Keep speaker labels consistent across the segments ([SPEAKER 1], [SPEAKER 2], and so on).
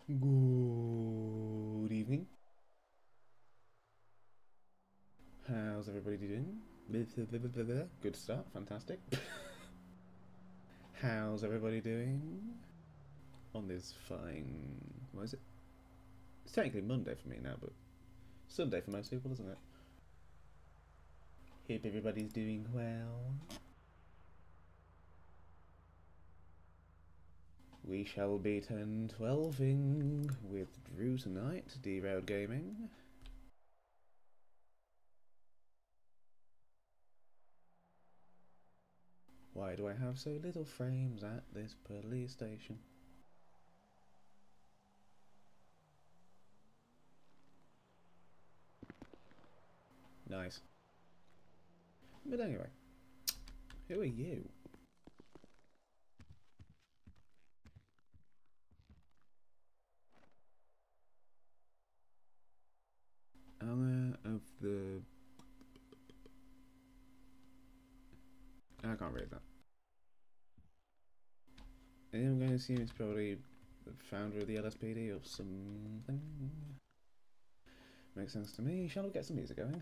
[SPEAKER 1] Good evening. How's everybody doing? Good start, fantastic. How's everybody doing on this fine... what is it? It's technically Monday for me now, but Sunday for most people, isn't it? Hope everybody's doing well. We shall be 10-12ing with Drew tonight, D-Road Gaming. Why do I have so little frames at this police station? Nice. But anyway, who are you? Owner of the... I can't read that. I'm going to assume it's probably the founder of the LSPD or something. Makes sense to me. Shall we get some music going?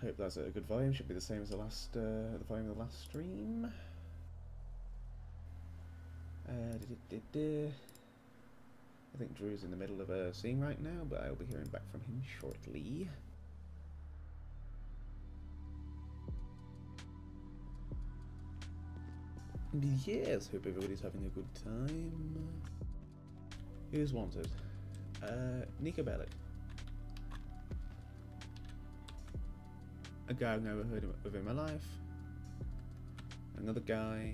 [SPEAKER 1] Hope that's at a good volume. Should be the same as the last, the volume of the last stream. I think Drew's in the middle of a scene right now, but I'll be hearing back from him shortly. Yes, hope everybody's having a good time. Who's wanted? Nico Bellic. A guy I've never heard of in my life. Another guy.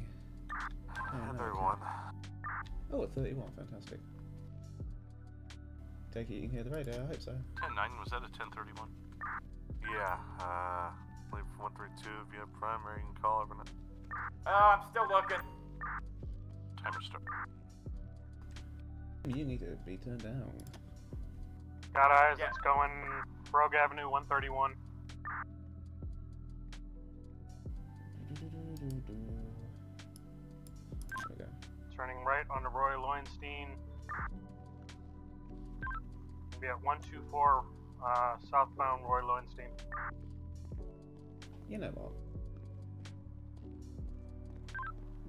[SPEAKER 2] And 31.
[SPEAKER 1] Oh, at 31, fantastic. Take it you can hear the radio, I hope so.
[SPEAKER 2] 10-9, was that a 1031? Yeah, I believe 132 if you have primary, you can call overnight.
[SPEAKER 3] I'm still looking.
[SPEAKER 2] Timer start.
[SPEAKER 1] You need to be turned down.
[SPEAKER 4] Got eyes,
[SPEAKER 3] Yeah.
[SPEAKER 4] it's going Rogue Avenue 131.
[SPEAKER 1] There we go.
[SPEAKER 4] Turning right onto Roy Lowenstein. We'll be at 124 southbound Roy Lowenstein.
[SPEAKER 1] You know what?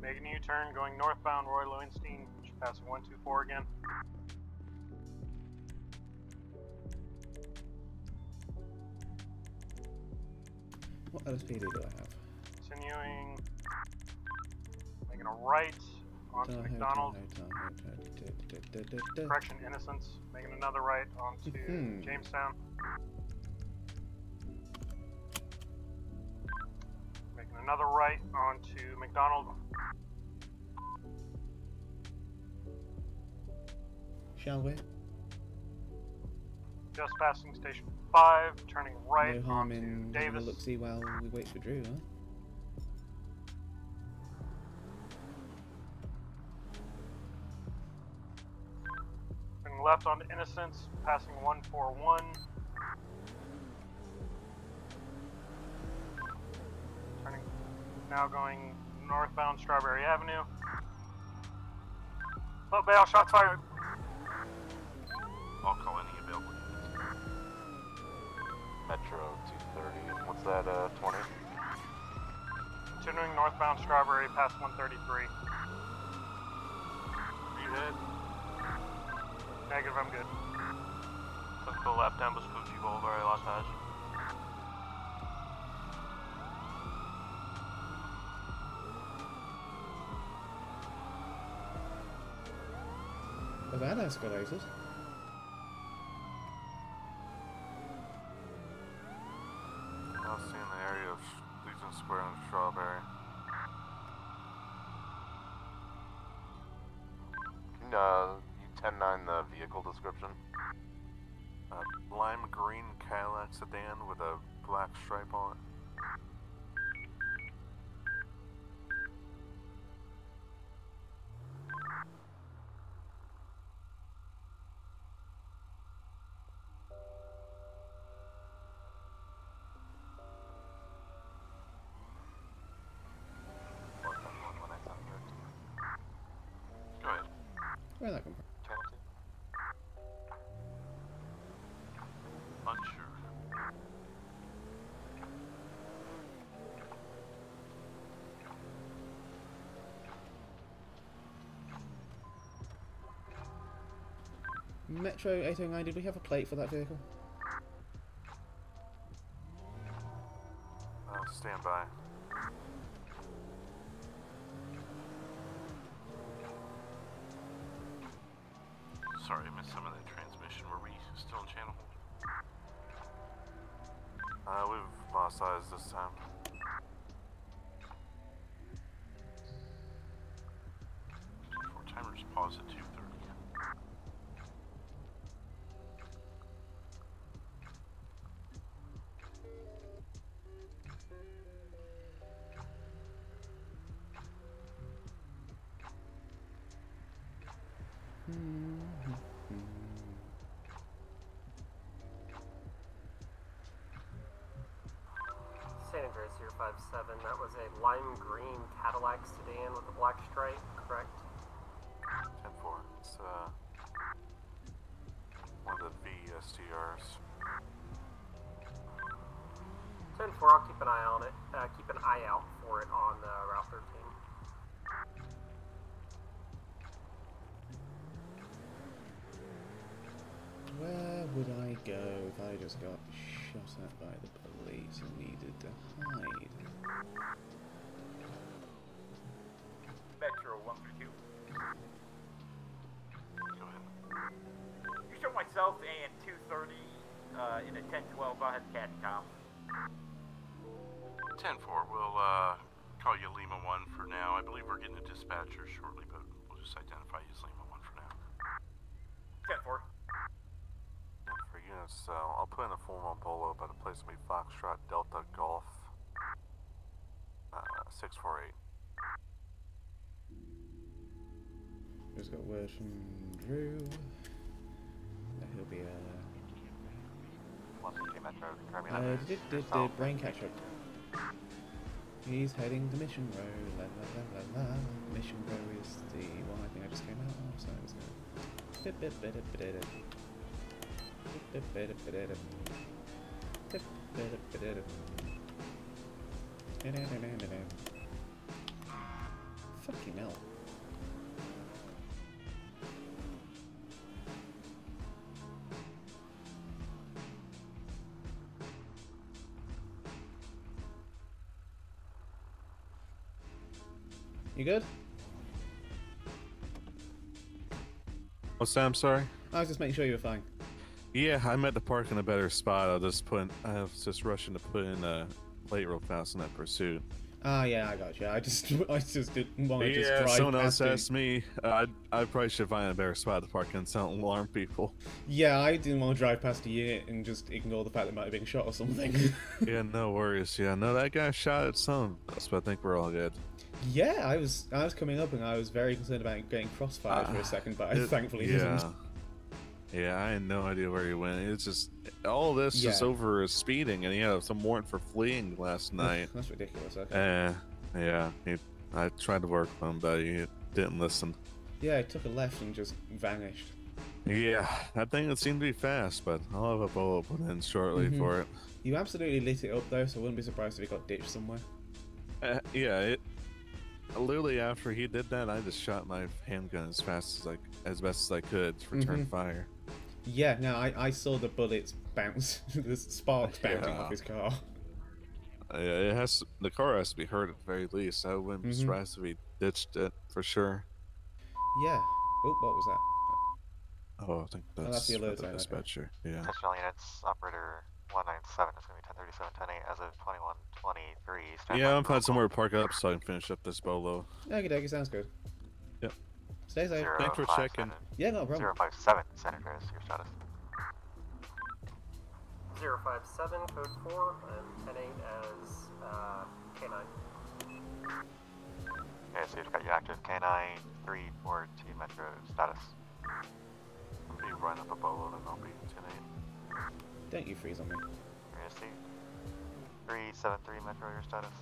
[SPEAKER 4] Making a U-turn, going northbound Roy Lowenstein, passing 124 again.
[SPEAKER 1] What LSPD do I have?
[SPEAKER 4] Continuing, making a right onto McDonald. Correction, Innocence. Making another right onto Jamestown. Making another right onto McDonald.
[SPEAKER 1] Shall we?
[SPEAKER 4] Just passing Station 5, turning right
[SPEAKER 1] No harm
[SPEAKER 4] onto
[SPEAKER 1] in having
[SPEAKER 4] Davis.
[SPEAKER 1] a look-see while we wait for Drew, huh?
[SPEAKER 4] Turning left onto Innocence, passing 141. Turning, now going northbound Strawberry Avenue. Oh, bail, shots fired.
[SPEAKER 2] I'll call any available units. Metro 230, what's that, 20?
[SPEAKER 4] Continuing northbound Strawberry past 133.
[SPEAKER 2] You hit?
[SPEAKER 4] Negative, I'm good.
[SPEAKER 2] Took the left down Vespucci Boulevard, Las Vegas.
[SPEAKER 1] Well, that escalated.
[SPEAKER 2] I'll see in the area of Legion Square and Strawberry. Can you 10-9 the vehicle description? Lime green Cadillac sedan with a black stripe on it.
[SPEAKER 1] Where'd that come from?
[SPEAKER 4] Channel 2.
[SPEAKER 2] Unsure.
[SPEAKER 1] Metro 809, did we have a plate for that vehicle?
[SPEAKER 2] Stand by. Sorry, I missed some of that transmission. Were we still in channel? We've lost eyes this time. Four timers pause at 2:30.
[SPEAKER 5] San Andreas here, 5-7. That was a lime green Cadillac sedan with a black stripe, correct?
[SPEAKER 2] 10-4. It's one of the VSTRs.
[SPEAKER 5] 10-4, I'll keep an eye on it. Keep an eye out for it on Route 13.
[SPEAKER 1] Where would I go if I just got shot at by the police and needed to hide?
[SPEAKER 3] Metro 132.
[SPEAKER 2] Go ahead.
[SPEAKER 3] You show myself and 230 in a 1012. I'll have to catch Tom.
[SPEAKER 2] 10-4. We'll call you Lima 1 for now. I believe we're getting a dispatcher shortly, but we'll just identify you as Lima 1 for now.
[SPEAKER 3] 10-4.
[SPEAKER 2] And for units, I'll put in a full-on polo, but a place to be Foxtrot Delta Golf 648.
[SPEAKER 1] Just got word from Drew that he'll be
[SPEAKER 4] 150 Metro, confirming that.
[SPEAKER 1] did brain catch up. He's heading to Mission Row. La la la la la. Mission Row is the one I think I just came out of, so it's fucking hell. You good?
[SPEAKER 6] What's that? I'm sorry.
[SPEAKER 1] I was just making sure you were fine.
[SPEAKER 6] Yeah, I'm at the park in a better spot. I was just rushing to put in a plate real fast in that pursuit.
[SPEAKER 1] Ah, yeah, I got you. I just didn't want to just
[SPEAKER 6] Yeah,
[SPEAKER 1] drive
[SPEAKER 6] someone else
[SPEAKER 1] past you.
[SPEAKER 6] asked me. I probably should find a better spot to park in so I don't alarm people.
[SPEAKER 1] Yeah, I didn't want to drive past a unit and just ignore the fact that might have been shot or something.
[SPEAKER 6] Yeah, no worries. Yeah, no, that guy shot at some of us, but I think we're all good.
[SPEAKER 1] Yeah, I was coming up and I was very concerned about getting crossfired for a second, but I thankfully didn't.
[SPEAKER 6] Yeah, I had no idea where he went. It's just all this just over his speeding, and he had some warrant for fleeing last night.
[SPEAKER 1] That's ridiculous. Okay.
[SPEAKER 6] Yeah. I tried to work with him, but he didn't listen.
[SPEAKER 1] Yeah, it took a left and just vanished.
[SPEAKER 6] Yeah, that thing would seem to be fast, but I'll have a bullet put in shortly for it.
[SPEAKER 1] You absolutely lit it up though, so I wouldn't be surprised if it got ditched somewhere.
[SPEAKER 6] Yeah, literally after he did that, I just shot my handgun as best as I could to return fire.
[SPEAKER 1] Yeah, no, I saw the bullets bounce, the sparks bouncing off his car.
[SPEAKER 6] Yeah, the car has to be hurt at the very least. I wouldn't be surprised if he ditched it for sure.
[SPEAKER 1] Yeah. Oh, what was that?
[SPEAKER 6] Oh, I think that's
[SPEAKER 1] the alert sign,
[SPEAKER 6] dispatcher. Yeah.
[SPEAKER 4] Attention units, operator 197 is going to be 1037, 10-8 as of 21:23.
[SPEAKER 6] Yeah, I'm finding somewhere to park up so I can finish up this bolo.
[SPEAKER 1] Okie dokie, sounds good.
[SPEAKER 6] Yep.
[SPEAKER 1] Stay safe.
[SPEAKER 6] Thanks for checking.
[SPEAKER 1] Yeah, no problem.
[SPEAKER 4] 057, San Andreas, your status.
[SPEAKER 5] 057, code 4, and 10-8 as K9.
[SPEAKER 4] Okay, so you've got your active K9, 342 Metro status.
[SPEAKER 2] I'll be running up a bolo, then I'll be 10-8.
[SPEAKER 1] Don't you freeze on me.
[SPEAKER 4] You're going to see 373 Metro, your status.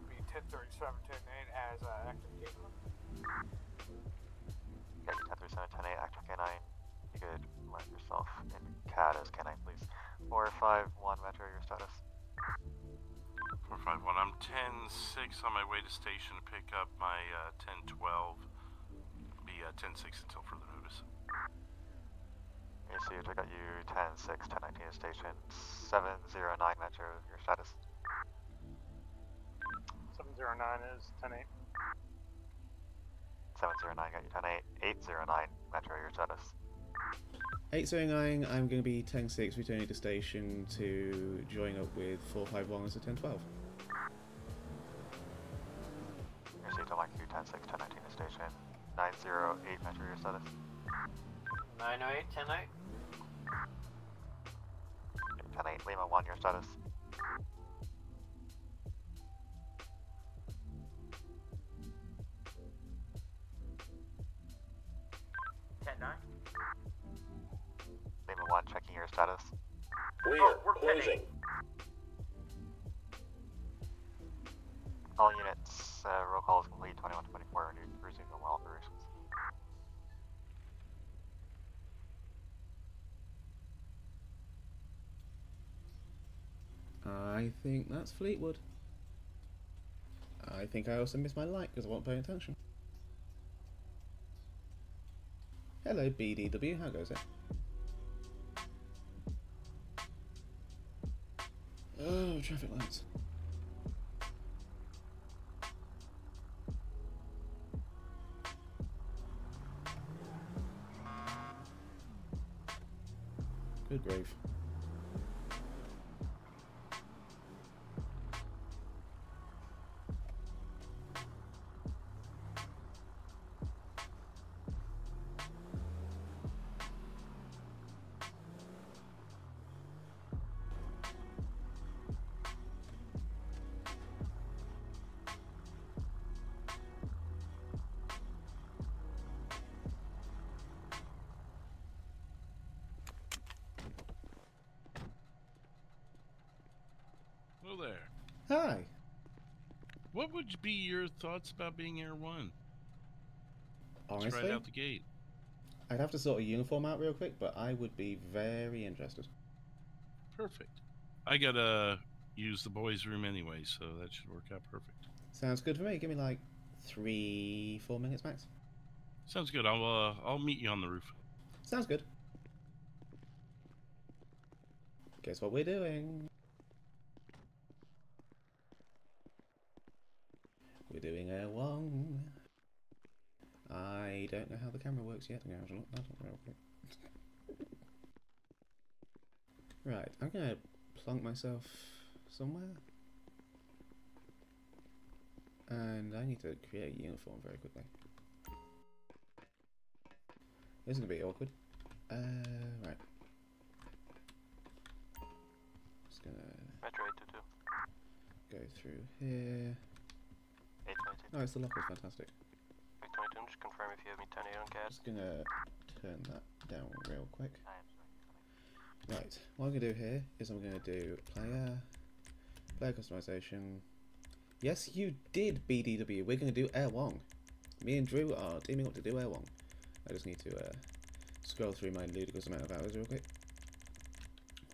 [SPEAKER 7] Be 1037, 10-8 as active K9.
[SPEAKER 4] 1037, 10-8, active K9. You could mark yourself in CAD as K9, please. 451 Metro, your status.
[SPEAKER 2] 451. I'm 10-6 on my way to station to pick up my 10-12. Be 10-6 until further notice.
[SPEAKER 4] Okay, so I got you 10-6, 10-19 to station. 709 Metro, your status.
[SPEAKER 7] 709 is 10-8.
[SPEAKER 4] 709 got you 10-8. 809 Metro, your status.
[SPEAKER 1] 809, I'm going to be 10-6 returning to station to join up with 451 as a 10-12.
[SPEAKER 4] Received, I'll mark you 10-6, 10-19 to station. 908 Metro, your status.
[SPEAKER 5] 908, 10-8.
[SPEAKER 4] 10-8, Lima 1, your status.
[SPEAKER 3] 10-9.
[SPEAKER 4] Lima 1, checking your status.
[SPEAKER 3] We're closing.
[SPEAKER 4] All units, roll call is complete. 21-24, resume normal operations.
[SPEAKER 1] I think that's Fleetwood. I think I also missed my light because I wasn't paying attention. Hello BDW, how goes it? Oh, traffic lights. Good grief.
[SPEAKER 2] Hello there.
[SPEAKER 1] Hi.
[SPEAKER 2] What would be your thoughts about being Air 1? It's
[SPEAKER 1] Honestly,
[SPEAKER 2] right out the gate.
[SPEAKER 1] I'd have to sort a uniform out real quick, but I would be very interested.
[SPEAKER 2] Perfect. I gotta use the boys' room anyway, so that should work out perfect.
[SPEAKER 1] Sounds good for me. Give me like 3-4 minutes max.
[SPEAKER 2] Sounds good. I'll meet you on the roof.
[SPEAKER 1] Sounds good. Guess what we're doing? We're doing Air 1. I don't know how the camera works yet. I'm going to look that up real quick. Right, I'm going to plonk myself somewhere. And I need to create a uniform very quickly. This is going to be awkward. Right. Just going to
[SPEAKER 4] Metro 822.
[SPEAKER 1] go through here.
[SPEAKER 4] 822.
[SPEAKER 1] Oh, it's the locker, fantastic.
[SPEAKER 5] 822, just confirm if you have me 10-8 on CAD.
[SPEAKER 1] Just gonna turn that down real quick. Right, what I'm gonna do here is I'm gonna do player customization. Yes, you did, BDW. We're gonna do Air 1. Me and Drew are teaming up to do Air 1. I just need to scroll through my ludicrous amount of hours real quick.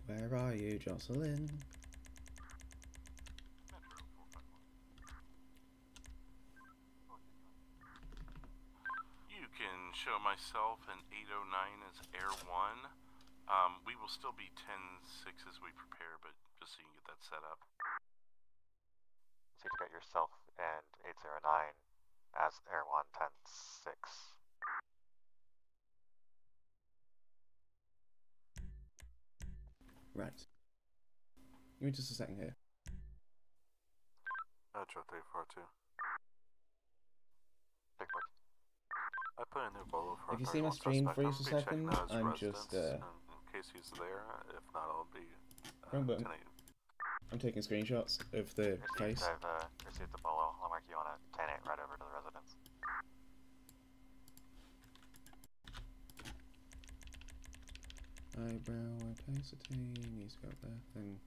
[SPEAKER 1] Where are you, Jocelyn?
[SPEAKER 2] You can show myself and 809 as Air 1. We will still be 10-6 as we prepare, but just so you can get that set up.
[SPEAKER 4] So you got yourself and 809 as Air 1, 10-6.
[SPEAKER 1] Right. Give me just a second here.
[SPEAKER 6] Metro 342.
[SPEAKER 4] Big work.
[SPEAKER 6] I put a new bolo for
[SPEAKER 1] If you see my stream freeze a second, I'm just
[SPEAKER 6] in case he's there. If not, I'll be
[SPEAKER 1] Wrong button.
[SPEAKER 6] 10-8.
[SPEAKER 1] I'm taking screenshots of the
[SPEAKER 4] Received,
[SPEAKER 1] face.
[SPEAKER 4] I've received the bolo. I'll mark you on a 10-8 right over to the residence.
[SPEAKER 1] Eyebrow opacity needs to go up there. Then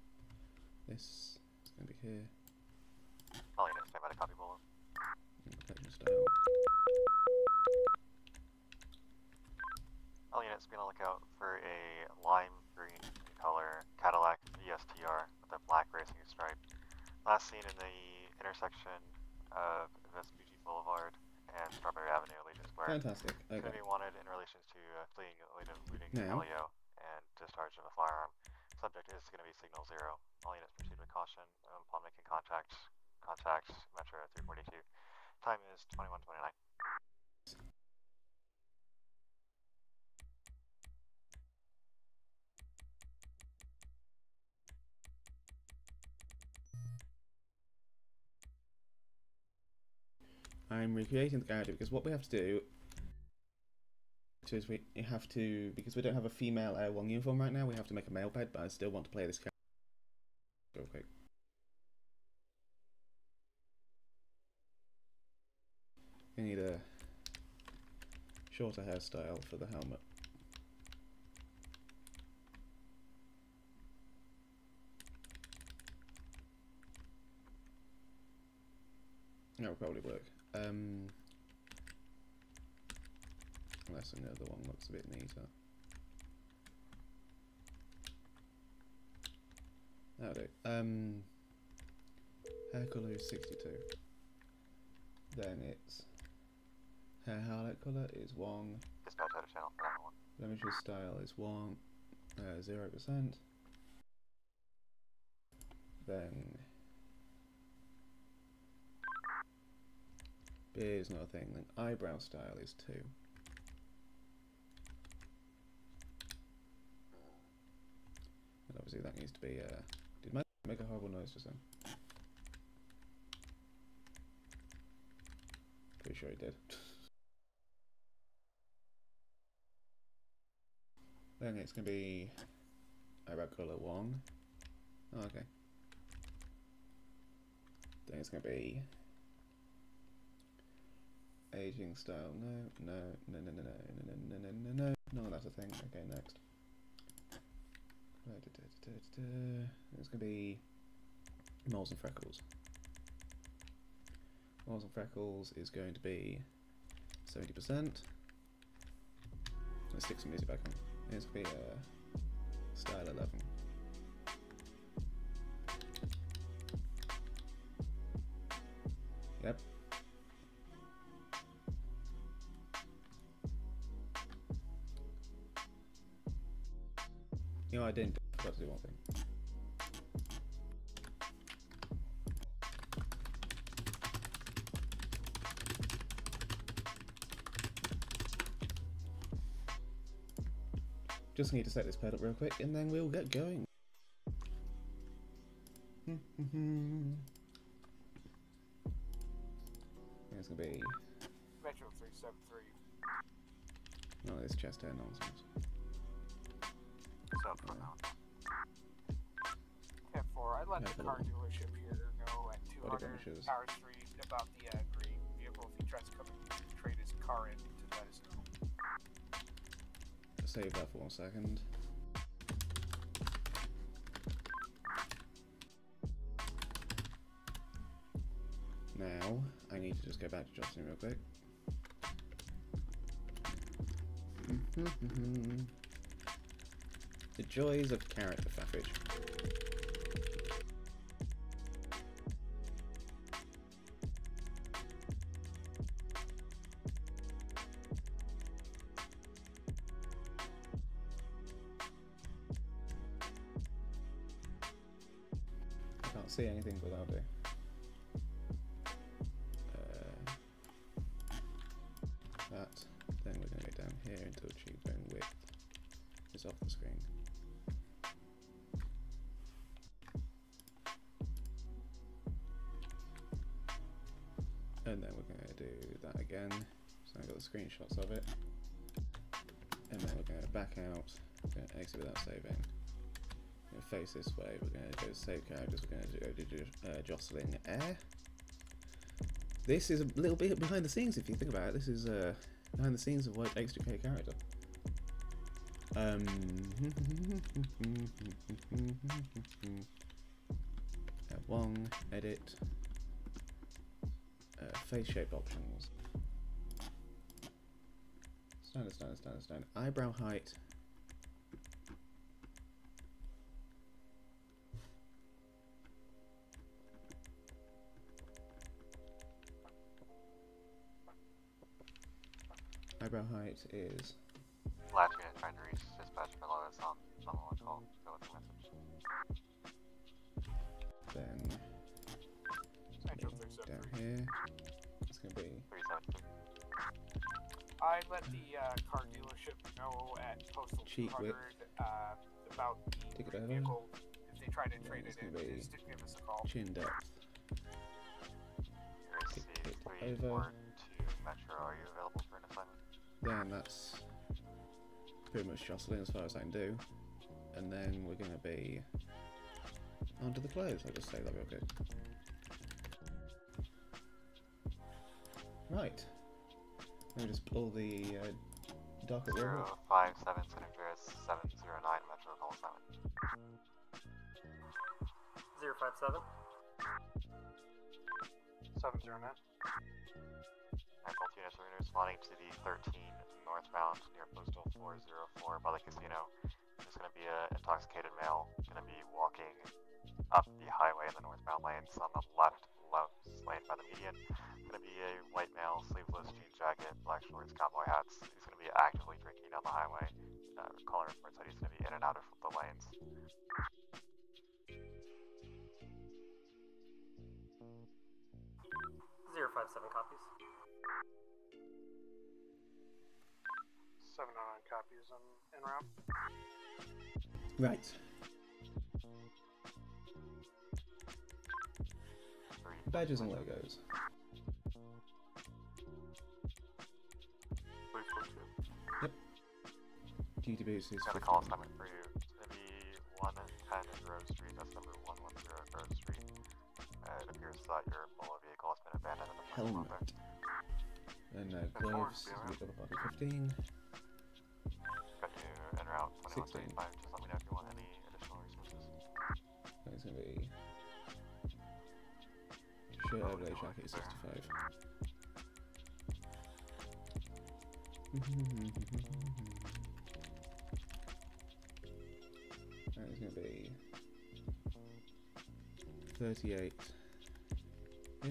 [SPEAKER 1] this is going to be here.
[SPEAKER 4] All units stand by to copy bolo.
[SPEAKER 1] Reflection style.
[SPEAKER 4] on the lookout for a lime green color Cadillac ESTR with a black racing stripe. Last seen in the intersection of Vespucci Boulevard and Strawberry Avenue, Legion Square.
[SPEAKER 1] Fantastic.
[SPEAKER 4] It's going
[SPEAKER 1] Okay.
[SPEAKER 4] to be wanted in relation to fleeing looting
[SPEAKER 1] Now.
[SPEAKER 4] LEO and discharge of a firearm. Subject is going to be signal 0. All units proceed with caution upon making contact. Contact Metro 342. Time is 21:29.
[SPEAKER 1] I'm recreating the character because what we have to do is we have to, because we don't have a female Air 1 uniform right now, we have to make a male pet, but I still want to play this character real quick. We need a shorter hairstyle for the helmet. That will probably work. Unless another one looks a bit neater. That'll do. Hair colour is 62. Then it's hair highlight colour is 1.
[SPEAKER 4] Dispatch out of channel 1.
[SPEAKER 1] Blemishes style is 1. 0%. Then beard is not a thing. Then eyebrow style is 2. And obviously that needs to be. Did my make a horrible noise just then? Pretty sure he did. Then it's gonna be eyebrow color 1. Oh, okay. Then it's gonna be aging style. No. No, that's a thing. Okay, next. It's gonna be moles and freckles. Moles and freckles is going to be 70%. Let's stick some music back on. It's gonna be style 11. Yep. You know, I didn't. I forgot to do one thing. Just need to set this pad up real quick, and then we'll get going. It's gonna be.
[SPEAKER 8] Metro 373.
[SPEAKER 1] No, this chest hair nonsense.
[SPEAKER 4] South for now.
[SPEAKER 8] 10-4. I'd let the car
[SPEAKER 1] Yeah,
[SPEAKER 8] dealership here know at 200
[SPEAKER 1] blemishes.
[SPEAKER 8] Tower Street about the green vehicle. If he tries to come and trade his car in, to let us know.
[SPEAKER 1] Save that for 1 second. Now, I need to just go back to Jocelyn real quick. The joys of character faffage. I can't see anything without it. That. Then we're going to go down here until cheekbone width is off the screen. And then we're going to do that again. So I've got the screenshots of it. And then we're going to back out. We're going to exit without saving. We're going to face this way. We're going to go to save characters. We're going to go to jostling air. This is a little bit behind the scenes if you think about it. This is behind the scenes of what X2K character. Wong, edit, face shape options. Standard. Eyebrow height Eyebrow height is
[SPEAKER 4] Latching and trying to reach dispatch below us on one call. Go with the message.
[SPEAKER 1] then
[SPEAKER 8] Central 373.
[SPEAKER 1] down here. It's gonna be
[SPEAKER 4] 373.
[SPEAKER 8] I let the car dealership know at Postal
[SPEAKER 1] Cheap
[SPEAKER 8] 200 about
[SPEAKER 1] Take it
[SPEAKER 8] the
[SPEAKER 1] over.
[SPEAKER 8] vehicle. If they try to trade
[SPEAKER 1] It's
[SPEAKER 8] it in,
[SPEAKER 1] gonna be
[SPEAKER 8] just to give us a call.
[SPEAKER 1] chin depth.
[SPEAKER 4] Receive
[SPEAKER 1] it
[SPEAKER 4] 342
[SPEAKER 1] over.
[SPEAKER 4] Metro. Are you available for an assignment?
[SPEAKER 1] Then that's pretty much jostling as far as I can do. And then we're gonna be onto the clothes. I'll just say that'll be okay. Right. Let me just pull the docket over.
[SPEAKER 4] 057 San Andreas 709 Metro call assignment.
[SPEAKER 5] 057.
[SPEAKER 7] 709.
[SPEAKER 4] Both units are responding to the 13 northbound near Postal 404 by the casino. There's going to be an intoxicated male going to be walking up the highway in the northbound lanes on the left lane by the median. Going to be a white male, sleeveless jean jacket, black shorts, cowboy hats. He's going to be actively drinking down the highway. Caller reports that he's going to be in and out of the lanes.
[SPEAKER 5] 057 copies.
[SPEAKER 7] 709 copies en route.
[SPEAKER 1] Right. Badges and logos.
[SPEAKER 4] 342.
[SPEAKER 1] Yep. Duty boots is
[SPEAKER 4] Got a
[SPEAKER 1] 50.
[SPEAKER 4] call assignment for you. It's going to be 110 Grove Street. That's number 110 Grove Street. It appears that your Polo vehicle has been abandoned in the parking lot
[SPEAKER 1] Helmet.
[SPEAKER 4] there.
[SPEAKER 1] And gloves. The other party 15.
[SPEAKER 4] Got you en route
[SPEAKER 1] 16.
[SPEAKER 4] 2135. Just let me know if you want any additional resources.
[SPEAKER 1] It's gonna be shirt overlay jacket 65. And it's gonna be 38. Yeah.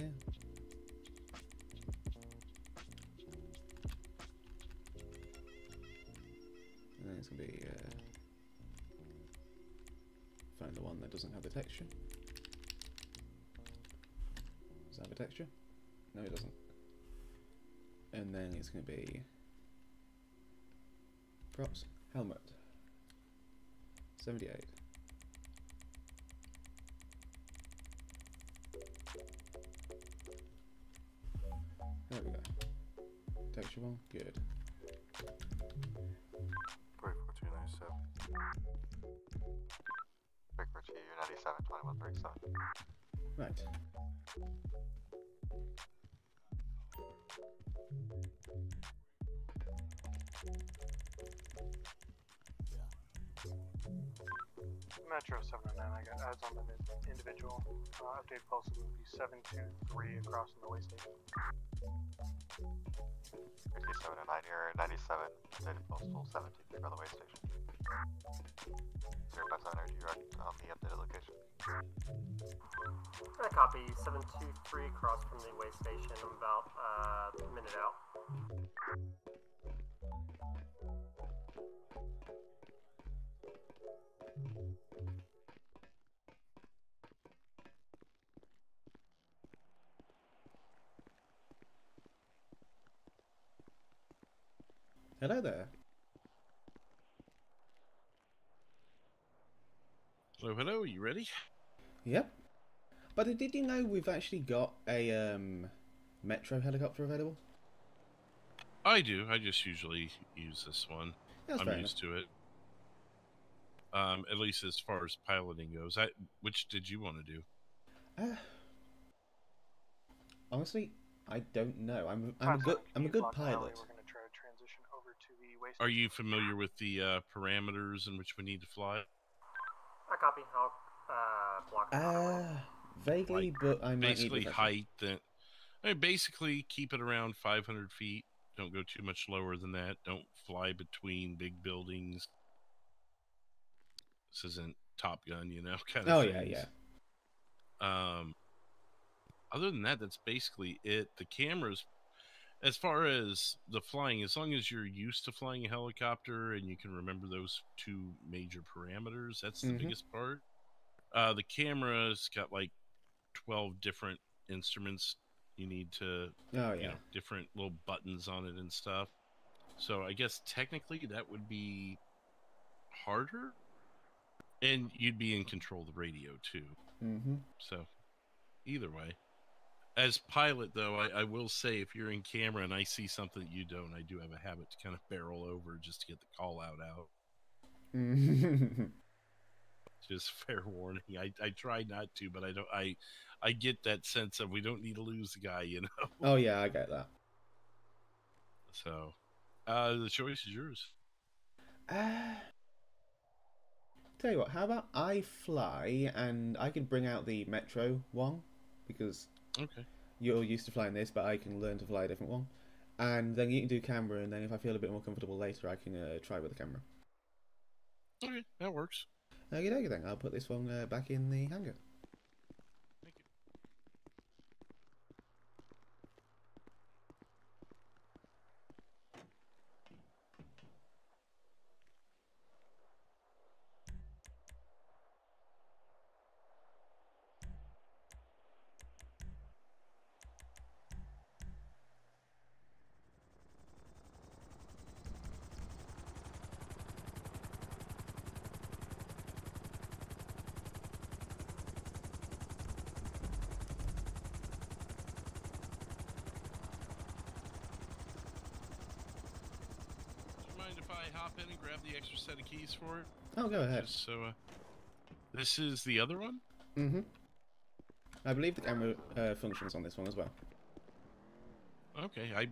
[SPEAKER 1] And then it's gonna be find the one that doesn't have the texture. Does it have a texture? No, it doesn't. And then it's going to be props, helmet, 78. There we go. Texture one, good.
[SPEAKER 2] 34297.
[SPEAKER 4] Victor to 97 2137.
[SPEAKER 1] Right.
[SPEAKER 7] Metro 709, I got ads on the individual. Update pulse will be 723 across from the way station.
[SPEAKER 4] 5709 here, 97, updated postal 723 by the way station. 057 are you on the updated location?
[SPEAKER 5] I copy 723 across from the way station. I'm about a minute out.
[SPEAKER 1] Hello there.
[SPEAKER 2] Hello, hello, you ready?
[SPEAKER 1] Yep. But did you know we've actually got a Metro helicopter available?
[SPEAKER 2] I do. I just usually use this one.
[SPEAKER 1] That's
[SPEAKER 2] I'm
[SPEAKER 1] fair
[SPEAKER 2] used to it. At least as far as piloting goes. Which did you want to do?
[SPEAKER 1] Honestly, I don't know. I'm a good pilot.
[SPEAKER 7] We're going to try to transition over to the way
[SPEAKER 2] Are
[SPEAKER 7] station.
[SPEAKER 2] you familiar with the parameters in which we need to fly?
[SPEAKER 5] I copy. I'll block the
[SPEAKER 1] Vaguely, but I might need
[SPEAKER 2] Basically
[SPEAKER 1] refresher.
[SPEAKER 2] height. Basically keep it around 500 feet. Don't go too much lower than that. Don't fly between big buildings. This isn't Top Gun, kind of
[SPEAKER 1] Oh
[SPEAKER 2] things.
[SPEAKER 1] yeah.
[SPEAKER 2] Other than that, that's basically it. The cameras, As far as the flying, as long as you're used to flying a helicopter and you can remember those two major parameters, that's the biggest part. The camera's got like 12 different instruments you need to,
[SPEAKER 1] Oh,
[SPEAKER 2] you
[SPEAKER 1] yeah.
[SPEAKER 2] know, different little buttons on it and stuff. So I guess technically that would be harder, and you'd be in control of the radio too. So either way, as pilot though, I will say if you're in camera and I see something that you don't, I do have a habit to kind of barrel over just to get the call out. Just fair warning. I try not to, but I get that sense of we don't need to lose the guy, you know.
[SPEAKER 1] Oh, yeah, I get that.
[SPEAKER 2] So the choice is yours.
[SPEAKER 1] Tell you what, how about I fly and I can bring out the Metro one, because
[SPEAKER 2] Okay.
[SPEAKER 1] you're used to flying this, but I can learn to fly a different one. And then you can do camera, and then if I feel a bit more comfortable later, I can try with the camera.
[SPEAKER 2] Okay, that works.
[SPEAKER 1] Okay, then. I'll put this one back in the hangar.
[SPEAKER 2] Thank you. If I hop in and grab the extra set of keys for it?
[SPEAKER 1] Oh, go ahead.
[SPEAKER 2] Just so, this is the other one?
[SPEAKER 1] I believe the camera functions on this one as well.
[SPEAKER 2] Okay, I've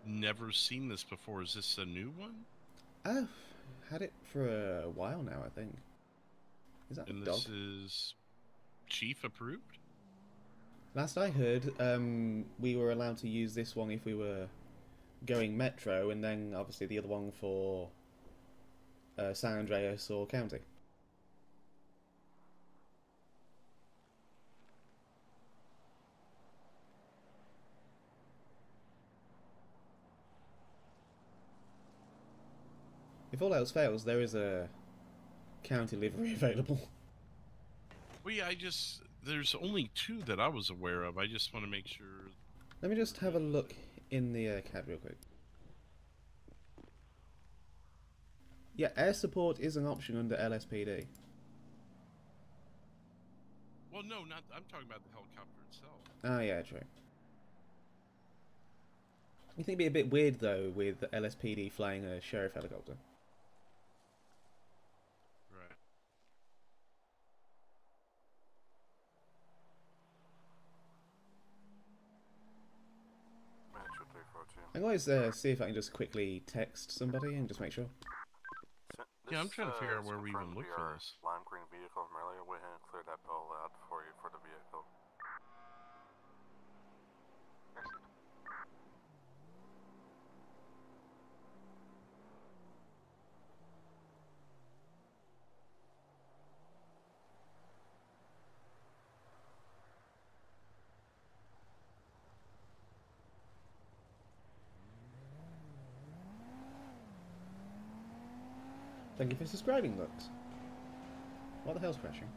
[SPEAKER 2] never seen this before. Is this a new one?
[SPEAKER 1] I've had it for a while now, I think. Is that
[SPEAKER 2] And
[SPEAKER 1] a dog?
[SPEAKER 2] this is Chief approved?
[SPEAKER 1] Last I heard, we were allowed to use this one if we were going Metro, and then obviously the other one for San Andreas or County. If all else fails, there is a County livery available.
[SPEAKER 2] Well, yeah, there's only two that I was aware of. I just want to make sure.
[SPEAKER 1] Let me just have a look in the CAD real quick. Yeah, air support is an option under LSPD.
[SPEAKER 2] Well, no, I'm talking about the helicopter itself.
[SPEAKER 1] Ah, yeah, true. You think it'd be a bit weird, though, with LSPD flying a sheriff helicopter?
[SPEAKER 2] Right.
[SPEAKER 4] Metro 342.
[SPEAKER 1] I can always see if I can just quickly text somebody and just make sure.
[SPEAKER 2] Yeah, I'm trying to figure out where we even look for this.
[SPEAKER 4] Lime green vehicle from earlier. Go ahead and clear that bill out for you for the vehicle.
[SPEAKER 1] Thank you for subscribing, Lux. What the hell's crashing?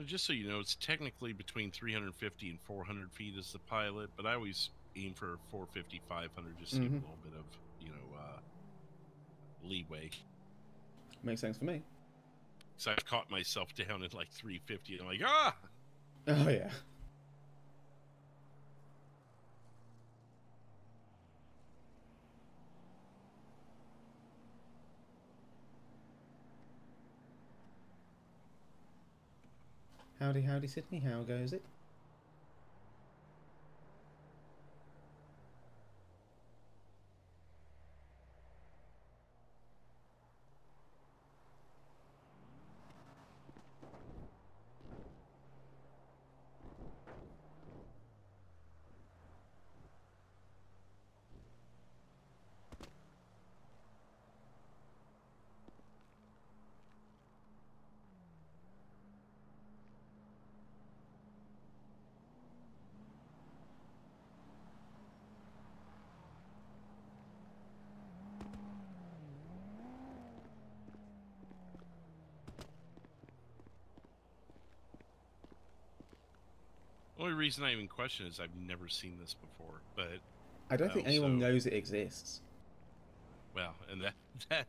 [SPEAKER 2] Just so you know, it's technically between 350 and 400 feet as the pilot, but I always aim for 450, 500, just to give a little bit of, leeway.
[SPEAKER 1] Makes sense for me.
[SPEAKER 2] So I've caught myself down at like 350, and I'm like, ah!
[SPEAKER 1] Oh, yeah. Howdy, howdy, Sydney. How goes it?
[SPEAKER 2] reason I even question is I've never seen this before, but
[SPEAKER 1] I don't think anyone knows it exists.
[SPEAKER 2] well, and that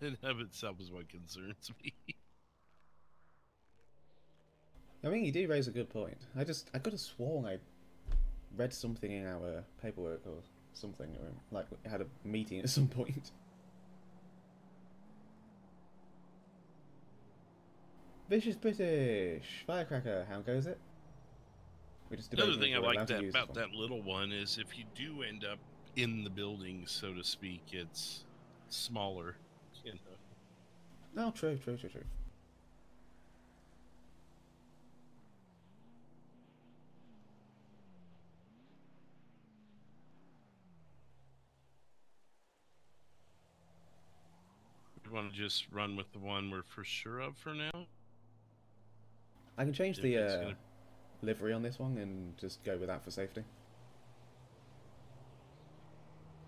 [SPEAKER 2] in and of itself is what concerns me.
[SPEAKER 1] I mean, you do raise a good point. I could have sworn I read something in our paperwork or something, or like had a meeting at some point. Vicious British Firecracker, how goes it? We're just
[SPEAKER 2] Another
[SPEAKER 1] debating
[SPEAKER 2] thing I
[SPEAKER 1] if we're
[SPEAKER 2] like
[SPEAKER 1] allowed to
[SPEAKER 2] that
[SPEAKER 1] use
[SPEAKER 2] about
[SPEAKER 1] this one.
[SPEAKER 2] that little one is if you do end up in the building, so to speak, it's smaller, you know.
[SPEAKER 1] Oh, true.
[SPEAKER 2] We want to just run with the one we're for sure of for now.
[SPEAKER 1] I can change
[SPEAKER 2] If
[SPEAKER 1] the
[SPEAKER 2] it's gonna-
[SPEAKER 1] livery on this one and just go with that for safety.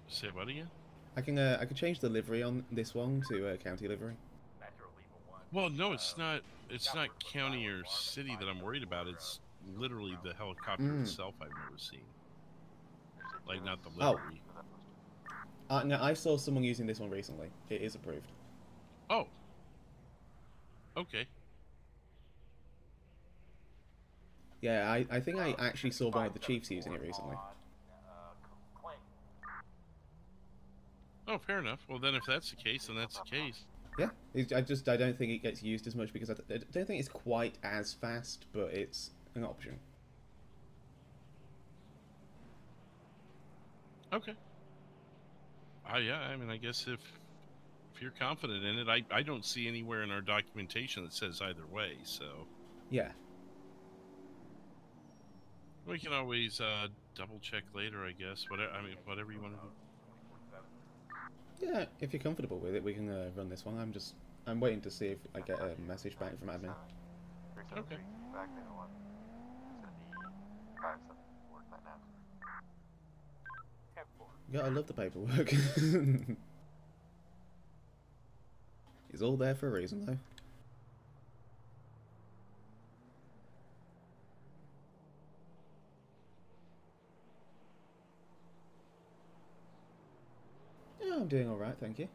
[SPEAKER 2] Say what again?
[SPEAKER 1] I can change the livery on this one to county livery.
[SPEAKER 3] Metro Lethal 1.
[SPEAKER 2] Well, no, it's not. It's not county or city that I'm worried about. It's literally the helicopter itself I've never seen. Like, not the
[SPEAKER 1] Oh.
[SPEAKER 2] livery.
[SPEAKER 1] No, I saw someone using this one recently. It is approved.
[SPEAKER 2] Oh. Okay.
[SPEAKER 1] Yeah, I think I actually saw one of the chiefs using it recently.
[SPEAKER 2] Oh, fair enough. Well, then if that's the case, then that's the case.
[SPEAKER 1] Yeah, I don't think it gets used as much because I don't think it's quite as fast, but it's an option.
[SPEAKER 2] Okay. Yeah, I mean, I guess if you're confident in it, I don't see anywhere in our documentation that says either way, so...
[SPEAKER 1] Yeah.
[SPEAKER 2] We can always double check later, I guess. Whatever you want to do.
[SPEAKER 1] Yeah, if you're comfortable with it, we can run this one. I'm waiting to see if I get a message back from admin.
[SPEAKER 2] Okay.
[SPEAKER 4] Back there, one. It's gonna be 5-7 work that now.
[SPEAKER 3] 10-4.
[SPEAKER 1] Yeah, I love the paperwork. It's all there for a reason, though. Yeah, I'm doing alright, thank you.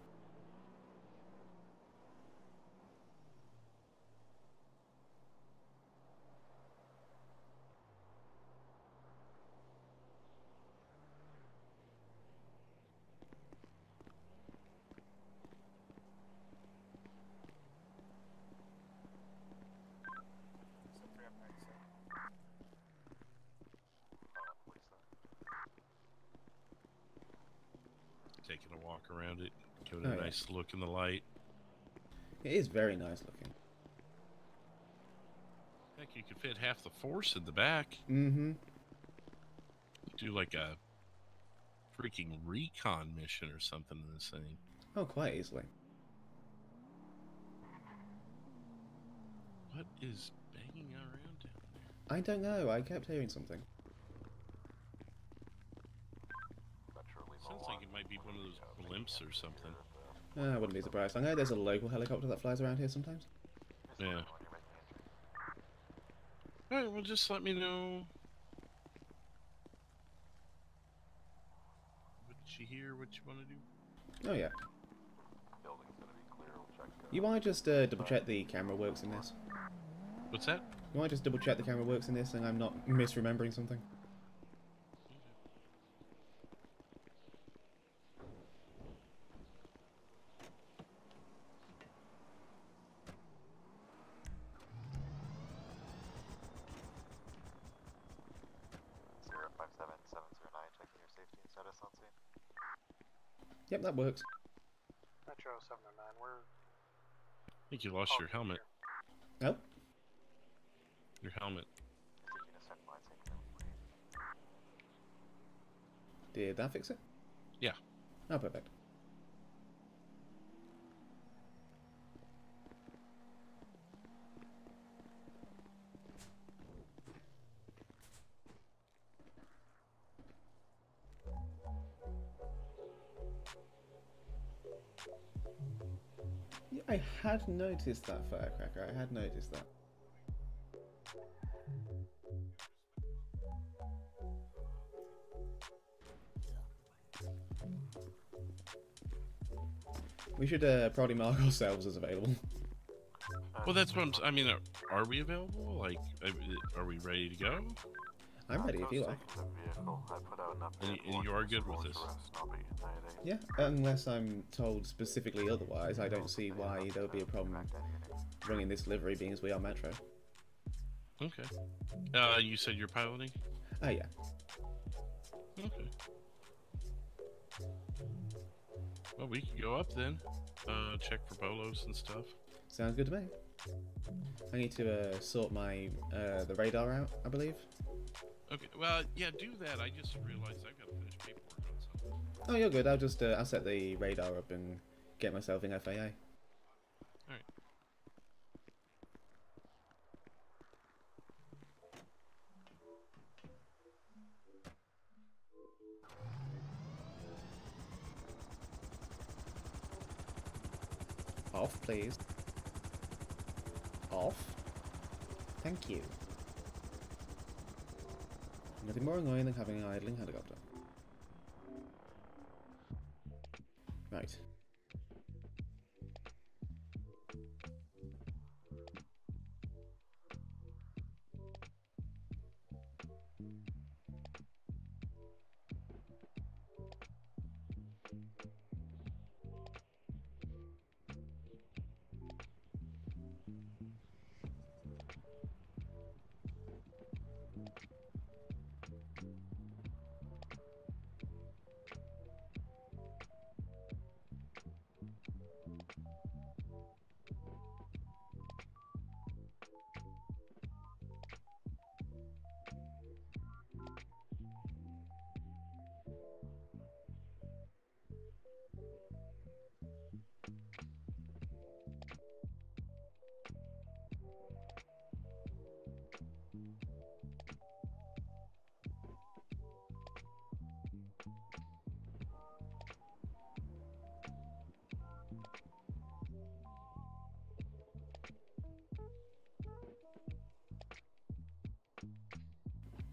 [SPEAKER 2] Taking a walk around it, giving it a nice look in the light.
[SPEAKER 1] It is very nice looking.
[SPEAKER 2] Heck, you could fit half the force in the back.
[SPEAKER 1] Mm-hmm.
[SPEAKER 2] Do like a freaking recon mission or something in this thing.
[SPEAKER 1] Oh, quite easily.
[SPEAKER 2] What is banging around down there?
[SPEAKER 1] I don't know, I kept hearing something.
[SPEAKER 2] Sounds like it might be one of those blimps or something.
[SPEAKER 1] I wouldn't be surprised. I know there's a local helicopter that flies around here sometimes.
[SPEAKER 2] Yeah. Alright, well, just let me know what you hear, what you want to do.
[SPEAKER 1] Oh, yeah.
[SPEAKER 4] Building's gonna be clear, we'll check.
[SPEAKER 1] You might just double check the camera works in this.
[SPEAKER 2] What's that?
[SPEAKER 1] You might just double check the camera works in this and I'm not misremembering something. Yep, that works.
[SPEAKER 7] Metro 709, we're...
[SPEAKER 2] I think you lost your helmet.
[SPEAKER 1] Oh?
[SPEAKER 2] Your helmet.
[SPEAKER 1] Did that fix it?
[SPEAKER 2] Yeah.
[SPEAKER 1] Oh, perfect. Yeah, I had noticed that firecracker. I had noticed that. We should probably mark ourselves as available.
[SPEAKER 2] Well, that's what I mean, are we available? Like, are we ready to go?
[SPEAKER 1] I'm ready if you are.
[SPEAKER 2] And you are good with this?
[SPEAKER 1] Yeah, unless I'm told specifically otherwise, I don't see why there would be a problem running this livery, being as we are Metro.
[SPEAKER 2] Okay. You said you're piloting?
[SPEAKER 1] Oh, yeah.
[SPEAKER 2] Okay. Well, we can go up then. Check for bolos and stuff.
[SPEAKER 1] Sounds good to me. I need to sort my the radar out, I believe.
[SPEAKER 2] Okay, well, yeah, do that. I just realized I've got to finish paperwork on something.
[SPEAKER 1] Oh, you're good. I'll just I'll set the radar up and get myself in FAA.
[SPEAKER 2] Alright.
[SPEAKER 1] Off, please. Off. Thank you. Nothing more annoying than having an idling helicopter. Right.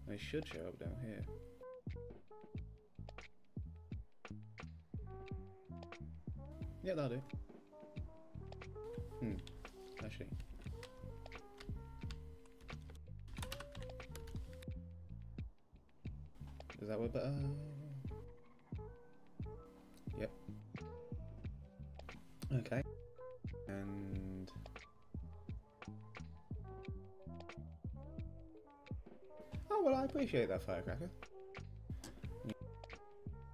[SPEAKER 1] They should show up down here. Yeah, that'll do. Actually. Does that work better? Yep. Okay. And... oh, well, I appreciate that, Firecracker.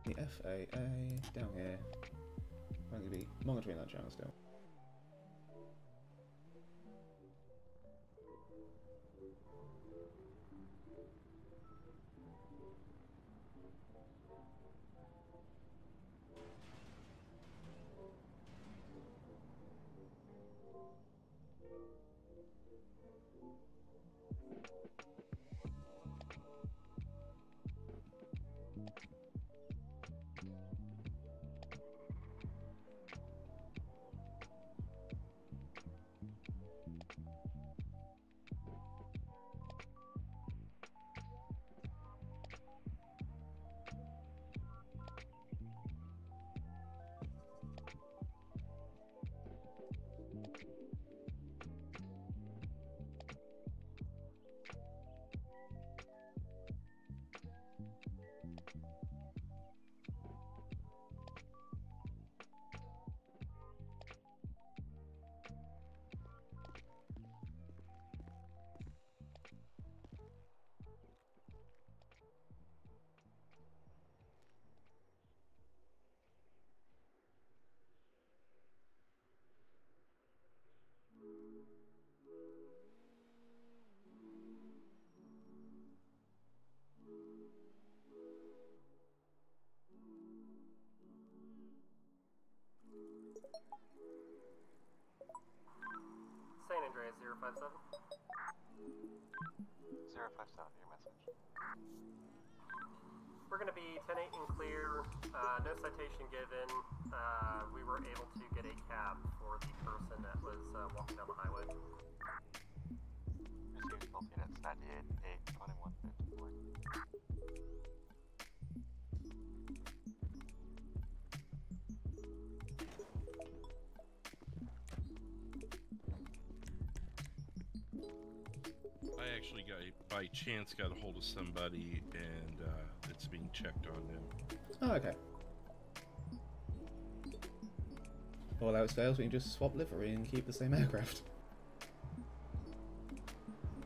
[SPEAKER 1] The FAA down here. I'm going to be monitoring that channel still.
[SPEAKER 5] San Andreas 057.
[SPEAKER 4] 057, your message.
[SPEAKER 5] We're going to be 10-8 and clear. No citation given. We were able to get a cab for the person that was walking down the highway.
[SPEAKER 4] Received both units 98, 8, 21, 54.
[SPEAKER 2] actually by chance got a hold of somebody, and it's being checked on now.
[SPEAKER 1] Oh, okay. All else fails, we can just swap livery and keep the same aircraft.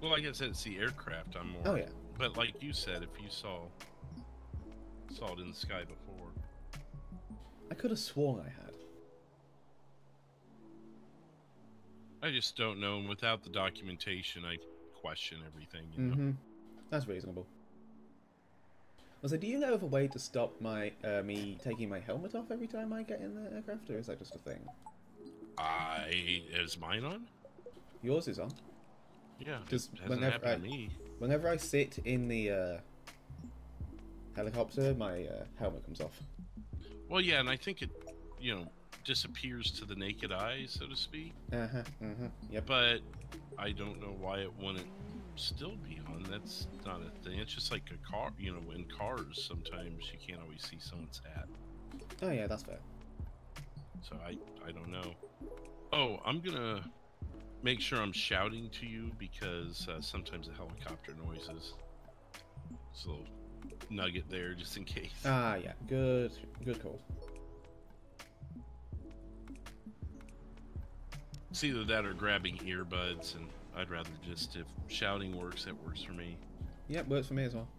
[SPEAKER 2] Well, like I said, it's the aircraft I'm more.
[SPEAKER 1] Oh yeah.
[SPEAKER 2] But like you said, if you saw it in the sky before,
[SPEAKER 1] I could have sworn I had.
[SPEAKER 2] I just don't know. And without the documentation, I question everything. You know?
[SPEAKER 1] Mm-hmm. That's reasonable. Also, do you know of a way to stop my me taking my helmet off every time I get in the aircraft, or is that just a thing?
[SPEAKER 2] Is mine on?
[SPEAKER 1] Yours is on.
[SPEAKER 2] Yeah,
[SPEAKER 1] Just
[SPEAKER 2] it hasn't happened to me.
[SPEAKER 1] Whenever I sit in the helicopter, my helmet comes off.
[SPEAKER 2] Well, yeah, and I think it, disappears to the naked eye, so to speak.
[SPEAKER 1] Uh-huh, yep.
[SPEAKER 2] But I don't know why it wouldn't still be on. That's not a thing. It's just like a car, in cars, sometimes you can't always see someone's hat.
[SPEAKER 1] Oh yeah, that's fair.
[SPEAKER 2] So I don't know. Oh, I'm gonna make sure I'm shouting to you because sometimes the helicopter noises. It's a little nugget there just in case.
[SPEAKER 1] Ah, yeah. Good call.
[SPEAKER 2] It's either that or grabbing earbuds, and I'd rather just, if shouting works, that works for me.
[SPEAKER 1] Yep, works for me as well.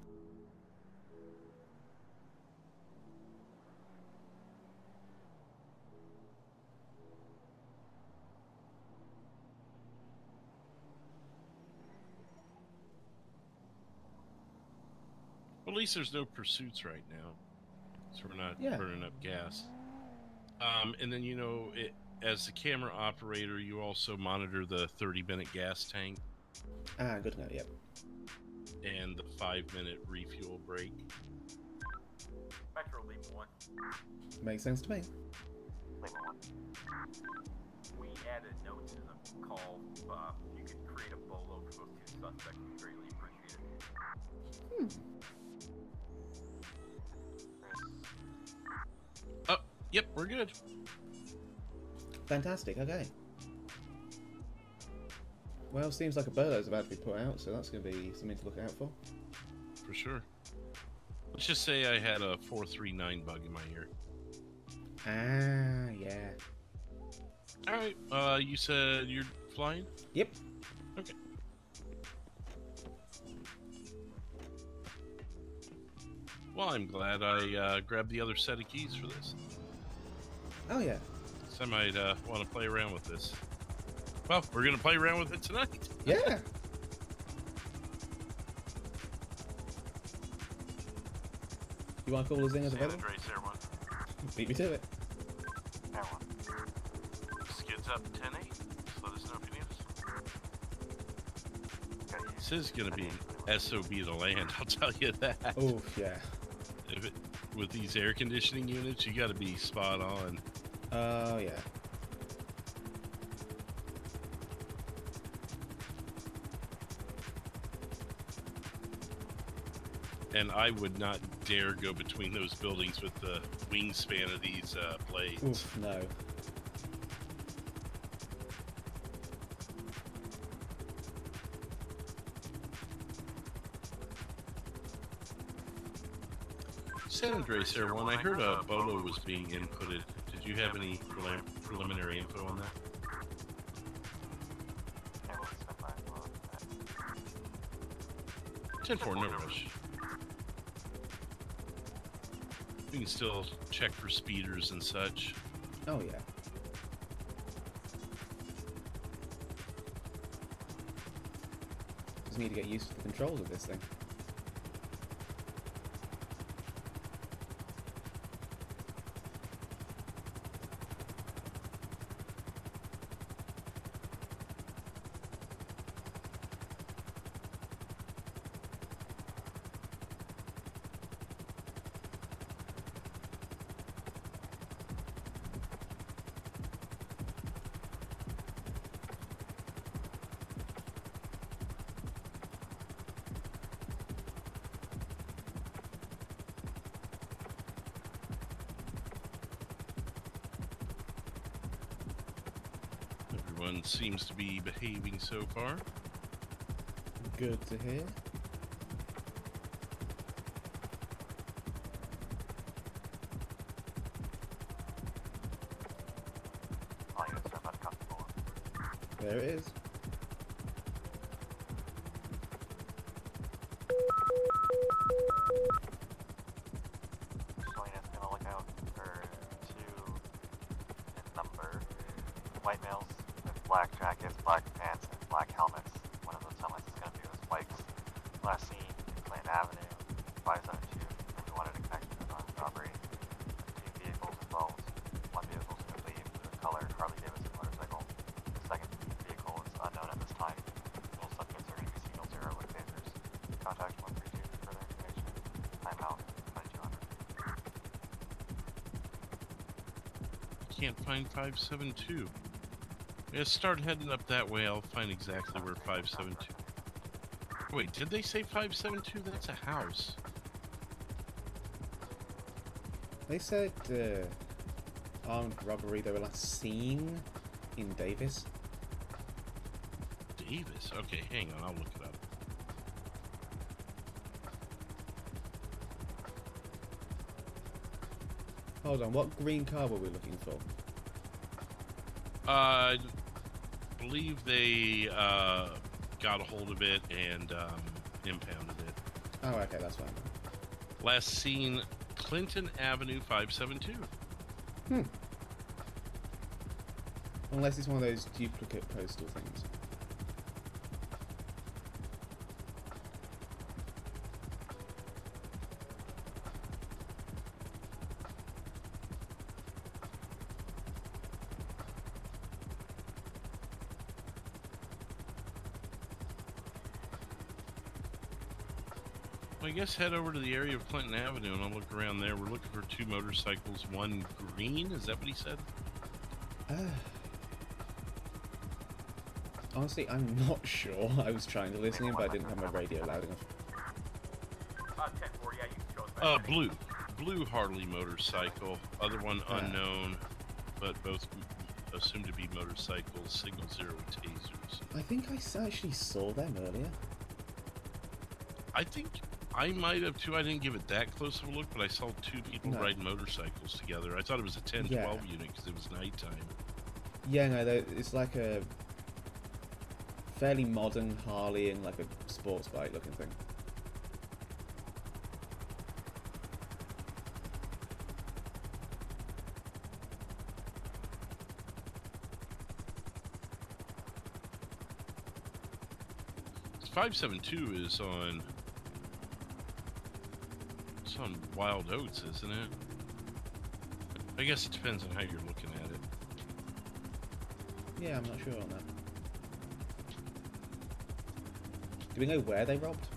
[SPEAKER 2] Well, at least there's no pursuits right now, so we're not burning up gas. And then, as the camera operator, you also monitor the 30-minute gas tank.
[SPEAKER 1] Ah, good to know, yep.
[SPEAKER 2] And the 5-minute refuel break.
[SPEAKER 3] Metro Lima 1.
[SPEAKER 1] Makes sense to me.
[SPEAKER 4] Lima 1.
[SPEAKER 3] We added a note to the call. You could create a bolo for those two suspects. We greatly appreciate it.
[SPEAKER 2] Oh, yep, we're good.
[SPEAKER 1] Fantastic, okay. Well, seems like a burlo's about to be put out, so that's going to be something to look out for.
[SPEAKER 2] For sure. Let's just say I had a 439 bug in my ear.
[SPEAKER 1] Ah, yeah.
[SPEAKER 2] Alright, you said you're flying?
[SPEAKER 1] Yep.
[SPEAKER 2] Okay. Well, I'm glad I grabbed the other set of keys for this.
[SPEAKER 1] Oh, yeah.
[SPEAKER 2] So I might want to play around with this. Well, we're going to play around with it tonight.
[SPEAKER 1] Yeah. You want to call this thing as a
[SPEAKER 4] San
[SPEAKER 1] weather?
[SPEAKER 4] Andreas Air 1.
[SPEAKER 1] Beat me to it.
[SPEAKER 4] Air 1.
[SPEAKER 2] Skids up 10-8. Just let us know if you need us. This is going to be SOB to land, I'll tell you that.
[SPEAKER 1] Oh, yeah.
[SPEAKER 2] With these air conditioning units, you got to be spot on.
[SPEAKER 1] Oh, yeah.
[SPEAKER 2] And I would not dare go between those buildings with the wingspan of these blades.
[SPEAKER 1] Oof, no.
[SPEAKER 2] San Andreas Air 1, I heard a bolo was being inputted. Did you have any preliminary info on that? 10-4, no rush. We can still check for speeders and such.
[SPEAKER 1] Oh, yeah. Just need to get used to the controls of this thing.
[SPEAKER 2] Everyone seems to be behaving so far.
[SPEAKER 1] good to hear.
[SPEAKER 4] All units are not comfortable.
[SPEAKER 1] There it is.
[SPEAKER 4] So units gonna look out for 2 in number. White males with black jackets, black pants, and black helmets. One of those helmets is going to be with spikes. Last seen in Clinton Avenue, 572. If you wanted to connect to an armed robbery, 2 vehicles involved. One vehicle is going to leave with a colored Harley Davidson motorcycle. The second vehicle is unknown at this time. All subjects are going to be signal 0 with tasers. Contact 132 for further information. Timeout 2200.
[SPEAKER 2] Can't find 572. Yeah, start heading up that way. I'll find exactly where 572. Wait, did they say 572? That's a house.
[SPEAKER 1] They said armed robbery. They were last seen in Davis.
[SPEAKER 2] Davis? Okay, hang on. I'll look it up.
[SPEAKER 1] Hold on, what green car were we looking for?
[SPEAKER 2] I believe they got a hold of it and impounded it.
[SPEAKER 1] Oh, okay, that's fine.
[SPEAKER 2] Last seen Clinton Avenue 572.
[SPEAKER 1] Unless it's one of those duplicate postal things.
[SPEAKER 2] I guess head over to the area of Clinton Avenue and I'll look around there. We're looking for 2 motorcycles, 1 green. Is that what he said?
[SPEAKER 1] Honestly, I'm not sure. I was trying to listen in, but I didn't have my radio loud enough.
[SPEAKER 3] 10-4, yeah, you can show us back.
[SPEAKER 2] Blue Harley motorcycle. Other one unknown, but both assumed to be motorcycles. Signal 0 tasers.
[SPEAKER 1] I think I actually saw them earlier.
[SPEAKER 2] I think I might have too. I didn't give it that close of a look, but I saw 2 people riding motorcycles together. I thought it was a 10-12 unit because it was nighttime.
[SPEAKER 1] Yeah, no, it's like a fairly modern Harley and like a sports bike looking thing.
[SPEAKER 2] This 572 is on some Wild Oats, isn't it? I guess it depends on how you're looking at it.
[SPEAKER 1] Yeah, I'm not sure on that. Do we know where they robbed?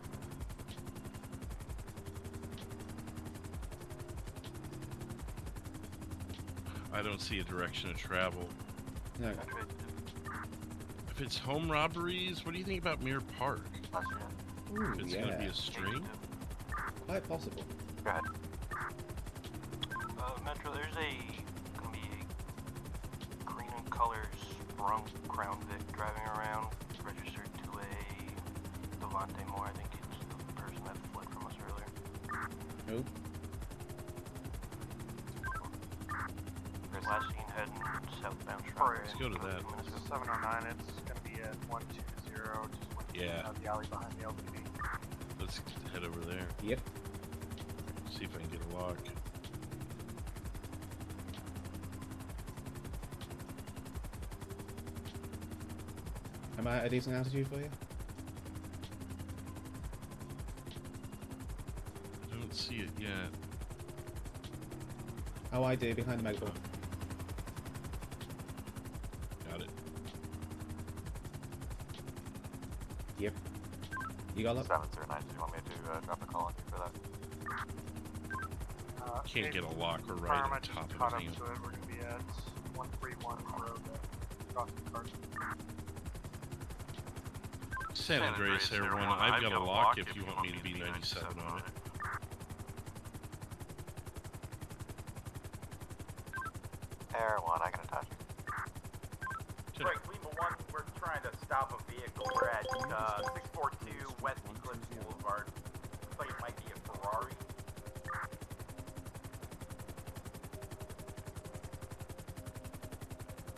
[SPEAKER 2] I don't see a direction of travel.
[SPEAKER 1] No.
[SPEAKER 2] If it's home robberies, what do you think about Mirror Park?
[SPEAKER 1] Ooh,
[SPEAKER 2] If it's
[SPEAKER 1] yeah.
[SPEAKER 2] going to be a string?
[SPEAKER 1] Quite possible.
[SPEAKER 4] Go ahead.
[SPEAKER 9] Metro, there's gonna be a green and color sprung Crown Vic driving around, registered to a Devontae Moore. I think it's the person that fled from us earlier.
[SPEAKER 1] Nope.
[SPEAKER 9] Last seen heading southbound.
[SPEAKER 2] Let's go to that.
[SPEAKER 7] This is 709. It's gonna be at 120. Just went out the alley behind the LTV.
[SPEAKER 2] Let's head over there.
[SPEAKER 1] Yep.
[SPEAKER 2] See if I can get a lock.
[SPEAKER 1] Am I at a decent altitude for you?
[SPEAKER 2] I don't see it yet.
[SPEAKER 1] Oh, I do, behind the megaball.
[SPEAKER 2] Got it.
[SPEAKER 1] Yep. You got luck?
[SPEAKER 4] 709, do you want me to drop a call on you for that?
[SPEAKER 2] Can't get a lock or right on top of
[SPEAKER 7] it.
[SPEAKER 2] it.
[SPEAKER 7] We're going to be at 131 Road, Crossing Carson.
[SPEAKER 2] San Andreas, everyone. I've got a lock if you want me to be 97 on it.
[SPEAKER 4] Air 1, I can attach.
[SPEAKER 3] Right, Lima 1, we're trying to stop a vehicle. We're at 614 West Eclipse Boulevard. Looks like it might be a Ferrari.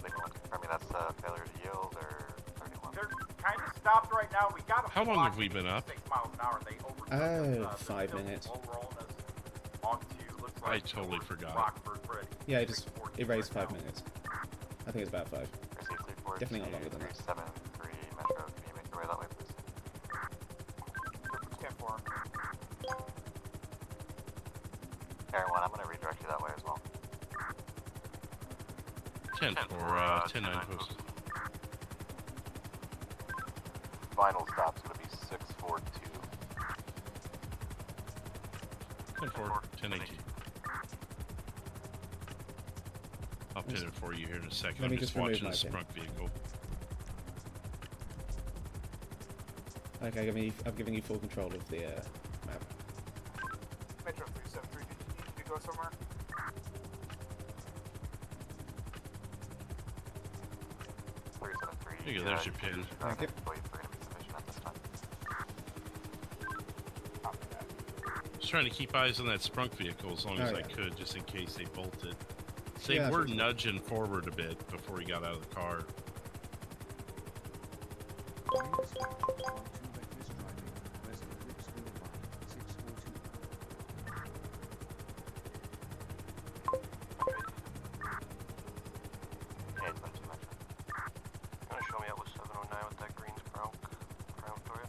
[SPEAKER 4] Confirming that's failure to yield or 31.
[SPEAKER 3] They're kind of stopped right now. We got a
[SPEAKER 2] How long have we been up?
[SPEAKER 3] 6 miles an hour. They overtook us,
[SPEAKER 1] 5 minutes.
[SPEAKER 3] Looks
[SPEAKER 2] I
[SPEAKER 3] like
[SPEAKER 2] totally forgot.
[SPEAKER 3] Rockford Bridge.
[SPEAKER 1] Yeah, it raised 5 minutes. I think it's about 5. Definitely not longer than that.
[SPEAKER 4] 373 Metro, can you make your way that way, please?
[SPEAKER 8] 10-4.
[SPEAKER 4] Aaron 1, I'm going to redirect you that way as well.
[SPEAKER 2] 10 for 10-9 post.
[SPEAKER 4] Final stop's going to be 642.
[SPEAKER 2] 10-4, 10-18. I'll pin it for you here in a second.
[SPEAKER 1] Let me
[SPEAKER 2] I'm just
[SPEAKER 1] just remove
[SPEAKER 2] watching
[SPEAKER 1] my
[SPEAKER 2] the
[SPEAKER 1] pin.
[SPEAKER 2] sprunk vehicle.
[SPEAKER 1] Okay, I'm giving you full control of the map.
[SPEAKER 8] Metro 373, did you need to go somewhere?
[SPEAKER 2] There you go, there's your pin.
[SPEAKER 1] Thank you.
[SPEAKER 2] Just trying to keep eyes on that sprunk vehicle as long as I could, just in case they bolted. They were nudging forward a bit before he got out of the car.
[SPEAKER 9] Show me out with 709 with that green sprunk crown for you.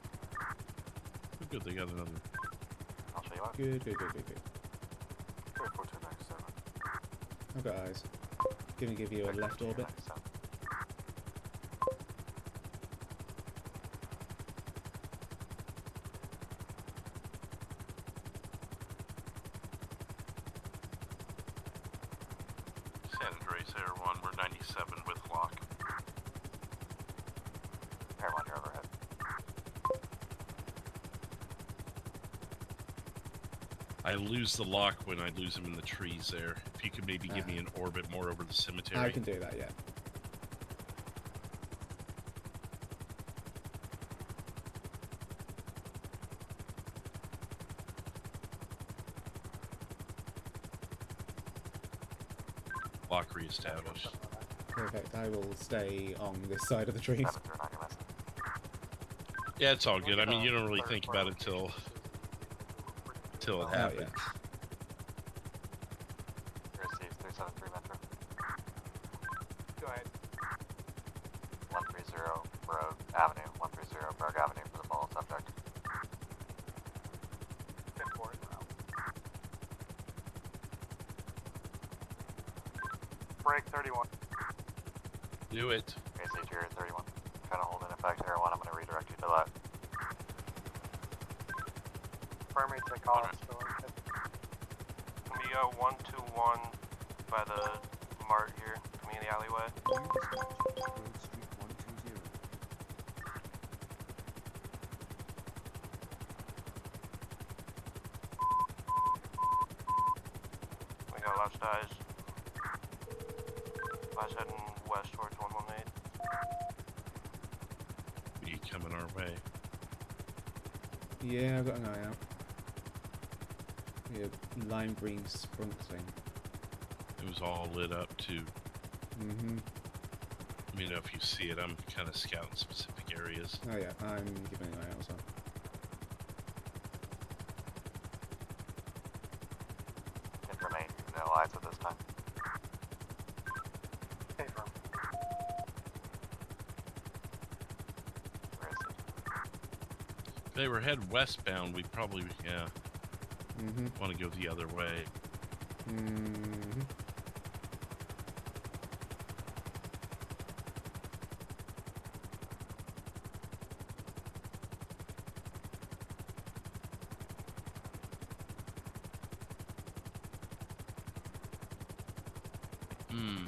[SPEAKER 2] Good, they got another.
[SPEAKER 4] I'll show you out.
[SPEAKER 1] Good.
[SPEAKER 4] 4297.
[SPEAKER 1] I've got eyes. Gonna give you a left orbit.
[SPEAKER 2] San Andreas Air 1, we're 97 with lock.
[SPEAKER 4] Air 1, you're overhead.
[SPEAKER 2] I lose the lock when I lose him in the trees there. If you could maybe give me an orbit more over the cemetery.
[SPEAKER 1] I can do that, yeah.
[SPEAKER 2] Lock reestablished.
[SPEAKER 1] Perfect. I will stay on this side of the trees.
[SPEAKER 2] Yeah, it's all good. I mean, you don't really think about it till it happens.
[SPEAKER 4] Receive 373 Metro.
[SPEAKER 8] Go ahead.
[SPEAKER 4] 130 Brogue Avenue. 130 Brogue Avenue for the ball subject.
[SPEAKER 8] 10-4.
[SPEAKER 7] Break 31.
[SPEAKER 2] Knew it.
[SPEAKER 4] Okay, Interior 31. Kind of holding effect. Air 1, I'm going to redirect you to that.
[SPEAKER 7] Primary take off. So
[SPEAKER 9] We go 121 by the mart here, coming in the alleyway. We got left eyes. Eyes heading west towards 118.
[SPEAKER 2] Be coming our way.
[SPEAKER 1] Yeah, I've got an eye out. Yeah, lime green sprunk thing.
[SPEAKER 2] It was all lit up too.
[SPEAKER 1] Mm-hmm.
[SPEAKER 2] Let me know if you see it. I'm kind of scouting specific areas.
[SPEAKER 1] Oh yeah, I'm keeping an eye out as well.
[SPEAKER 4] Information, no eyes at this time.
[SPEAKER 7] okay, firm.
[SPEAKER 4] Where is it?
[SPEAKER 2] If they were head westbound, we'd probably,
[SPEAKER 1] Mm-hmm.
[SPEAKER 2] want to go the other way.
[SPEAKER 1] Mm-hmm.
[SPEAKER 2] Hmm.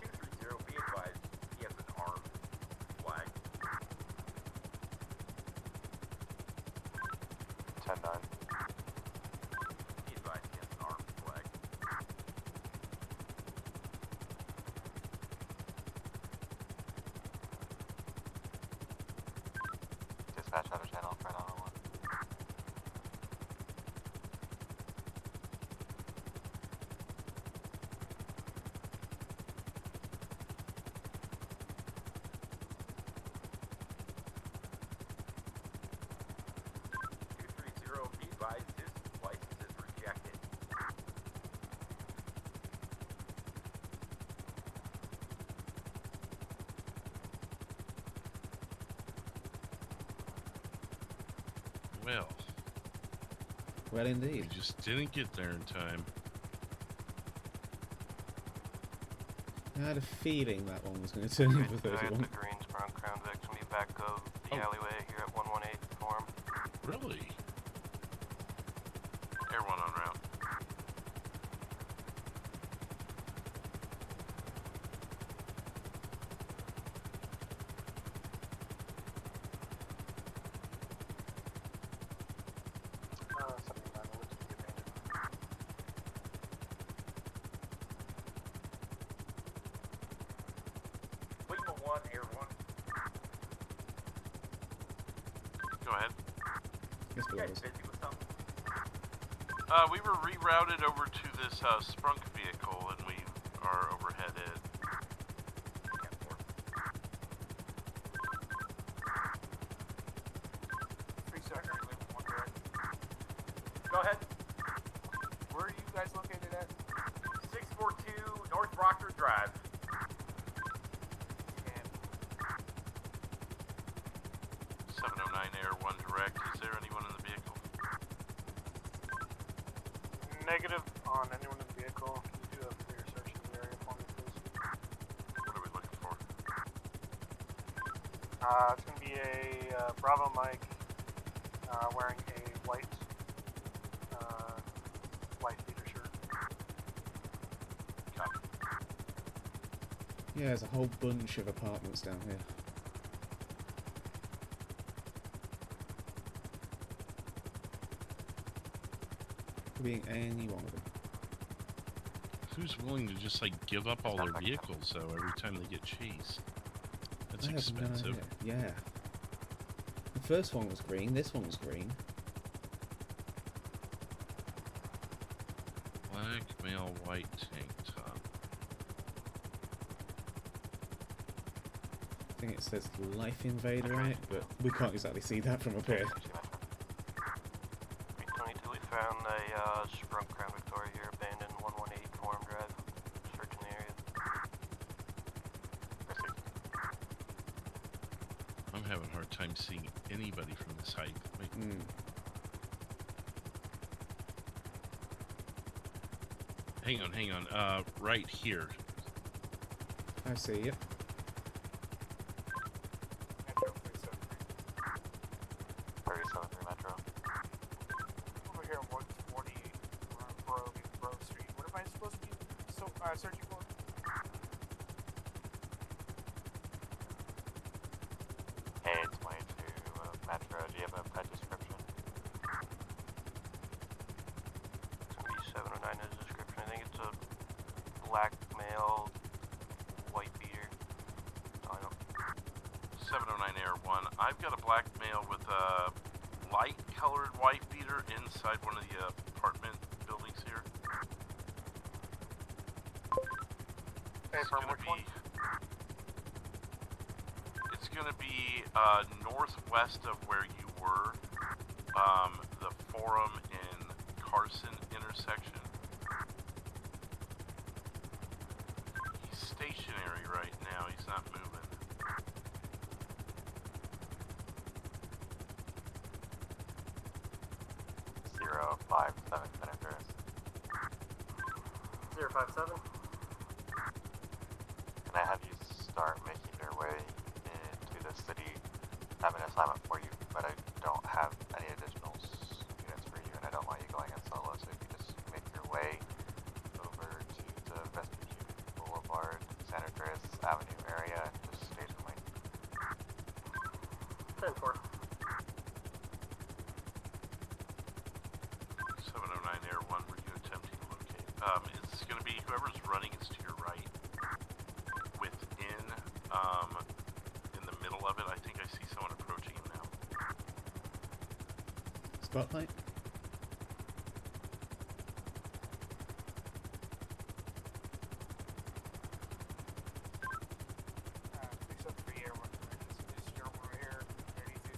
[SPEAKER 3] 230, be advised, he has an armed flag.
[SPEAKER 4] 10-9. dispatch out of channel for 911.
[SPEAKER 3] Be advised, his license is rejected.
[SPEAKER 2] Well,
[SPEAKER 1] Well,
[SPEAKER 2] we
[SPEAKER 1] indeed.
[SPEAKER 2] just didn't get there in time.
[SPEAKER 1] I had a feeling that one was going to turn into
[SPEAKER 9] I had
[SPEAKER 1] 31.
[SPEAKER 9] the green sprung Crown Vic to be back of the alleyway here at 118 Forum.
[SPEAKER 2] Really? Air 1 on route.
[SPEAKER 3] Lima 1, Air 1.
[SPEAKER 2] Go ahead.
[SPEAKER 1] Yes,
[SPEAKER 3] You
[SPEAKER 1] but
[SPEAKER 3] guys
[SPEAKER 1] it
[SPEAKER 3] busy with something?
[SPEAKER 2] We were rerouted over to this sprunk vehicle, and we are overheaded.
[SPEAKER 3] Go ahead.
[SPEAKER 8] Where are you guys located at?
[SPEAKER 3] 642 North Rockford Drive.
[SPEAKER 8] And
[SPEAKER 2] 709 Air 1 direct. Is there anyone in the vehicle?
[SPEAKER 7] Negative on anyone in the vehicle. Can you do a clear search of the area for me, please?
[SPEAKER 2] What are we looking for?
[SPEAKER 7] It's going to be a Bravo Mike wearing a white beater shirt.
[SPEAKER 2] Copy.
[SPEAKER 1] Yeah, there's a whole bunch of apartments down here. Could be any one of them.
[SPEAKER 2] Who's willing to just like give up all their vehicles though every time they get chased? That's
[SPEAKER 1] I have no
[SPEAKER 2] expensive.
[SPEAKER 1] idea. Yeah. The first one was green, this one was green.
[SPEAKER 2] Black male white tank top.
[SPEAKER 1] I think it says Life Invader on it, but we can't exactly see that from up here.
[SPEAKER 9] 322, we found a sprung Crown Victoria here, abandoned 118 Forum Drive. Searching the area.
[SPEAKER 2] I'm having a hard time seeing anybody from this height. Wait, hang on. Right here.
[SPEAKER 1] I see you.
[SPEAKER 8] Metro 373.
[SPEAKER 4] 37 Metro.
[SPEAKER 8] Over here on 140 Grove Street. What am I supposed to be searching for?
[SPEAKER 4] Hey, it's 22 Metro. Do you have a pet description?
[SPEAKER 9] It's gonna be 709 as a description. I think it's a black male, white beater. I don't.
[SPEAKER 2] 709 Air 1. I've got a black male with a light colored white beater inside one of the apartment buildings here.
[SPEAKER 7] Hey,
[SPEAKER 2] It's
[SPEAKER 7] from
[SPEAKER 2] gonna
[SPEAKER 7] which one?
[SPEAKER 2] be. It's gonna be northwest of where you were, the Forum and Carson intersection. He's stationary right now. He's not moving.
[SPEAKER 4] 057 San Andreas.
[SPEAKER 5] 057.
[SPEAKER 4] Can I have you start making your way into the city? I have an assignment for you, but I don't have any additional units for you, and I don't want you going in solo, so if you just make your way over to the Vespucci Boulevard, San Andreas Avenue area, and just station wait.
[SPEAKER 5] 10-4.
[SPEAKER 2] 709 Air 1, were you attempting to locate? It's going to be whoever's running is to your right. Within, in the middle of it, I think I see someone approaching him now.
[SPEAKER 1] Spotlight.
[SPEAKER 8] Please up for the air one. This is your one right here. Ready to.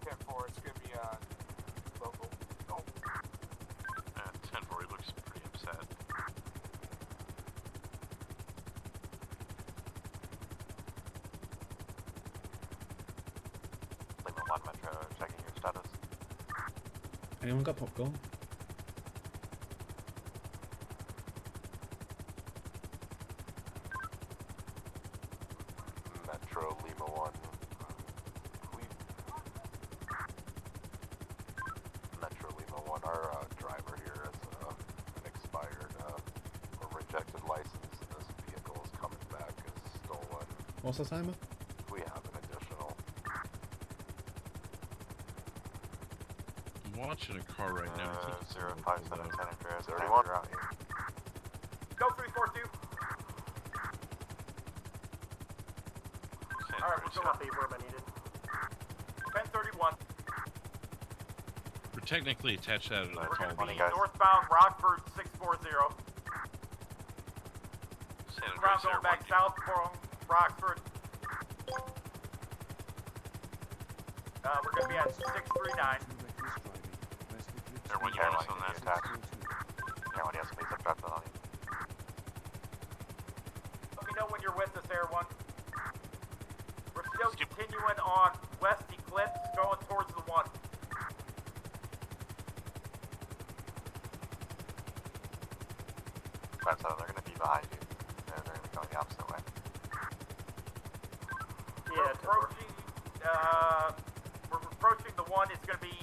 [SPEAKER 4] 10-4.
[SPEAKER 8] It's gonna be local. Oh,
[SPEAKER 9] 10-4, he looks pretty upset.
[SPEAKER 4] Lima 1 Metro, checking your status.
[SPEAKER 1] Anyone got popcorn?
[SPEAKER 4] Metro Lima 1. Metro Lima 1, our driver here has an expired or rejected license, and this vehicle is coming back as stolen.
[SPEAKER 1] What's the timer?
[SPEAKER 4] We have an additional.
[SPEAKER 2] I'm watching a car right now. I think it's
[SPEAKER 4] 057 San Andreas.
[SPEAKER 3] 31.
[SPEAKER 4] You're out here.
[SPEAKER 3] Go 342. Alright, we'll go up.
[SPEAKER 5] Copy, where am I needed?
[SPEAKER 3] 1031.
[SPEAKER 2] We're technically attached out of the
[SPEAKER 3] We're going to
[SPEAKER 2] tall
[SPEAKER 3] be
[SPEAKER 2] beam.
[SPEAKER 4] guys.
[SPEAKER 3] northbound Rockford 640.
[SPEAKER 9] San
[SPEAKER 3] Round
[SPEAKER 9] Andreas
[SPEAKER 3] going
[SPEAKER 9] Air
[SPEAKER 3] back
[SPEAKER 9] 1.
[SPEAKER 3] south from Rockford. We're going to be at 639.
[SPEAKER 9] Air 1, you want us on that?
[SPEAKER 4] Attack. Cameron, yes, please, I've dropped it on you.
[SPEAKER 3] Let me know when you're with us, Air 1. We're still continuing on West Eclipse, going towards the 1.
[SPEAKER 4] That's how they're going to be behind you. They're going to be going the opposite way.
[SPEAKER 3] We're approaching, we're approaching the 1. It's going to be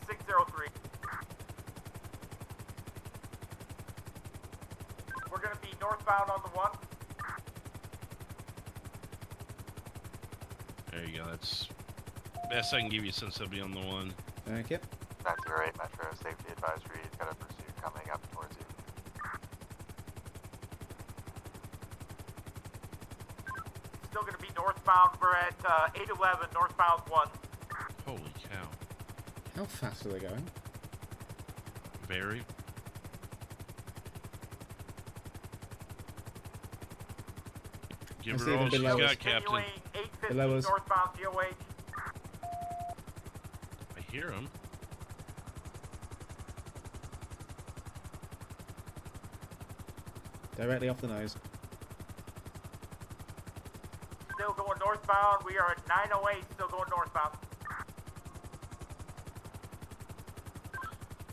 [SPEAKER 3] 603. We're going to be northbound on the 1.
[SPEAKER 2] There you go. That's best I can give you since I'll be on the 1.
[SPEAKER 1] Thank you.
[SPEAKER 4] 908 Metro, safety advisory. He's got a pursuit coming up towards you.
[SPEAKER 3] Still going to be northbound. We're at 811 northbound 1.
[SPEAKER 2] Holy cow.
[SPEAKER 1] How fast are they going?
[SPEAKER 2] Very. Give
[SPEAKER 1] Let's
[SPEAKER 2] her
[SPEAKER 1] see
[SPEAKER 2] all
[SPEAKER 1] them
[SPEAKER 2] she's
[SPEAKER 1] below us.
[SPEAKER 2] got, Captain.
[SPEAKER 3] Continuing 850
[SPEAKER 1] Below us.
[SPEAKER 3] northbound DOH.
[SPEAKER 2] I hear him.
[SPEAKER 1] Directly off the nose.
[SPEAKER 3] Still going northbound. We are at 908, still going northbound.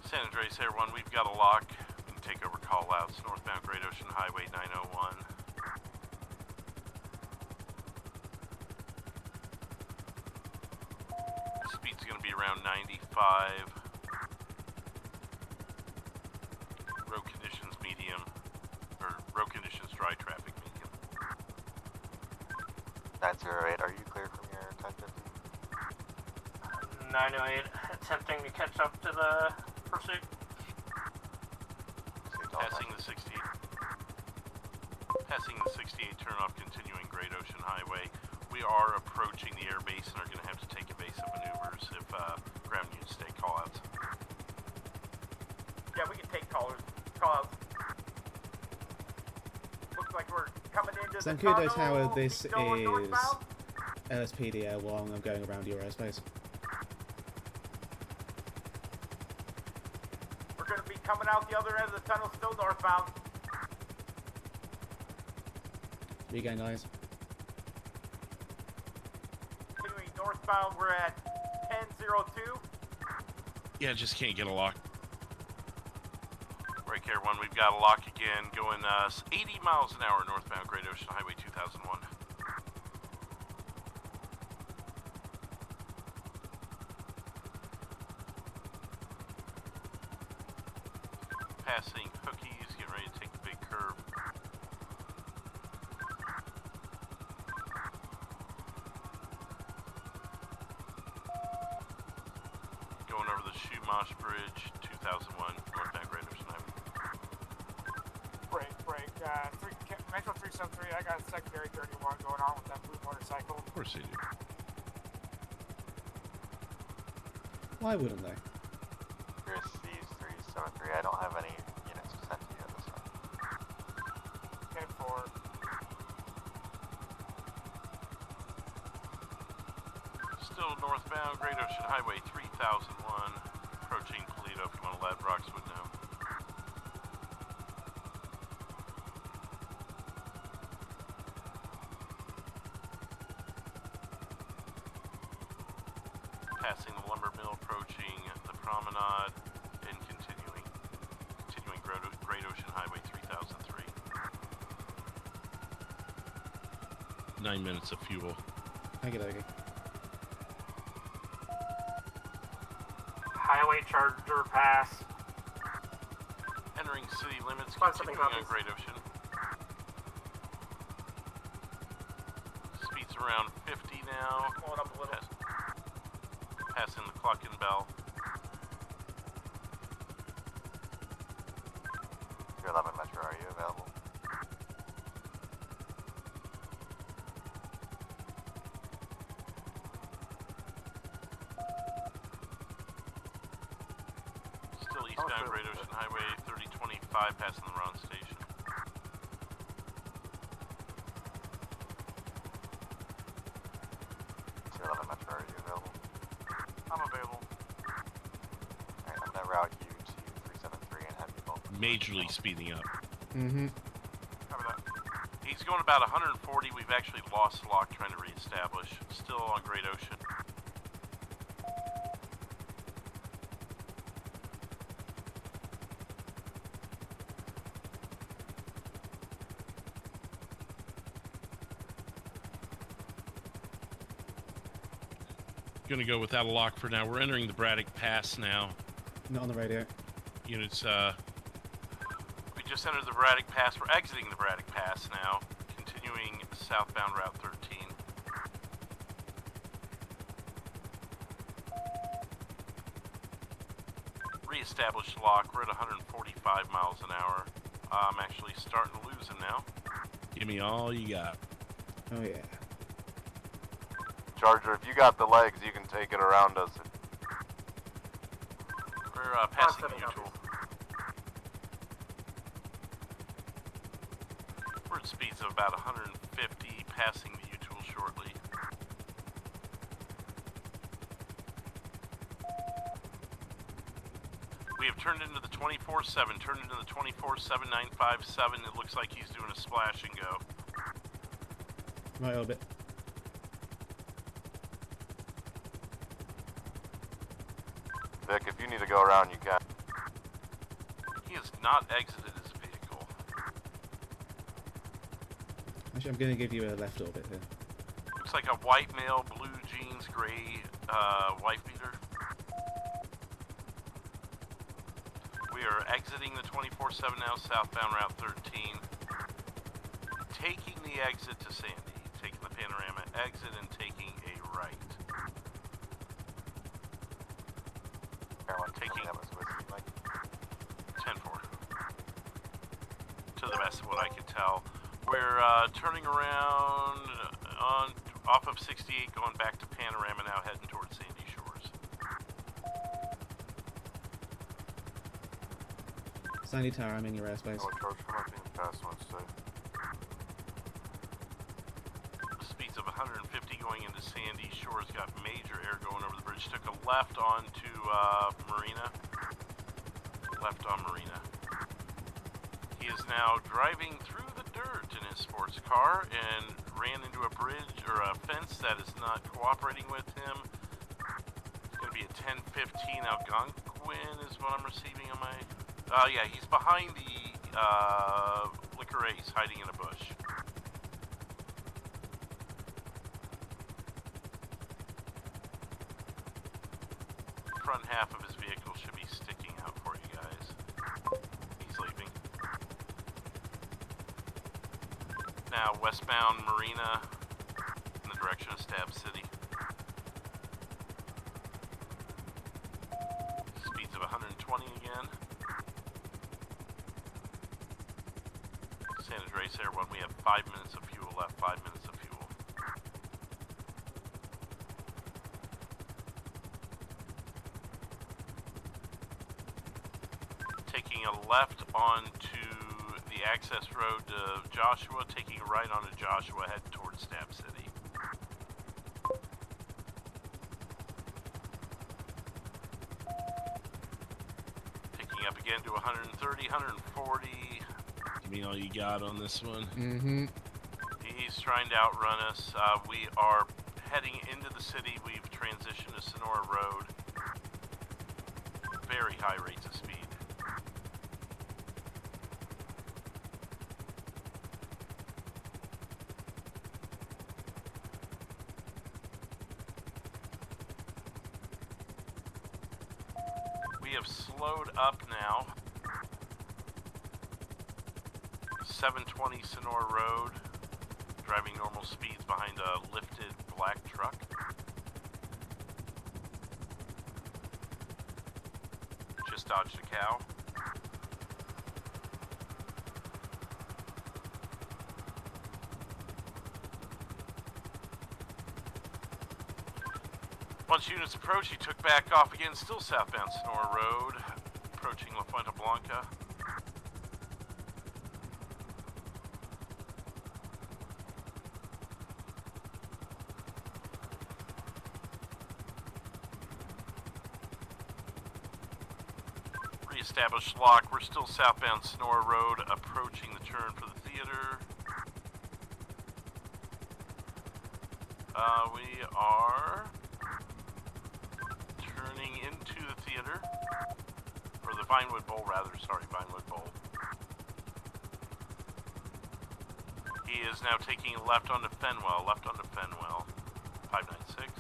[SPEAKER 9] San Andreas Air 1, we've got a lock. We can take over call-outs. Northbound Great Ocean Highway 901. Speed's going to be around 95. Road conditions medium. Or road conditions dry traffic medium.
[SPEAKER 4] 908, are you cleared from your 1050?
[SPEAKER 5] 908, attempting to catch up to the pursuit.
[SPEAKER 9] Passing the 68. Passing the 68 turnoff, continuing Great Ocean Highway. We are approaching the air base and are going to have to take evasive maneuvers if ground units take callouts.
[SPEAKER 3] Yeah, we can take calls. Looks like we're coming into the
[SPEAKER 1] Zancudo
[SPEAKER 3] tunnel.
[SPEAKER 1] Tower, this
[SPEAKER 3] Keep going
[SPEAKER 1] is
[SPEAKER 3] northbound.
[SPEAKER 1] LSPD Air 1. I'm going around your airspace.
[SPEAKER 3] We're going to be coming out the other end of the tunnel, still northbound.
[SPEAKER 1] Regain eyes.
[SPEAKER 3] Continuing northbound, we're at 1002.
[SPEAKER 2] Yeah, just can't get a lock.
[SPEAKER 9] Break Air 1, we've got a lock again going 80 miles an hour northbound Great Ocean Highway 2001. Passing Hookies, getting ready to take the big curve. Going over the
[SPEAKER 2] Shumash Bridge, 2001, northbound Great Ocean Highway.
[SPEAKER 8] Break. Metro 373, I got a secondary 31 going on with that blue motorcycle.
[SPEAKER 2] Of course they do.
[SPEAKER 1] Why wouldn't they?
[SPEAKER 4] Here's C373. I don't have any units to send to you at this time.
[SPEAKER 8] 10-4.
[SPEAKER 2] Still northbound Great Ocean Highway, 3001, approaching Toledo from Lad Roxwood now. Passing the lumber mill, approaching the promenade, and continuing Great Ocean Highway 3003. 9 minutes of fuel.
[SPEAKER 1] Okay.
[SPEAKER 5] Highway Charger Pass.
[SPEAKER 2] Entering city limits,
[SPEAKER 5] Find something
[SPEAKER 2] continuing on
[SPEAKER 5] copies.
[SPEAKER 2] Great Ocean. Speed's around 50 now.
[SPEAKER 5] Pulling up a little.
[SPEAKER 2] Passing the clock and bell.
[SPEAKER 4] 211 Metro, are you available?
[SPEAKER 2] Still eastbound Great Ocean Highway 3025, passing the Ron Station.
[SPEAKER 4] Metro, are you available?
[SPEAKER 8] I'm available.
[SPEAKER 4] Alright, I'm gonna route you to 373 and have you both.
[SPEAKER 2] Majorly speeding up.
[SPEAKER 1] Mm-hmm.
[SPEAKER 8] Cover that.
[SPEAKER 2] He's going about 140. We've actually lost lock trying to reestablish. Still on Great Ocean. Gonna go without a lock for now. We're entering the Braddock Pass now.
[SPEAKER 1] Not on the radio.
[SPEAKER 2] Units, we just entered the Braddock Pass. We're exiting the Braddock Pass now. Continuing southbound Route 13. Reestablished lock. We're at 145 miles an hour. I'm actually starting to lose him now. Give me all you got.
[SPEAKER 1] Oh yeah.
[SPEAKER 10] Charger, if you got the legs, you can take it around us.
[SPEAKER 2] We're passing the mutual. We're at speeds of about 150, passing the mutual shortly. We have turned into the 24/7, turned into the 24/7-957. It looks like he's doing a splash and go.
[SPEAKER 1] Right orbit.
[SPEAKER 10] Vic, if you need to go around, you can.
[SPEAKER 2] He has not exited his vehicle.
[SPEAKER 1] Actually, I'm going to give you a left orbit here.
[SPEAKER 2] Looks like a white male, blue jeans, gray wife beater. We are exiting the 24/7 now, southbound Route 13. Taking the exit to Sandy. Taking the panorama exit and taking a right. Taking 10-4. To the best of what I can tell. We're turning around off of 68, going back to Panorama now, heading towards Sandy Shores.
[SPEAKER 1] Sandy Tower, I'm in your airspace.
[SPEAKER 10] Oh, Charge, come up in fast ones, so.
[SPEAKER 2] Speeds of 150 going into Sandy Shores, got major air going over the bridge. Took a left onto Marina. Left on Marina. He is now driving through the dirt in his sports car and ran into a bridge or a fence that is not cooperating with him. It's going to be a 10-15 Algonquin is what I'm receiving on my... yeah, he's behind the Liquor Ace, hiding in a bush. Front half of his vehicle should be sticking out for you guys. He's leaving. Now westbound Marina in the direction of Stab City. 720 again. San Andreas Air 1, we have 5 minutes of fuel left, 5 minutes of fuel. Taking a left onto the access road to Joshua, taking a right onto Joshua, heading towards Stab City. Picking up again to 130, 140. Give me all you got on this one.
[SPEAKER 1] Mm-hmm.
[SPEAKER 2] He's trying to outrun us. We are heading into the city. We've transitioned to Sonora Road. Very high rates of speed. We have slowed up now. 720 Sonora Road, driving normal speeds behind a lifted black truck. Just dodged a cow. Once units approached, he took back off again, still southbound Sonora Road, approaching La Fuente Blanca. Re-established lock. We're still southbound Sonora Road, approaching the turn for the theater. We are turning into the theater, or the Vinewood Bowl rather, sorry, Vinewood Bowl. He is now taking a left onto Fenwell, 596.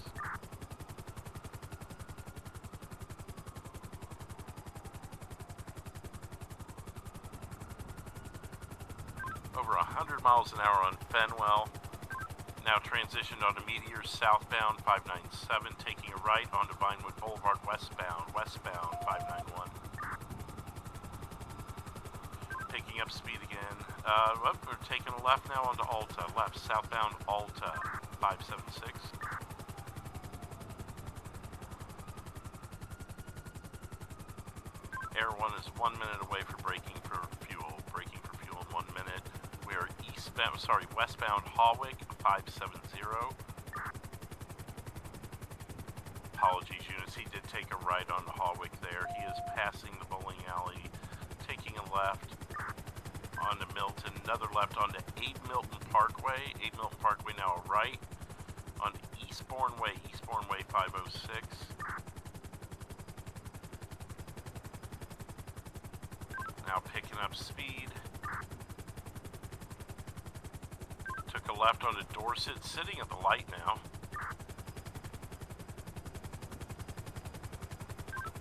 [SPEAKER 2] Over 100 miles an hour on Fenwell. Now transitioned onto Meteor southbound 597, taking a right onto Vinewood Boulevard westbound 591. Picking up speed again. We're taking a left now onto Alta, left southbound Alta 576. Air 1 is 1 minute away for braking for fuel. Braking for fuel in 1 minute. We are westbound Hawick 570. Apologies, units. He did take a right on the Hawick there. He is passing the bowling alley, taking a left onto Milton, another left onto 8 Milton Parkway. 8 Milton Parkway now a right onto Eastbourne Way 506. Now picking up speed. Took a left onto Dorset, sitting at the light now.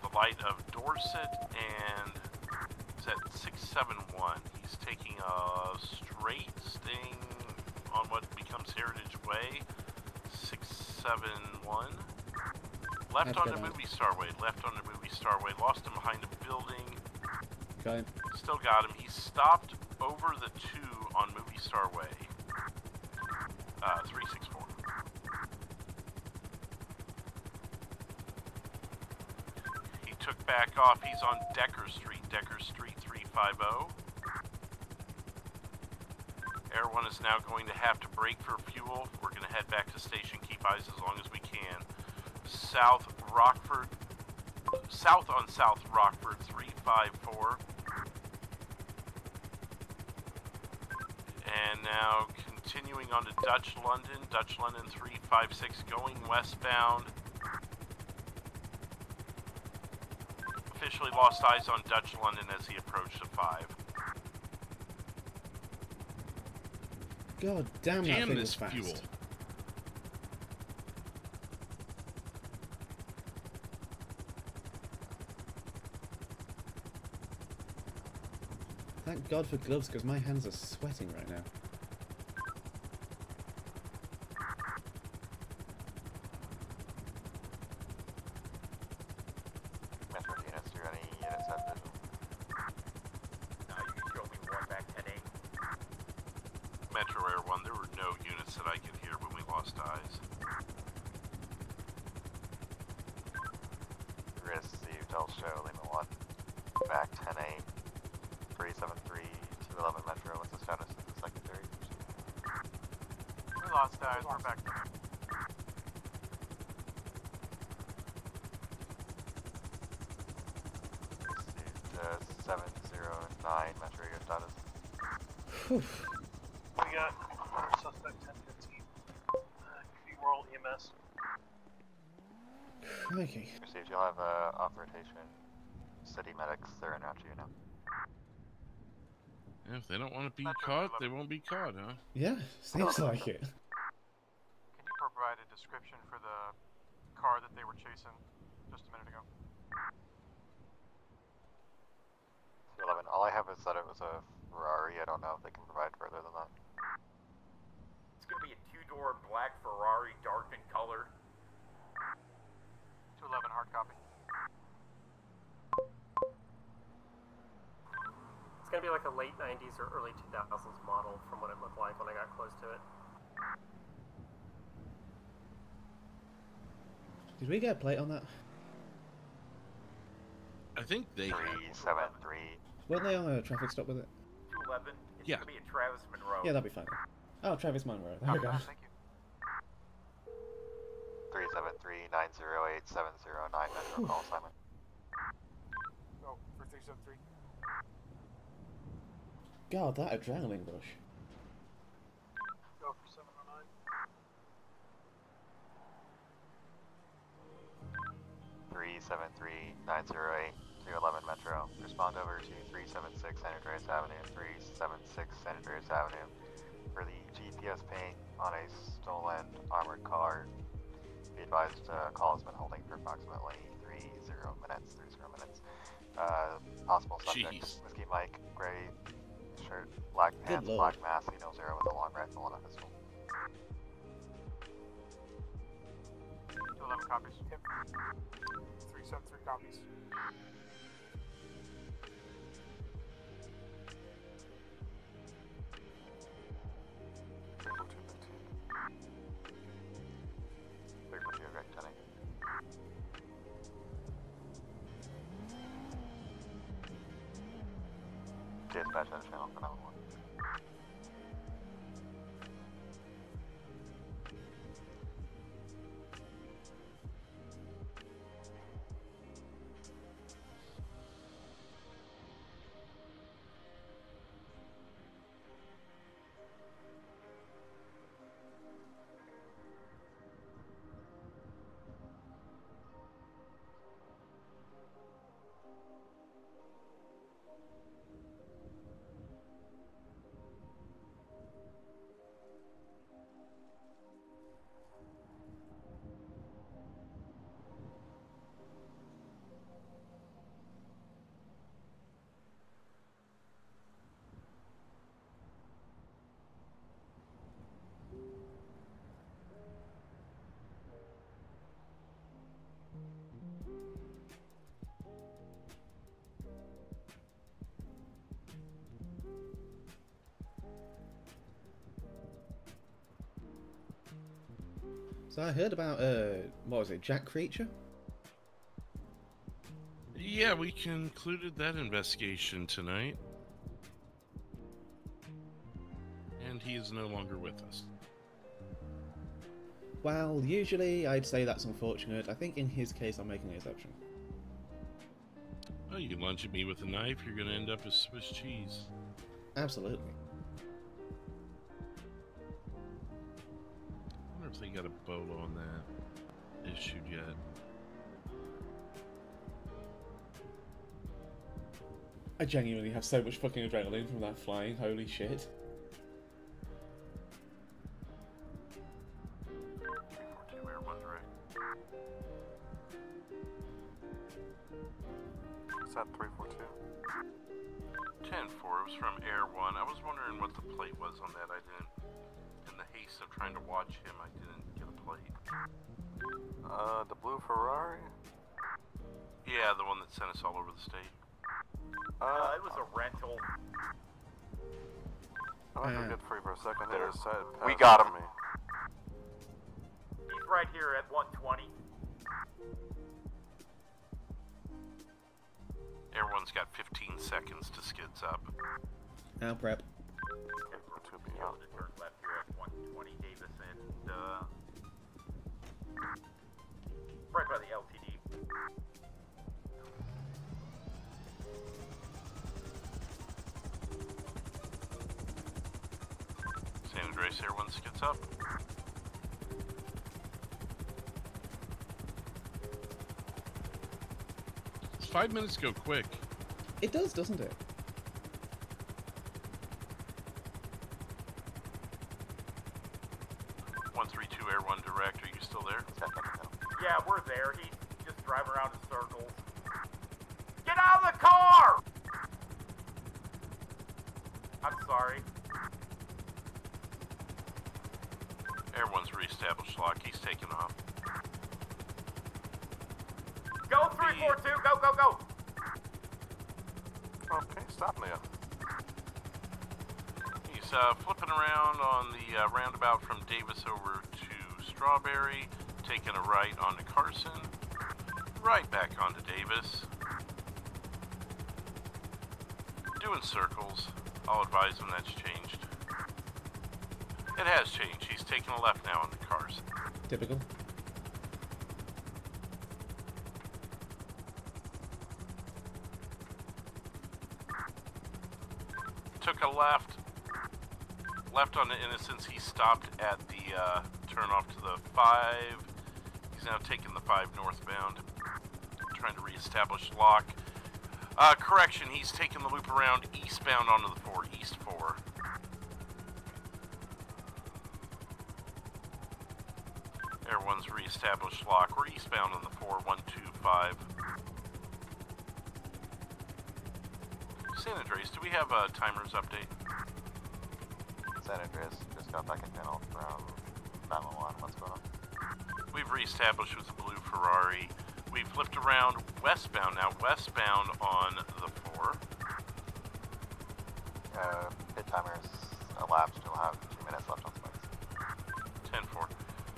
[SPEAKER 2] The light of Dorset, and it's at 671. He's taking a straight, staying on what becomes Heritage Way, 671. Left onto Movie Star Way, lost him behind a building.
[SPEAKER 1] Got him.
[SPEAKER 2] Still got him. He stopped over the 2 on Movie Star Way. 364. He took back off. He's on Decker Street 350. Air 1 is now going to have to brake for fuel. We're going to head back to station, keep eyes as long as we can. South on South Rockford 354. And now continuing on to Dutch London 356, going westbound. Officially lost eyes on Dutch London as he approached the 5.
[SPEAKER 1] God damn, that thing was fast.
[SPEAKER 2] Fuel.
[SPEAKER 1] Thank God for gloves, because my hands are sweating right now.
[SPEAKER 4] Metro units, do any unit
[SPEAKER 8] lost eyes. We're back.
[SPEAKER 4] This is 709 Metro your status.
[SPEAKER 7] We got suspect 1015. World EMS.
[SPEAKER 1] Okay.
[SPEAKER 4] Received. You'll have off rotation city medics. They're in after you now.
[SPEAKER 2] If they don't want to be caught, they won't be caught, huh?
[SPEAKER 1] Yeah, seems like it.
[SPEAKER 8] Can you provide a description for the car that they were chasing just a minute ago?
[SPEAKER 4] 11. All I have is that it was a Ferrari. I don't know if they can provide further than that.
[SPEAKER 3] It's gonna be a two-door black Ferrari, dark in color.
[SPEAKER 8] 211, hard copy.
[SPEAKER 5] It's gonna be like a late 90s or early 2000s model from what it looked like when I got close to it.
[SPEAKER 1] Did we get a plate on that?
[SPEAKER 2] I think they
[SPEAKER 4] 373.
[SPEAKER 1] Weren't they on a traffic stop with it?
[SPEAKER 3] 211. It's
[SPEAKER 2] Yeah.
[SPEAKER 3] gonna be a Travis Monroe.
[SPEAKER 1] Yeah, that'd be fine. Oh, Travis Monroe. There we go.
[SPEAKER 8] Thank you.
[SPEAKER 4] 373-908-709 Metro call Simon.
[SPEAKER 8] Go for 373.
[SPEAKER 1] God, that adrenaline rush.
[SPEAKER 7] Go for 709.
[SPEAKER 4] 373-908-311 Metro. Respond over to 376 San Andreas Avenue, 376 San Andreas Avenue for the GPS ping on a stolen armored car. Be advised, call has been holding for approximately 30 minutes. Possible subject:
[SPEAKER 2] Jeez.
[SPEAKER 4] Whiskey Mike, gray shirt, black pants, black mask, Eno Zero with a long rifle and a pistol.
[SPEAKER 8] 211 copies. Yep. 373 copies.
[SPEAKER 4] Dispatch out of channel for 911.
[SPEAKER 1] So I heard about, what was it, Jack Creature?
[SPEAKER 2] Yeah, we concluded that investigation tonight. And he is no longer with us.
[SPEAKER 1] Well, usually I'd say that's unfortunate. I think in his case I'm making an exception.
[SPEAKER 2] Oh, you lunge at me with a knife, you're gonna end up as Swiss cheese.
[SPEAKER 1] Absolutely.
[SPEAKER 2] I wonder if they got a bolo on that issued yet.
[SPEAKER 1] I genuinely have so much fucking adrenaline from that flying, holy shit.
[SPEAKER 8] 342 Air 1 direct. Is that 342?
[SPEAKER 2] 10-4, it was from Air 1. I was wondering what the plate was on that. I didn't, in the haste of trying to watch him, I didn't get a plate.
[SPEAKER 6] The blue Ferrari?
[SPEAKER 2] Yeah, the one that sent us all over the state.
[SPEAKER 3] It was a rental.
[SPEAKER 6] I might forget for you for a second. There,
[SPEAKER 10] We got him.
[SPEAKER 3] He's right here at 120.
[SPEAKER 2] Air 1's got 15 seconds to skids up.
[SPEAKER 1] Now prep.
[SPEAKER 3] To be able to turn left here at 120 Davison.
[SPEAKER 2] Andreas, Air 1 gets up. Does 5 minutes go quick?
[SPEAKER 1] It does, doesn't it?
[SPEAKER 2] Air 1 direct, are you still there?
[SPEAKER 3] Yeah, we're there. He's just driving around in circles. Get out of the car! I'm sorry.
[SPEAKER 2] Air 1's reestablished lock, he's taking off.
[SPEAKER 3] Go 342, go, go, go!
[SPEAKER 10] Okay, stop, Leo.
[SPEAKER 2] He's flipping around on the roundabout from Davis over to Strawberry, taking a right onto Carson, right back onto Davis. Doing circles. I'll advise him that's changed. It has changed. He's taking a left now onto Carson.
[SPEAKER 1] Typical.
[SPEAKER 2] Took a left on the Innocence. He stopped at the turn off to the 5. He's now taking the 5 northbound, trying to reestablish lock. Correction, he's taking the loop around eastbound onto the 4, east 4. Air 1's reestablished lock. We're eastbound on the 4, 125. San Andreas, do we have a timers update?
[SPEAKER 4] San Andreas just got back in channel from 911. What's going on?
[SPEAKER 2] We've reestablished with the blue Ferrari. We've flipped around westbound now, westbound on the 4.
[SPEAKER 4] Pit timers elapsed. You'll have 2 minutes left on spikes.
[SPEAKER 2] 10-4.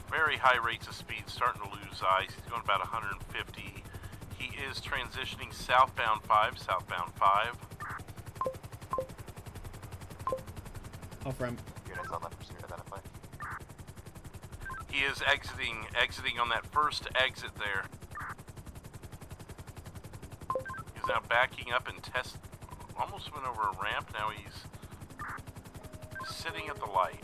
[SPEAKER 2] Very high rates of speed, starting to lose ice. He's going about 150. He is transitioning southbound 5, southbound 5.
[SPEAKER 1] Off ramp.
[SPEAKER 4] Units on left pursuit identified.
[SPEAKER 2] He is exiting on that first exit there. He's now backing up and almost went over a ramp. Now he's sitting at the light.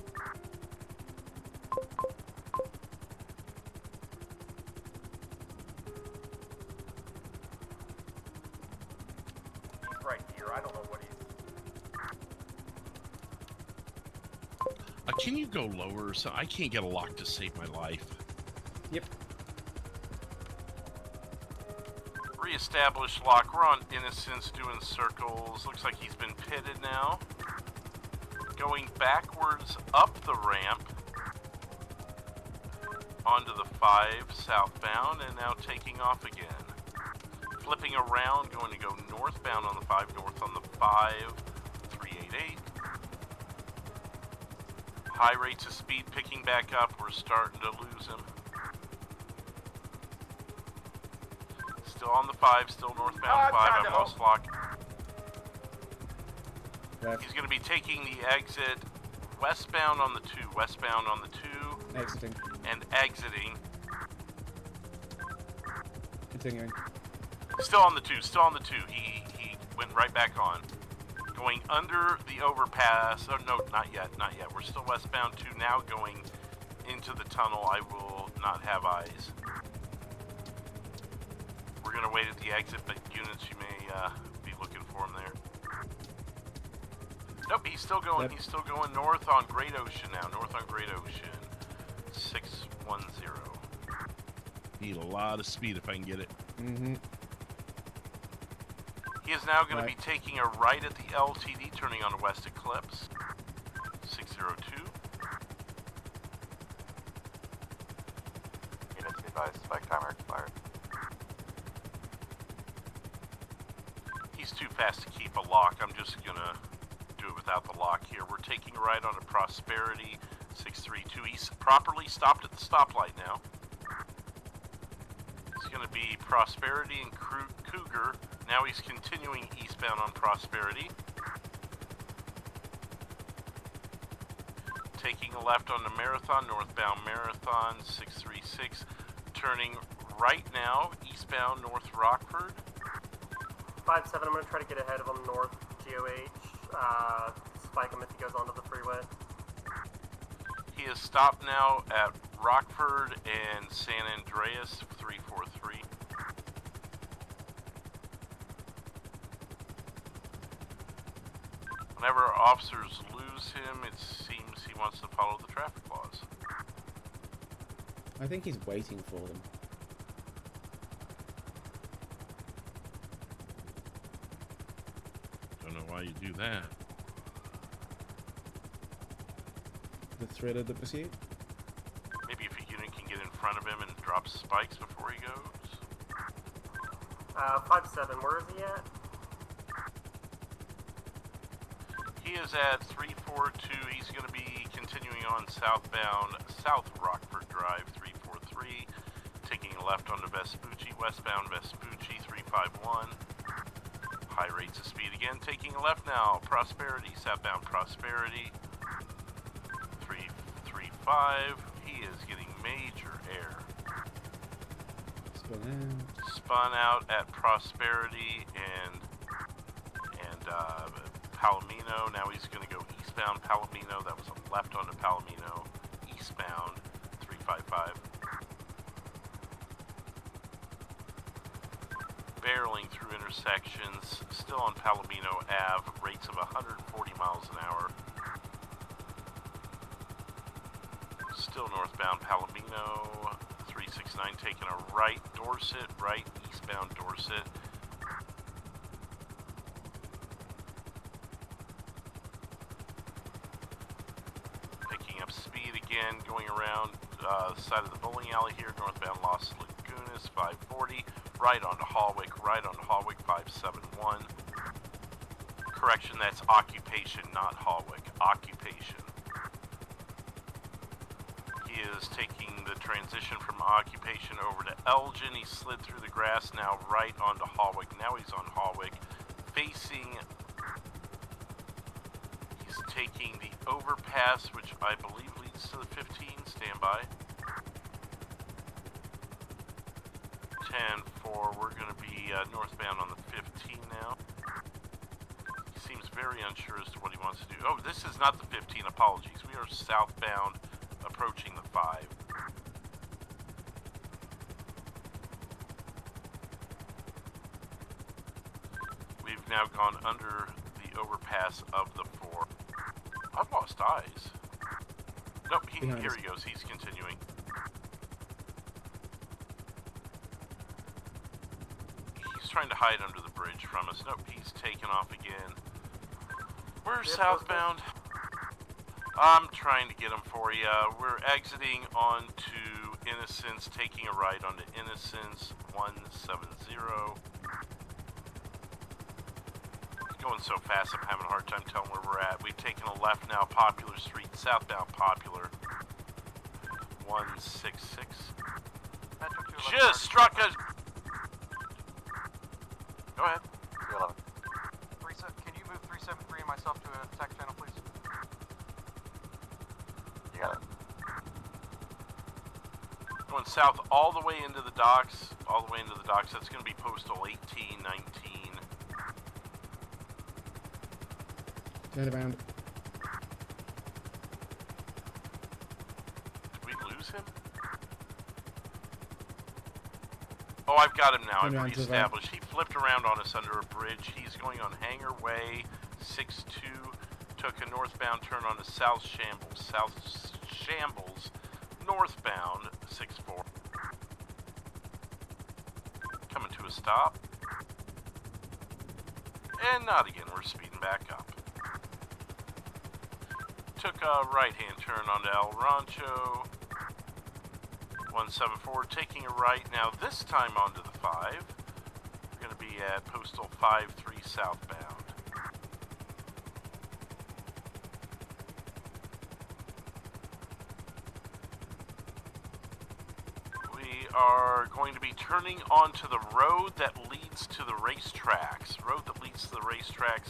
[SPEAKER 3] He's right here. I don't know what he's...
[SPEAKER 2] Can you go lower? So I can't get a lock to save my life.
[SPEAKER 1] Yep.
[SPEAKER 2] Reestablished lock. We're on Innocence doing circles. Looks like he's been pitted now. Going backwards up the ramp onto the 5 southbound and now taking off again. Flipping around, going to go northbound on the 5, north on the 5, 388. High rates of speed picking back up. We're starting to lose him. Still on the 5, still northbound 5. I've lost lock.
[SPEAKER 1] Left.
[SPEAKER 2] He's going to be taking the exit westbound on the 2, westbound on the 2.
[SPEAKER 1] Exiting.
[SPEAKER 2] And exiting.
[SPEAKER 1] Continuing.
[SPEAKER 2] Still on the 2, still on the 2. He went right back on. Going under the overpass. Oh, no, not yet, not yet. We're still westbound 2, now going into the tunnel. I will not have eyes. We're going to wait at the exit, but units, you may be looking for him there. Nope, he's still going. Yep. He's still going north on Great Ocean now. North on Great Ocean. 610. Need a lot of speed if I can get it.
[SPEAKER 1] Mm-hmm.
[SPEAKER 2] He is now going to be taking a right at the LTD, turning on West Eclipse. 602.
[SPEAKER 4] Units be advised, spike timer expired.
[SPEAKER 2] He's too fast to keep a lock. I'm just going to do it without the lock here. We're taking a right onto Prosperity. 632. He's properly stopped at the stoplight now. It's going to be Prosperity and Cougar. Now he's continuing eastbound on Prosperity. Taking a left on the Marathon, northbound Marathon, 636. Turning right now, eastbound North Rockford.
[SPEAKER 5] 5-7, I'm going to try to get ahead of him north GOH. Spike him if he goes onto the freeway.
[SPEAKER 2] He is stopped now at Rockford and San Andreas 343. Whenever officers lose him, it seems he wants to follow the traffic laws.
[SPEAKER 1] I think he's waiting for them.
[SPEAKER 2] Don't know why you do that.
[SPEAKER 1] The thrill of the pursuit?
[SPEAKER 2] Maybe if a unit can get in front of him and drop spikes before he goes.
[SPEAKER 5] 5-7, where is he at?
[SPEAKER 2] He is at 342. He's going to be continuing on southbound South Rockford Drive 343, taking a left onto Vespucci, westbound Vespucci 351. High rates of speed again, taking a left now. Prosperity, southbound Prosperity 335. He is getting major air. Spun out at Prosperity and Palomino. Now he's going to go eastbound Palomino. That was a left onto Palomino. Eastbound 355. Barreling through intersections. Still on Palomino Ave. Rates of 140 miles an hour. Still northbound Palomino. 369 taking a right Dorset. Right eastbound Dorset. Speed again, going around the side of the bowling alley here, northbound Los Lagunas, 540, right onto Hallwick, 571. Correction, that's occupation, not Hallwick, occupation. He is taking the transition from occupation over to Elgin. He slid through the grass, now right onto Hallwick. Now he's on Hallwick, facing... taking the overpass, which I believe leads to the 15. Stand by. 10-4. We're going to be northbound on the 15 now. He seems very unsure as to what he wants to do. Oh, this is not the 15. Apologies. We are southbound, approaching the 5. We've now gone under the overpass of the 4. I've lost eyes. Nope, here he goes. He's continuing. He's trying to hide under the bridge from us. Nope, he's taken off again. We're southbound. I'm trying to get him for you. We're exiting onto Innocence, taking a right onto Innocence, 170. Going so fast, I'm having a hard time telling where we're at. We've taken a left now, Popular Street, southbound Popular, 166. Just struck us. Go ahead.
[SPEAKER 4] 311.
[SPEAKER 8] Can you move 373 and myself to a tech channel, please?
[SPEAKER 4] You got it.
[SPEAKER 2] Going south all the way into the docks. That's going to be postal 1819.
[SPEAKER 1] Turn around.
[SPEAKER 2] Did we lose him? Oh, I've got him now. I've reestablished. He flipped around on us under a bridge. He's going on Hangar Way, 62. Took a northbound turn onto South Shambles, northbound, 64. Coming to a stop. And not again. We're speeding back up. Took a right-hand turn onto El Rancho, 174, taking a right now, this time onto the 5. We're going to be at postal 53 southbound. We are going to be turning onto the road that leads to the racetracks.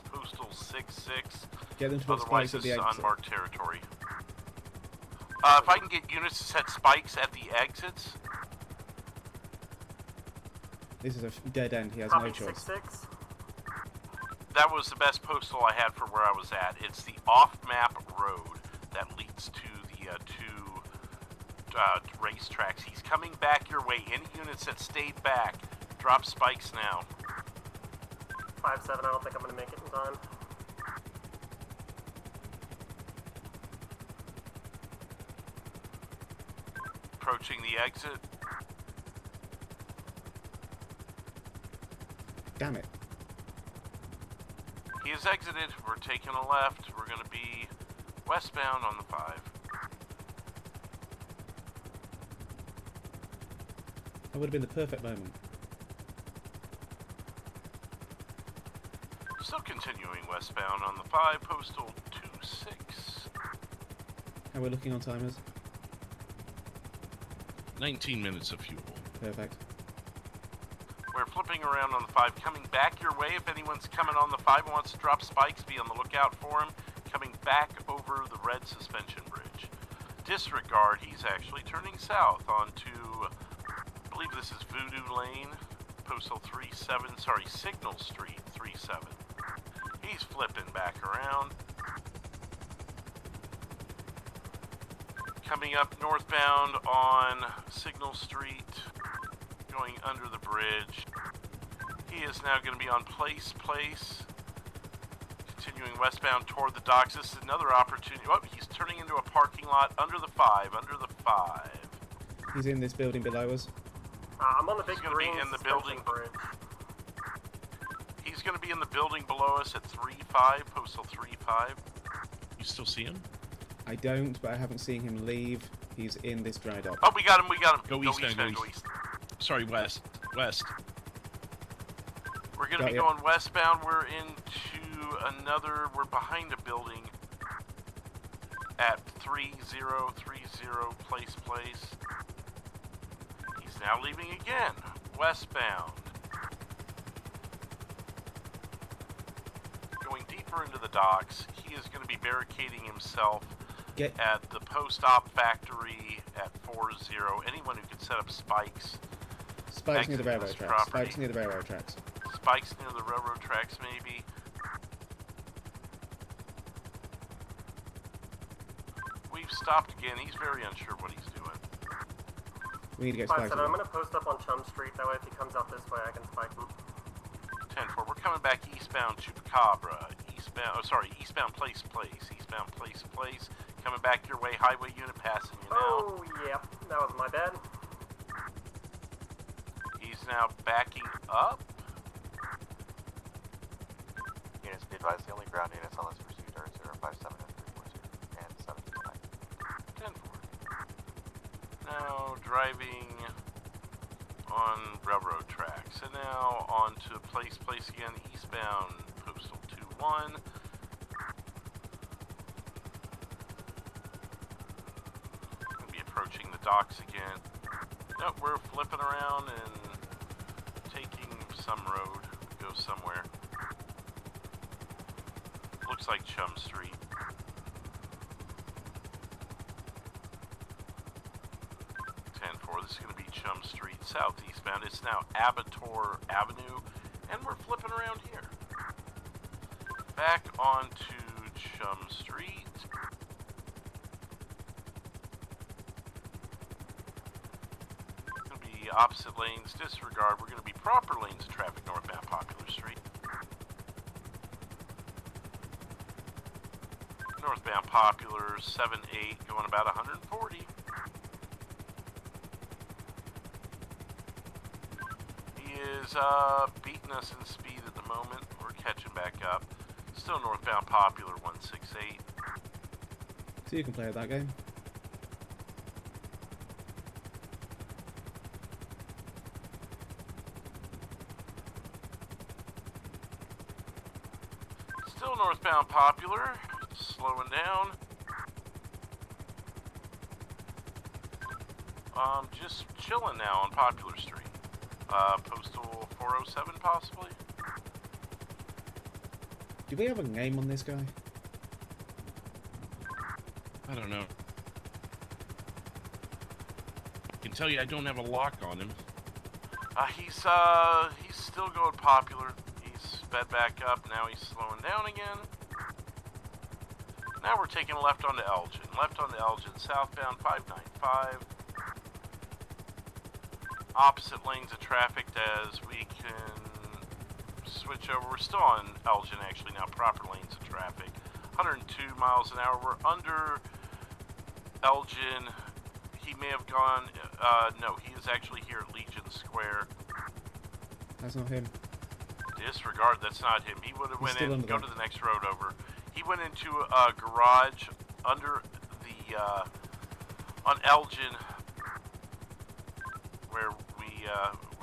[SPEAKER 2] Postal 66.
[SPEAKER 1] Get them to put spikes at the exit.
[SPEAKER 2] Unmarked territory. If I can get units to set spikes at the exits.
[SPEAKER 1] This is a dead end. He has no choice.
[SPEAKER 5] 6-6.
[SPEAKER 2] That was the best postal I had for where I was at. It's the off-map road that leads to the two racetracks. He's coming back your way. Any units that stayed back, drop spikes now.
[SPEAKER 5] 5-7, I don't think I'm going to make it in time.
[SPEAKER 2] Approaching the exit.
[SPEAKER 1] Damn it.
[SPEAKER 2] He has exited. We're taking a left. We're going to be westbound on the 5.
[SPEAKER 1] That would have been the perfect moment.
[SPEAKER 2] Still continuing westbound on the 5, postal 26.
[SPEAKER 1] How are we looking on timers?
[SPEAKER 2] 19 minutes of fuel.
[SPEAKER 1] Perfect.
[SPEAKER 2] We're flipping around on the 5, coming back your way. If anyone's coming on the 5 and wants to drop spikes, be on the lookout for him. Coming back over the red suspension bridge. Disregard, he's actually turning south onto, I believe this is Voodoo Lane, postal 37, sorry, Signal Street 37. He's flipping back around. Coming up northbound on Signal Street, going under the bridge. He is now going to be on Place. Continuing westbound toward the docks. This is another opportunity. Oh, he's turning into a parking lot under the 5.
[SPEAKER 1] He's in this building below us.
[SPEAKER 5] I'm on the big
[SPEAKER 2] He's going to be in the building.
[SPEAKER 5] Bridge.
[SPEAKER 2] He's going to be in the building below us at 3-5, postal 3-5. You still see him?
[SPEAKER 1] I don't, but I haven't seen him leave. He's in this dry dock.
[SPEAKER 2] Oh, we got him. Go eastbound. Sorry, west. We're going to be going westbound. We're into another, we're behind a building at 3030 Place. He's now leaving again, westbound. Going deeper into the docks, he is going to be barricading himself at the post-op factory at 40. Anyone who can set up spikes.
[SPEAKER 1] Spikes near the railroad tracks. Spikes near the railroad tracks.
[SPEAKER 2] Spikes near the railroad tracks, maybe. We've stopped again. He's very unsure what he's doing.
[SPEAKER 1] We need to get
[SPEAKER 5] 5-7,
[SPEAKER 1] spikes.
[SPEAKER 5] I'm going to post up on Chum Street. That way if he comes out this way, I can spike him.
[SPEAKER 2] 10-4. We're coming back eastbound Chupacabra. Eastbound Place. Eastbound Place. Coming back your way. Highway unit passing you now.
[SPEAKER 5] Oh, yeah. That was my bad.
[SPEAKER 2] He's now backing up.
[SPEAKER 4] Units be advised, the only ground units on this pursuit are 057 and 342 and 729.
[SPEAKER 2] 10-4. Now driving on railroad tracks. And now on to Place again, eastbound postal 21. We'll be approaching the docks again. Nope, we're flipping around and taking some road, go somewhere. Looks like Chum Street. 10-4, this is going to be Chum Street, southeastbound. It's now Abattoir Avenue, and we're flipping around here. Back onto Chum Street. Going to be opposite lanes, disregard. We're going to be proper lanes of traffic northbound Popular Street. Northbound Popular, 7-8, going about 140. He is beating us in speed at the moment. We're catching back up. Still northbound Popular, 168.
[SPEAKER 1] So you can play that game.
[SPEAKER 2] Still northbound Popular, slowing down. Just chilling now on Popular Street. Postal 407 possibly.
[SPEAKER 1] Do we have a name on this guy?
[SPEAKER 2] I don't know. I can tell you I don't have a lock on him. He's still going Popular. He's sped back up, now he's slowing down again. Now we're taking left onto Elgin. Left onto Elgin, southbound 595. Opposite lanes of traffic as we can switch over. We're still on Elgin actually now, proper lanes of traffic. 102 miles an hour. We're under Elgin. He may have gone, no, he is actually here at Legion Square.
[SPEAKER 1] That's not him.
[SPEAKER 2] Disregard, that's not him. He would have went in, go to the next road over. He went into a garage under the, on Elgin, where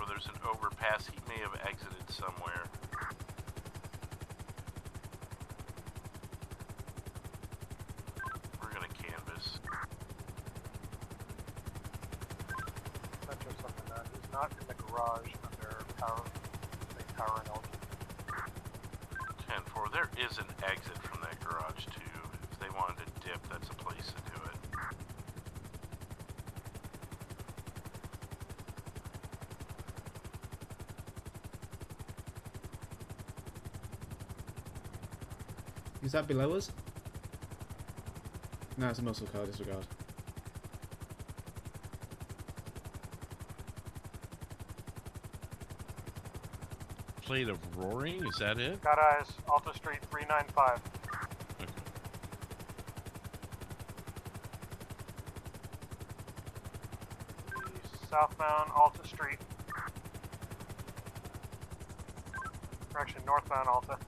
[SPEAKER 2] there's an overpass. He may have exited somewhere. We're gonna canvas.
[SPEAKER 7] Metro 79. He's not in the garage under power. Power and Elgin.
[SPEAKER 2] 10-4. There is an exit from that garage too. If they wanted to dip, that's a place to do it.
[SPEAKER 1] Is that below us? No, it's a muscle car, disregard.
[SPEAKER 2] Plate of Roaring, is that it?
[SPEAKER 7] Got eyes. Alta Street 395.
[SPEAKER 2] Okay.
[SPEAKER 7] Southbound Alta Street. Correction, northbound Alta.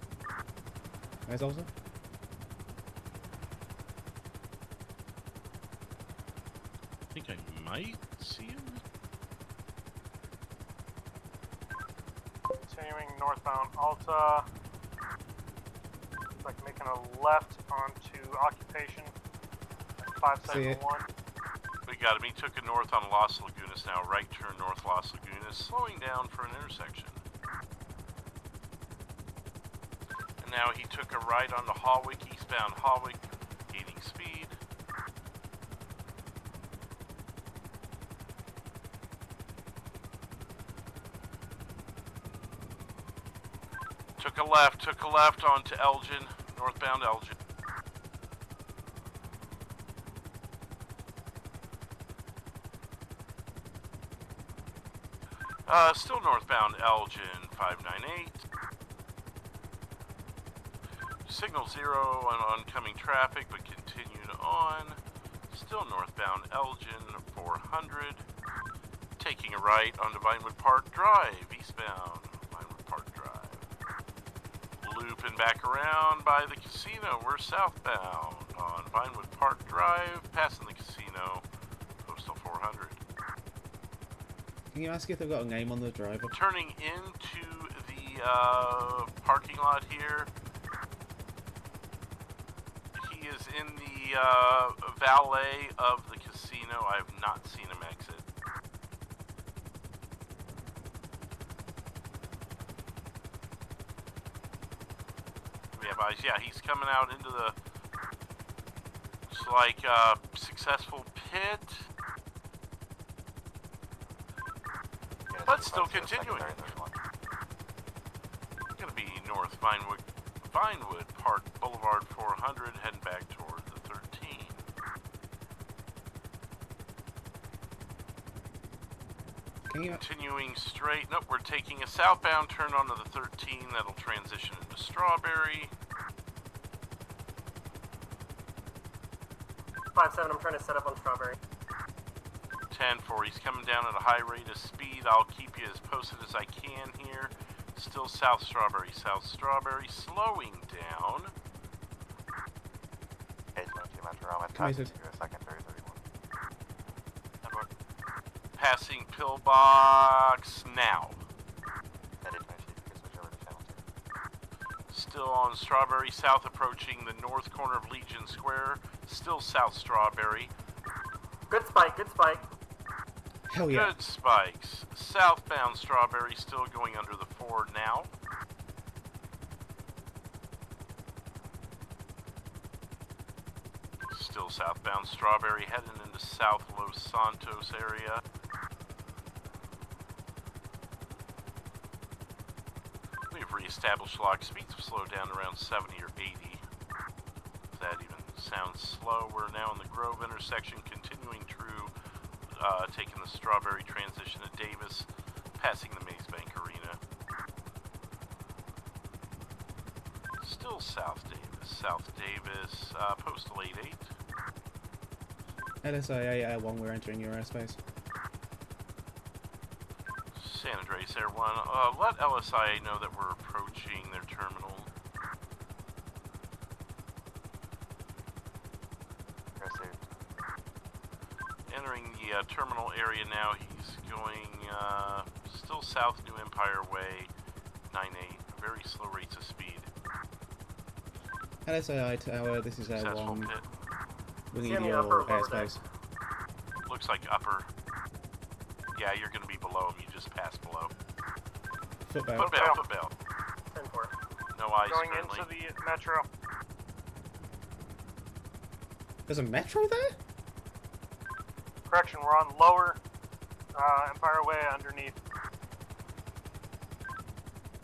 [SPEAKER 1] Where's Alta?
[SPEAKER 2] I think I might see him.
[SPEAKER 7] Continuing northbound Alta. Looks like making a left onto Occupation at 571.
[SPEAKER 2] We got him. He took a north on Las Lagunas now. Right turn north Las Lagunas. Slowing down for an intersection. And now he took a right onto Hawick, eastbound Hawick, gaining speed. Took a left onto Elgin, northbound Elgin. Still northbound Elgin, 598. Signal 0 on oncoming traffic, but continued on. Still northbound Elgin, 400. Taking a right onto Vinewood Park Drive, eastbound Vinewood Park Drive. Looping back around by the casino, we're southbound on Vinewood Park Drive, passing the casino, postal 400.
[SPEAKER 1] Can you ask if they've got a name on the driver?
[SPEAKER 2] Turning into the parking lot here. He is in the valet of the casino. I have not seen him exit. We have eyes. Yeah, he's coming out into the, it's like successful pit. But still continuing. Gonna be north Vinewood Park Boulevard 400, heading back toward the 13. Continuing straight. Nope, we're taking a southbound turn onto the 13. That'll transition into Strawberry.
[SPEAKER 5] 5-7, I'm trying to set up on Strawberry.
[SPEAKER 2] 10-4, he's coming down at a high rate of speed. I'll keep you as posted as I can here. Still South Strawberry, slowing down. Passing Pillbox now. Still on Strawberry South, approaching the north corner of Legion Square. Still South Strawberry.
[SPEAKER 5] Good spike, good spike.
[SPEAKER 1] Hell yeah.
[SPEAKER 2] Good spikes. Southbound Strawberry still going under the 4 now. Still southbound Strawberry heading into South Los Santos area. We've reestablished lock speeds have slowed down around 70 or 80. If that even Sounds slow. We're now in the Grove intersection, continuing through, taking the Strawberry transition to Davis, passing the Maze Bank Arena. Still South Davis, postal 88.
[SPEAKER 1] LSIA Air 1, we're entering your airspace.
[SPEAKER 2] San Andreas Air 1, let LSIA know that we're approaching their terminal. Entering the terminal area now. He's going still south New Empire Way, 98, very slow rates of speed.
[SPEAKER 1] LSIA Tower, this is Air
[SPEAKER 2] Successful
[SPEAKER 1] 1.
[SPEAKER 2] pit.
[SPEAKER 1] We need
[SPEAKER 5] in the
[SPEAKER 1] your
[SPEAKER 5] upper or lower
[SPEAKER 1] airspace.
[SPEAKER 2] Looks like upper. Yeah, you're going to be below him. You just passed below.
[SPEAKER 1] Footbell.
[SPEAKER 2] Footbell.
[SPEAKER 5] 10-4.
[SPEAKER 2] No eyes
[SPEAKER 7] Going
[SPEAKER 2] currently.
[SPEAKER 7] into the metro.
[SPEAKER 1] There's a metro there?
[SPEAKER 7] Correction, we're on lower Empire Way underneath.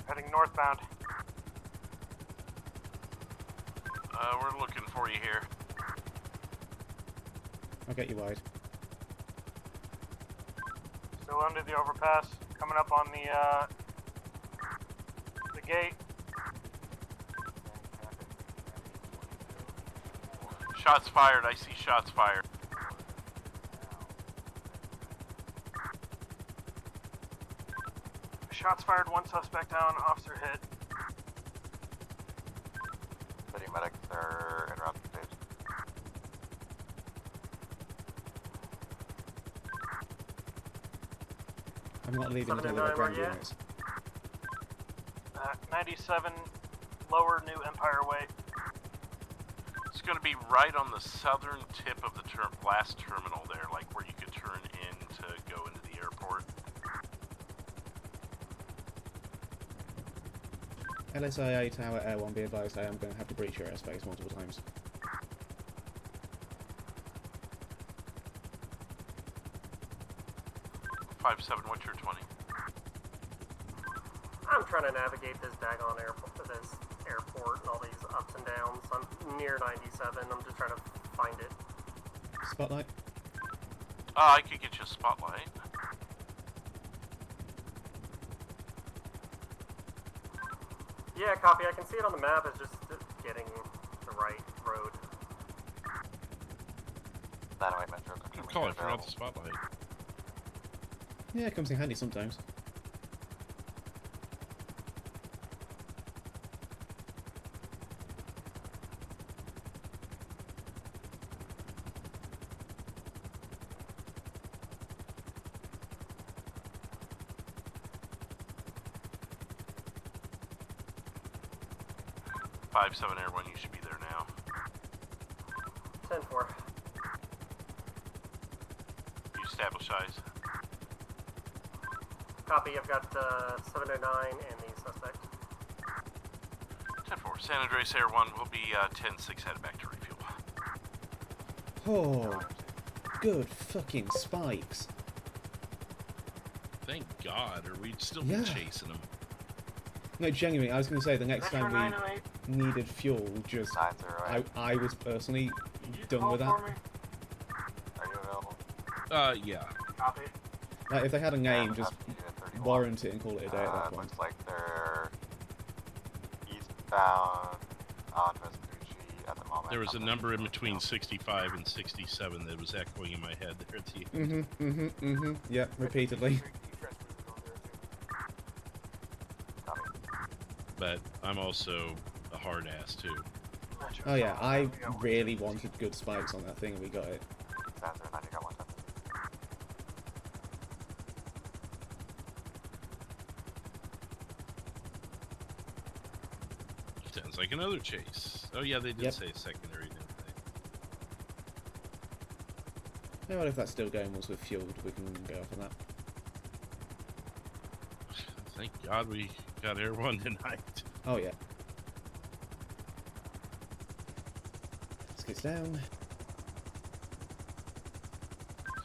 [SPEAKER 7] Heading northbound.
[SPEAKER 2] We're looking for you here.
[SPEAKER 1] I'll get you wide.
[SPEAKER 7] Still under the overpass. Coming up on the gate.
[SPEAKER 2] Shots fired. I see shots fired.
[SPEAKER 7] Shots fired, one suspect down, officer hit.
[SPEAKER 4] City medics are en route to stage.
[SPEAKER 1] I'm not leaving until we
[SPEAKER 5] 709,
[SPEAKER 1] get ground
[SPEAKER 5] where you at?
[SPEAKER 1] units.
[SPEAKER 7] 97 lower New Empire Way.
[SPEAKER 2] It's going to be right on the southern tip of the last terminal there, like where you could turn in to go into the airport.
[SPEAKER 1] LSIA Tower Air 1, be advised I am going to have to breach your airspace multiple times.
[SPEAKER 2] $5-7, what's your 20?
[SPEAKER 5] I'm trying to navigate this daggone airport and all these ups and downs. I'm near 97. I'm just trying to find it.
[SPEAKER 1] Spotlight?
[SPEAKER 2] I could get you a spotlight.
[SPEAKER 5] Yeah, copy. I can see it on the map. It's just getting the right road.
[SPEAKER 4] 908 Metro.
[SPEAKER 2] Good call, I forgot the spotlight.
[SPEAKER 1] Yeah, it comes in handy sometimes.
[SPEAKER 2] $5-7 Air 1, you should be there now.
[SPEAKER 5] 10-4.
[SPEAKER 2] You establish eyes.
[SPEAKER 5] Copy. I've got 709 and the suspect.
[SPEAKER 2] 10-4, San Andreas Air 1 will be 10-6 headed back to refuel.
[SPEAKER 1] Oh, good fucking spikes.
[SPEAKER 2] Thank God, or we'd still
[SPEAKER 1] Yeah.
[SPEAKER 2] be chasing them.
[SPEAKER 1] No, genuinely, I was going to say the next
[SPEAKER 7] Metro
[SPEAKER 1] time
[SPEAKER 7] 908.
[SPEAKER 1] we needed fuel, just
[SPEAKER 4] 908.
[SPEAKER 1] I was personally
[SPEAKER 7] Did you
[SPEAKER 1] done
[SPEAKER 7] call
[SPEAKER 1] with that.
[SPEAKER 7] for me?
[SPEAKER 4] Are you available?
[SPEAKER 2] Yeah.
[SPEAKER 7] Copy.
[SPEAKER 1] Like if they had a name,
[SPEAKER 4] Yeah,
[SPEAKER 1] just
[SPEAKER 4] have to be at 31.
[SPEAKER 1] warrant it and call it a day at that point.
[SPEAKER 4] Looks like they're eastbound on Vespucci at the moment.
[SPEAKER 2] There was a
[SPEAKER 4] on the
[SPEAKER 2] number in
[SPEAKER 4] eastbound
[SPEAKER 2] between
[SPEAKER 4] field.
[SPEAKER 2] 65 and 67 that was echoing in my head there at the end.
[SPEAKER 1] Yeah, repeatedly.
[SPEAKER 4] Copy.
[SPEAKER 2] But I'm also a hard ass too.
[SPEAKER 7] Metro
[SPEAKER 1] Oh yeah,
[SPEAKER 7] 709,
[SPEAKER 1] I
[SPEAKER 7] we got one.
[SPEAKER 1] really wanted good spikes on that thing and we got it.
[SPEAKER 4] Sounds like you got one time.
[SPEAKER 2] Sounds like another chase. Oh yeah, they did
[SPEAKER 1] Yep.
[SPEAKER 2] say secondary, didn't they?
[SPEAKER 1] Now, what if that's still going once we're fueled? We can go off on that.
[SPEAKER 2] Thank God we got Air 1 tonight.
[SPEAKER 1] Oh yeah. Skids down.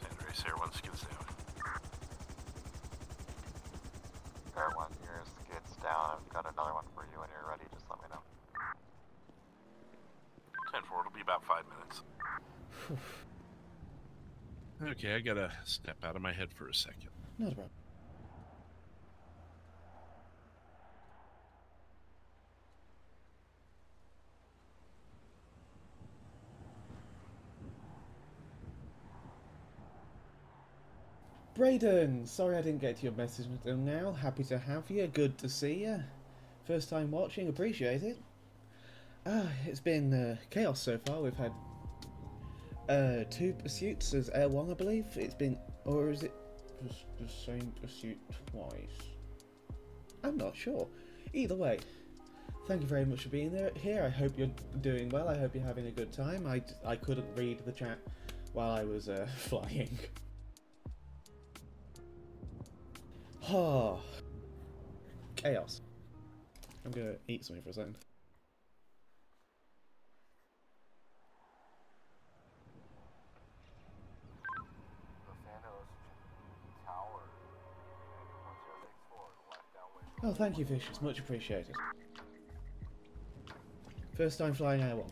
[SPEAKER 2] San Andreas Air 1 skids down.
[SPEAKER 4] Air 1, your skids down. I've got another one for you when you're ready. Just let me know.
[SPEAKER 2] 10-4, it'll be about 5 Okay, I gotta step out of my head for a second.
[SPEAKER 1] Not a problem. Brayden, sorry I didn't get to your message until now. Happy to have you. Good to see you. First time watching, appreciate it. It's been chaos so far. We've had 2 pursuits as L1, I believe. It's been, or is it just the same pursuit twice? I'm not sure. Either way, thank you very much for being here. I hope you're doing well. I hope you're having a good time. I couldn't read the chat while I was flying. Oh, chaos. I'm gonna eat something for a second. Oh, thank you, Fish. It's much appreciated. First time flying Air1.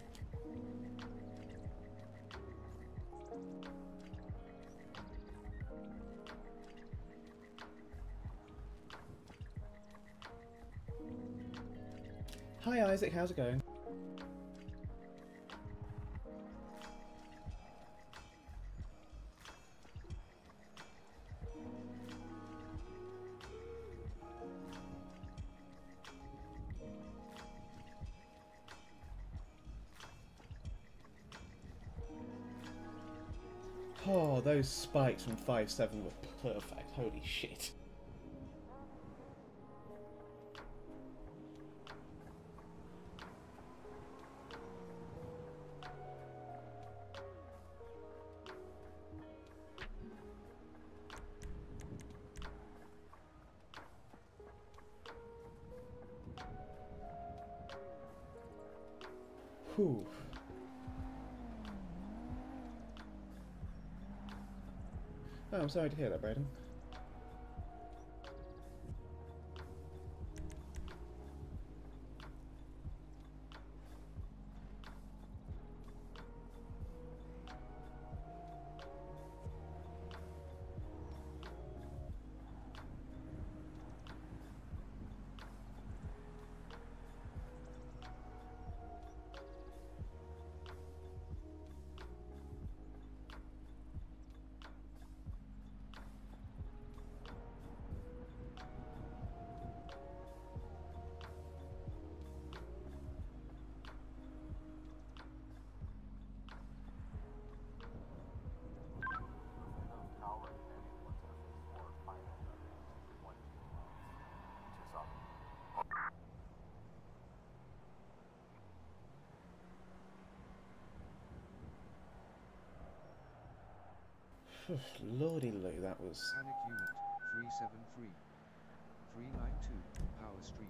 [SPEAKER 1] Hi Isaac, how's it going? Oh, those spikes from 5-7 were perfect. Holy shit. Whew. Oh, I'm sorry to hear that, Brayden. Lordy loo, that was...
[SPEAKER 11] Panic Unit 373 392 Power Street.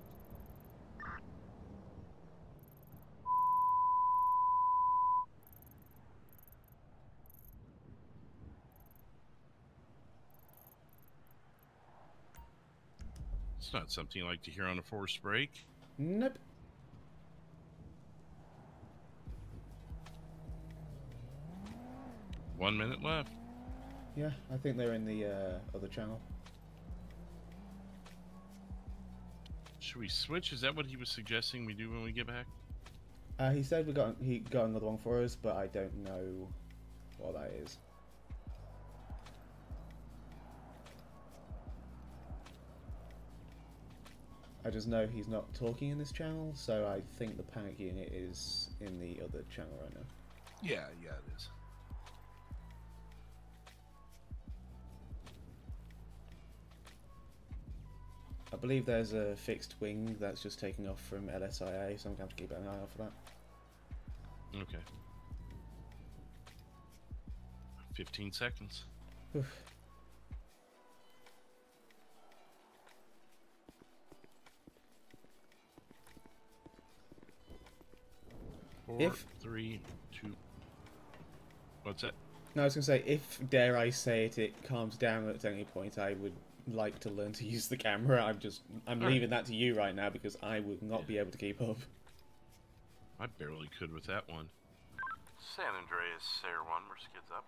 [SPEAKER 2] It's not something you like to hear on a forced break.
[SPEAKER 1] Nope.
[SPEAKER 2] One minute left.
[SPEAKER 1] Yeah, I think they're in the other channel.
[SPEAKER 2] Should we switch? Is that what he was suggesting we do when we get back?
[SPEAKER 1] He said he got another one for us, but I don't know what that is. I just know he's not talking in this channel, so I think the panic unit is in the other channel right now.
[SPEAKER 2] Yeah, it is.
[SPEAKER 1] I believe there's a fixed wing that's just taking off from LSIA, so I'm going to have to keep an eye out for that.
[SPEAKER 2] Okay. 15 seconds.
[SPEAKER 1] Oof.
[SPEAKER 2] Four, 3, 2. What's that?
[SPEAKER 1] No, I was going to say, if, dare I say it, it calms down at any point, I would like to learn to use the camera. I'm leaving that to you right now because I would not be able to keep up.
[SPEAKER 2] I barely could with that one. San Andreas, Air 1, where skids up.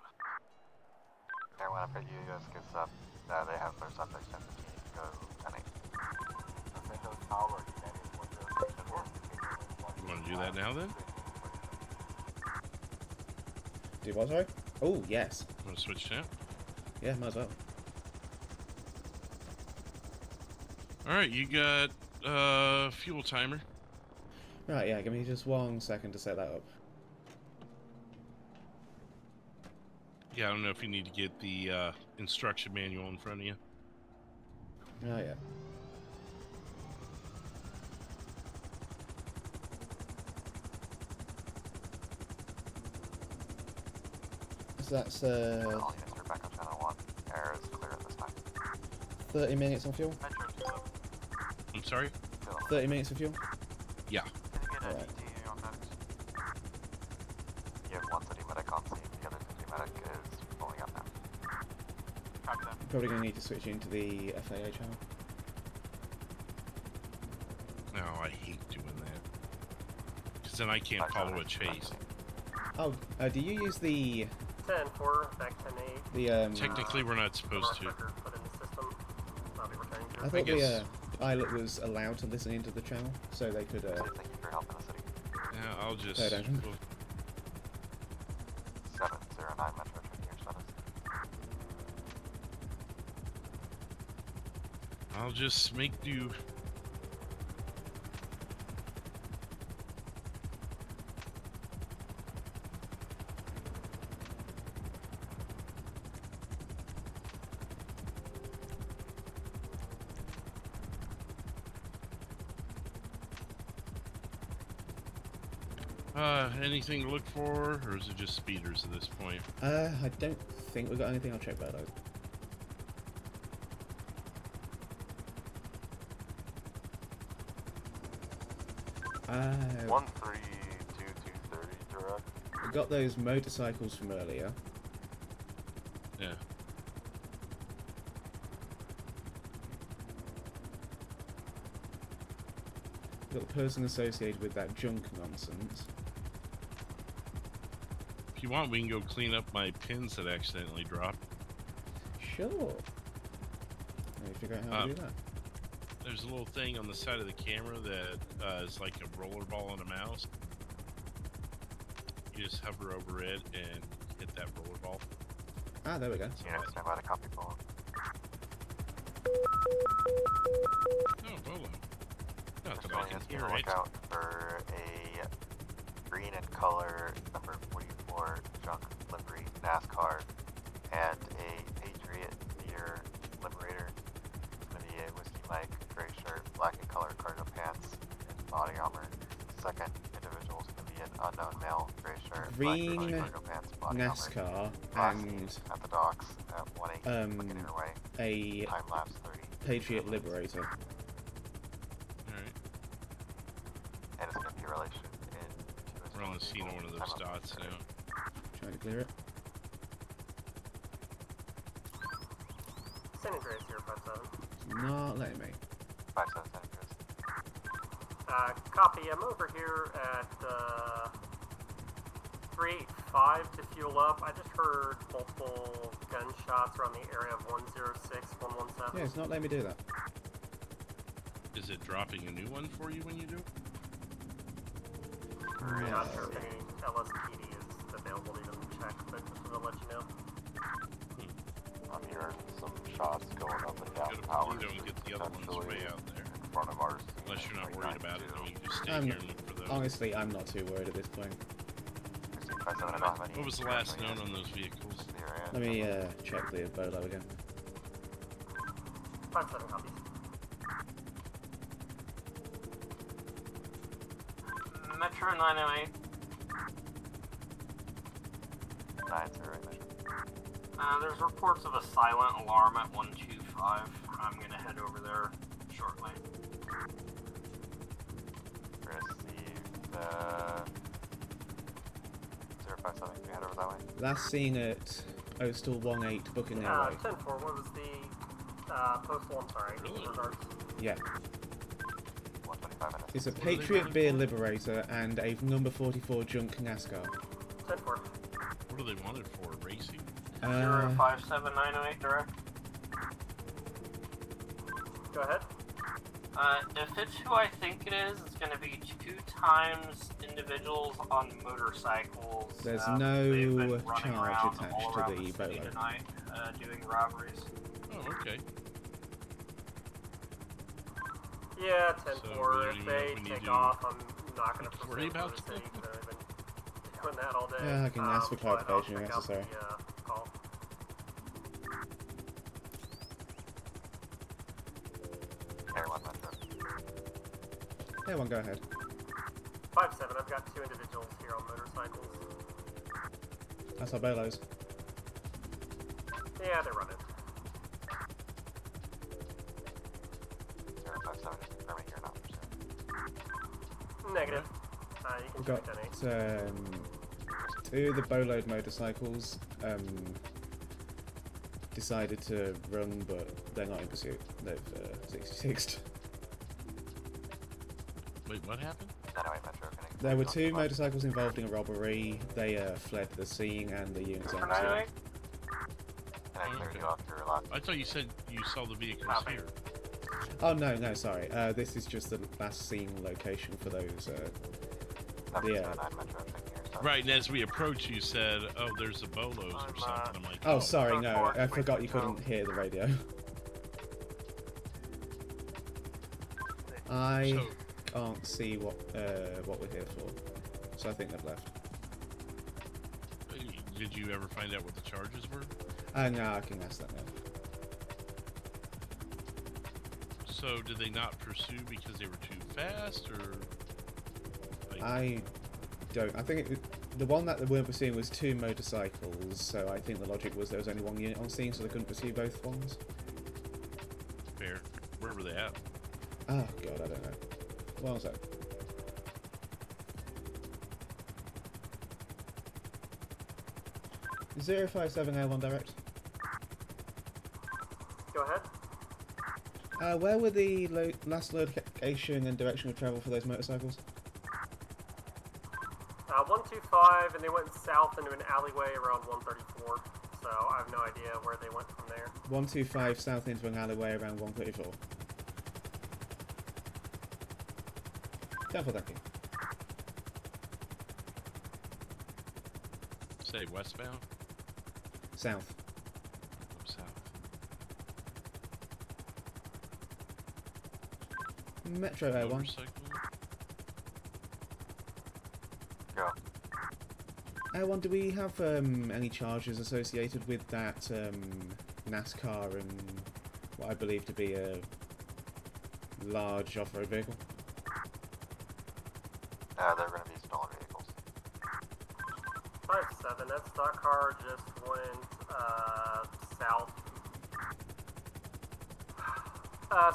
[SPEAKER 4] Air 1, after you guys skids up, they have their subjects 10-15, go 10-8.
[SPEAKER 3] Windows Tower, United Windows.
[SPEAKER 2] You want to do that now then?
[SPEAKER 1] Do what, sorry? Oh, yes.
[SPEAKER 2] Want to switch now?
[SPEAKER 1] Yeah, might as well.
[SPEAKER 2] Alright, you got fuel timer.
[SPEAKER 1] Right, yeah, give me just 1 second to set that up.
[SPEAKER 2] Yeah, I don't know if you need to get the instruction manual in front of you.
[SPEAKER 1] Oh, yeah. So that's,
[SPEAKER 4] All units are back on channel 1. Air is clear at this time.
[SPEAKER 1] 30 minutes on fuel?
[SPEAKER 2] I'm sorry?
[SPEAKER 1] 30 minutes of fuel?
[SPEAKER 2] Yeah.
[SPEAKER 1] Alright.
[SPEAKER 4] You have 1 city medic on scene, the other city medic is pulling up now. Copy that.
[SPEAKER 1] Probably going to need to switch into the FAA channel.
[SPEAKER 2] No, I hate doing that. Because then I can't follow a chase.
[SPEAKER 1] Oh, do you use the...
[SPEAKER 5] 10-4, back 10-8.
[SPEAKER 1] The,
[SPEAKER 2] Technically, we're not supposed to.
[SPEAKER 5] Put in the system. I'll be returning to
[SPEAKER 1] I thought the pilot was allowed to listen into the channel, so they could...
[SPEAKER 4] Thank you for helping the city.
[SPEAKER 2] Yeah, I'll just...
[SPEAKER 1] Pay attention.
[SPEAKER 4] 709 Metro, checking your status.
[SPEAKER 2] I'll just make do. Anything to look for, or is it just speeders at this point?
[SPEAKER 1] I don't think we've got anything. I'll check that out. Uh,
[SPEAKER 10] 132230 direct.
[SPEAKER 1] we got those motorcycles from earlier.
[SPEAKER 2] Yeah.
[SPEAKER 1] Got the person associated with that junk nonsense.
[SPEAKER 2] If you want, we can go clean up my pins that accidentally dropped.
[SPEAKER 1] Sure. Let me figure out how to do that.
[SPEAKER 2] There's a little thing on the side of the camera that is like a roller ball and a mouse. You just hover over it and hit that roller ball.
[SPEAKER 1] Ah, there we go.
[SPEAKER 4] Unit, stand by the copy pull.
[SPEAKER 2] Oh, Bolo. Not that
[SPEAKER 4] Just
[SPEAKER 2] I can
[SPEAKER 4] want
[SPEAKER 2] hear
[SPEAKER 4] to
[SPEAKER 2] it.
[SPEAKER 4] look out for a green in color number 44 junk livery NASCAR and a Patriot Beer Liberator. It's going to be a Whiskey Mike, gray shirt, black in color cargo pants, and body armor. Second individual is going to be an unknown male, gray shirt,
[SPEAKER 1] Green
[SPEAKER 4] black cargo pants, body
[SPEAKER 1] NASCAR
[SPEAKER 4] armor.
[SPEAKER 1] and
[SPEAKER 4] At the docks at 1-8, looking your way.
[SPEAKER 1] a
[SPEAKER 4] Time lapse 30.
[SPEAKER 1] Patriot Liberator.
[SPEAKER 2] Alright.
[SPEAKER 4] And it's going to be a relation in
[SPEAKER 2] We're on the scene of one of those dots now.
[SPEAKER 1] Trying to clear it.
[SPEAKER 5] San Andreas here, 5-7.
[SPEAKER 1] Not letting me.
[SPEAKER 4] 5-7
[SPEAKER 5] Copy, I'm over here at 385 to fuel up. I just heard multiple gunshots around the area of 106, 117.
[SPEAKER 1] Yeah, it's not letting me do that.
[SPEAKER 2] Is it dropping a new one for you when you do?
[SPEAKER 5] I'm not sure if any LSPD is available to even check, but just to let you know.
[SPEAKER 10] I'm hearing some shots going up and down
[SPEAKER 2] Go to
[SPEAKER 10] towers.
[SPEAKER 2] Pluto and get the other ones way out there.
[SPEAKER 10] In front of ours.
[SPEAKER 2] Unless you're not worried about it, then you can just stay
[SPEAKER 1] I'm
[SPEAKER 2] here and look for those.
[SPEAKER 1] honestly, I'm not too worried at this point.
[SPEAKER 2] What was the last known on those vehicles?
[SPEAKER 1] Let me check the Bolo again.
[SPEAKER 5] 5-7 copies. Metro 908.
[SPEAKER 4] 908 mission.
[SPEAKER 5] There's reports of a silent alarm at 125. I'm gonna head over there shortly.
[SPEAKER 4] Received 057, can you head over that way?
[SPEAKER 1] Last seen at Ostal 18 booking their way.
[SPEAKER 5] 10-4, what was the postal? I'm sorry.
[SPEAKER 2] Really?
[SPEAKER 5] Regards.
[SPEAKER 1] Yeah.
[SPEAKER 4] 125 minutes.
[SPEAKER 1] It's a Patriot Beer Liberator and a number 44 junk NASCAR.
[SPEAKER 5] 10-4.
[SPEAKER 2] What do they want it for? Racing?
[SPEAKER 9] 057-908 direct.
[SPEAKER 5] Go ahead.
[SPEAKER 9] If it's who I think it is, it's going to be 2 times individuals on motorcycles.
[SPEAKER 1] There's
[SPEAKER 9] they've
[SPEAKER 1] no
[SPEAKER 9] been running
[SPEAKER 1] charge
[SPEAKER 9] around
[SPEAKER 1] attached
[SPEAKER 9] all
[SPEAKER 1] to
[SPEAKER 9] around
[SPEAKER 1] the
[SPEAKER 9] city
[SPEAKER 1] bolo.
[SPEAKER 9] tonight, doing robberies.
[SPEAKER 2] Oh, okay.
[SPEAKER 5] Yeah,
[SPEAKER 2] So,
[SPEAKER 5] 10-4. If
[SPEAKER 2] we
[SPEAKER 5] they
[SPEAKER 2] need
[SPEAKER 5] take
[SPEAKER 2] to
[SPEAKER 5] off, I'm not going to
[SPEAKER 2] worry
[SPEAKER 5] proceed
[SPEAKER 2] about
[SPEAKER 5] for the city because I've been doing that all day.
[SPEAKER 1] Yeah, I can ask for
[SPEAKER 5] but I'll
[SPEAKER 1] clarification if
[SPEAKER 5] check out
[SPEAKER 1] necessary.
[SPEAKER 5] the, call.
[SPEAKER 4] Air 1 Metro.
[SPEAKER 1] Hey, one, go ahead.
[SPEAKER 5] 5-7, I've got 2 individuals here on motorcycles.
[SPEAKER 1] That's our bolos.
[SPEAKER 5] Yeah, they're running.
[SPEAKER 4] 057 is confirming you're not pursuing.
[SPEAKER 5] Negative. You
[SPEAKER 1] We've
[SPEAKER 5] can
[SPEAKER 1] got
[SPEAKER 5] shoot 10-8.
[SPEAKER 1] 2 of the boloed motorcycles decided to run, but they're not in pursuit. They've 66'd.
[SPEAKER 2] Wait, what happened?
[SPEAKER 4] 908 Metro. Connect.
[SPEAKER 1] There were 2 motorcycles involved in a robbery. They fled the scene and the units
[SPEAKER 9] For
[SPEAKER 1] are
[SPEAKER 9] 908?
[SPEAKER 4] Can I clear you off your last?
[SPEAKER 2] I thought you said you saw the vehicles
[SPEAKER 5] Copy.
[SPEAKER 2] here.
[SPEAKER 1] Oh no, sorry. This is just the last scene location for those.
[SPEAKER 4] 779 Metro. Checking your stuff.
[SPEAKER 2] Right, and as we approached, you said, "Oh, there's a bolos or something." I'm like,
[SPEAKER 1] Oh, sorry, no.
[SPEAKER 7] 4,
[SPEAKER 1] I forgot you
[SPEAKER 7] wait,
[SPEAKER 1] couldn't hear the radio. I
[SPEAKER 2] So,
[SPEAKER 1] can't see what we're here for, so I think they've left.
[SPEAKER 2] did you ever find out what the charges were?
[SPEAKER 1] No, I can ask that now.
[SPEAKER 2] So, did they not pursue because they were too fast, or? Like,
[SPEAKER 1] I don't. I think the one that they weren't pursuing was 2 motorcycles, so I think the logic was there was only 1 unit on scene, so they couldn't pursue both ones.
[SPEAKER 2] fair. Where were they at?
[SPEAKER 1] Oh god, I don't know. What was that? (057L1 direct).
[SPEAKER 5] Go ahead.
[SPEAKER 1] Where were the last location and direction of travel for those motorcycles?
[SPEAKER 5] 125, and they went south into an alleyway around 134. So I have no idea where they went from there.
[SPEAKER 1] 125 south into an alleyway around 134. Careful, thank you.
[SPEAKER 2] Say westbound.
[SPEAKER 1] South.
[SPEAKER 2] Up south.
[SPEAKER 1] Metro Air 1.
[SPEAKER 2] Motorcycle.
[SPEAKER 4] Go.
[SPEAKER 1] Air 1, do we have any charges associated with that NASCAR and what I believe to be a large off-road vehicle?
[SPEAKER 4] They're going to be stolen vehicles.
[SPEAKER 5] 5-7, that stock car just went south.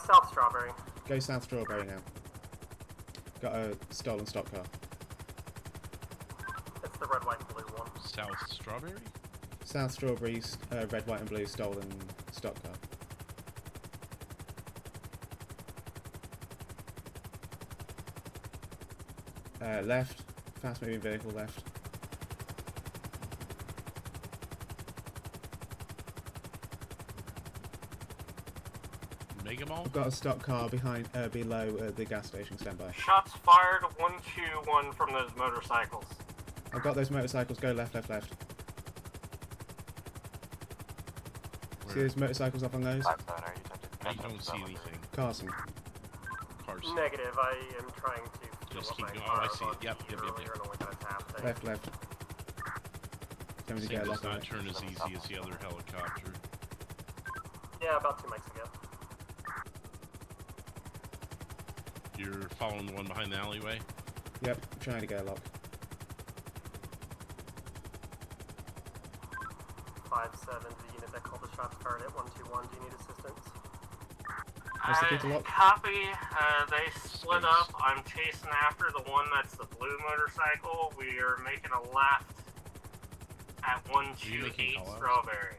[SPEAKER 5] South Strawberry.
[SPEAKER 1] Go South Strawberry now. Got a stolen stock car.
[SPEAKER 5] It's the red, white, and blue one.
[SPEAKER 2] South Strawberry.
[SPEAKER 1] South Strawberry's red, white and blue stolen stock car. Left. Fast moving vehicle left.
[SPEAKER 2] Mega Mall.
[SPEAKER 1] I've got a stock car behind, below the gas station. Stand by.
[SPEAKER 5] Shots fired, 121 from those motorcycles.
[SPEAKER 1] I've got those motorcycles. Go left, left, left. See those motorcycles up on those?
[SPEAKER 4] 5-7, are you touching?
[SPEAKER 2] I don't see anything.
[SPEAKER 1] Carson.
[SPEAKER 2] Cars.
[SPEAKER 5] Negative, I am trying to...
[SPEAKER 2] Just
[SPEAKER 5] fill up
[SPEAKER 2] keep
[SPEAKER 5] my
[SPEAKER 2] going. Oh, I
[SPEAKER 5] car
[SPEAKER 2] see.
[SPEAKER 5] on
[SPEAKER 2] Yep,
[SPEAKER 5] the
[SPEAKER 2] yep, yep,
[SPEAKER 5] earlier
[SPEAKER 2] yep.
[SPEAKER 5] and only got a tap thing.
[SPEAKER 1] Left, left. Tell me to
[SPEAKER 2] Thing
[SPEAKER 1] get a
[SPEAKER 2] does
[SPEAKER 1] lock on
[SPEAKER 2] not
[SPEAKER 1] it.
[SPEAKER 2] turn as easy as the other helicopter.
[SPEAKER 5] Yeah, about 2 mics ago.
[SPEAKER 2] You're following the one behind the alleyway?
[SPEAKER 1] Yep, trying to get a lock.
[SPEAKER 5] 5-7, the unit that called the shots fired at 121. Do you need assistance?
[SPEAKER 1] What's the key to lock?
[SPEAKER 9] Copy. They split up. I'm chasing after the one that's the blue motorcycle. We are making a left at 128 Strawberry.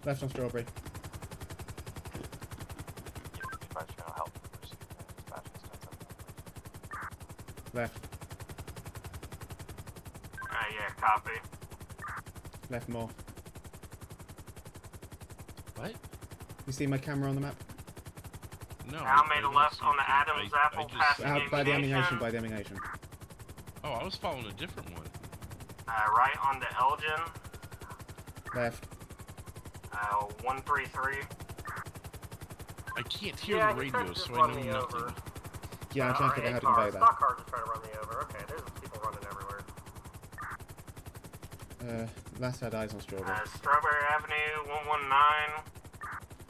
[SPEAKER 1] Left on Strawberry.
[SPEAKER 4] Dispatch channel help. Dispatch is 10-7.
[SPEAKER 1] Left.
[SPEAKER 5] Copy.
[SPEAKER 1] Left more.
[SPEAKER 2] What?
[SPEAKER 1] You see my camera on the map?
[SPEAKER 2] No.
[SPEAKER 5] Now
[SPEAKER 2] I
[SPEAKER 5] made a
[SPEAKER 2] don't
[SPEAKER 5] left
[SPEAKER 2] see
[SPEAKER 5] on the
[SPEAKER 2] it.
[SPEAKER 5] Adams Apple past the
[SPEAKER 1] Out by the
[SPEAKER 5] ammunition.
[SPEAKER 1] ammunition.
[SPEAKER 2] Oh, I was following a different one.
[SPEAKER 5] Right on the Elgin.
[SPEAKER 1] Left.
[SPEAKER 5] 133.
[SPEAKER 2] I can't hear
[SPEAKER 5] Yeah,
[SPEAKER 2] the
[SPEAKER 5] he tried
[SPEAKER 2] radio,
[SPEAKER 5] to just
[SPEAKER 2] so I
[SPEAKER 5] run
[SPEAKER 2] know
[SPEAKER 5] me
[SPEAKER 2] nothing.
[SPEAKER 5] over.
[SPEAKER 1] Yeah, I'm trying to figure out how to
[SPEAKER 5] car.
[SPEAKER 1] convey that.
[SPEAKER 5] Stock car just trying to run me over. Okay, there's people running everywhere.
[SPEAKER 1] Last had eyes on Strawberry.
[SPEAKER 5] Strawberry Avenue, 119.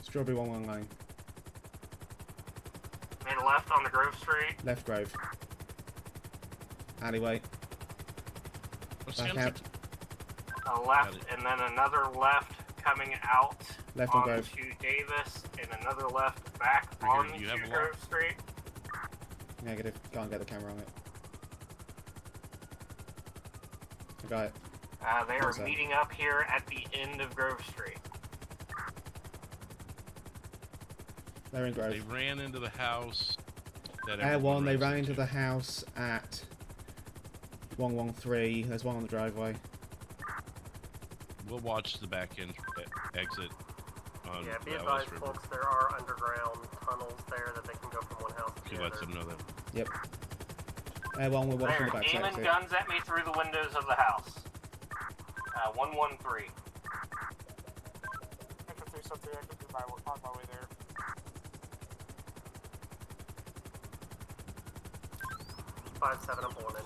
[SPEAKER 1] Strawberry 119.
[SPEAKER 5] Made a left on the Grove Street.
[SPEAKER 1] Left Grove. Alleyway. Back out.
[SPEAKER 5] A left, and then another left coming out
[SPEAKER 1] Left on
[SPEAKER 5] onto
[SPEAKER 1] Grove.
[SPEAKER 5] Davis, and another left back
[SPEAKER 2] Right here,
[SPEAKER 5] on
[SPEAKER 2] you have a
[SPEAKER 5] Grove Street.
[SPEAKER 1] Negative. Can't get the camera on it. I got it.
[SPEAKER 5] They are meeting up here at the end of Grove Street.
[SPEAKER 1] They're in Grove.
[SPEAKER 2] They ran into the house. That
[SPEAKER 1] Air 1, they
[SPEAKER 2] runs
[SPEAKER 1] ran into the house at 113. There's one on the driveway.
[SPEAKER 2] We'll watch the back end exit on
[SPEAKER 5] Yeah, be
[SPEAKER 2] the
[SPEAKER 5] advised,
[SPEAKER 2] Ellis River.
[SPEAKER 5] folks, there are underground tunnels there that they can go from one house to
[SPEAKER 2] He
[SPEAKER 5] the
[SPEAKER 2] lets
[SPEAKER 5] other.
[SPEAKER 2] them know that.
[SPEAKER 1] Yep. Air 1, we're watching
[SPEAKER 5] They're
[SPEAKER 1] the back
[SPEAKER 5] aiming
[SPEAKER 1] exit.
[SPEAKER 5] guns at me through the windows of the house. 113.
[SPEAKER 8] Infantry something, I could be on my way there.
[SPEAKER 5] Five, 7, I'm pulling in.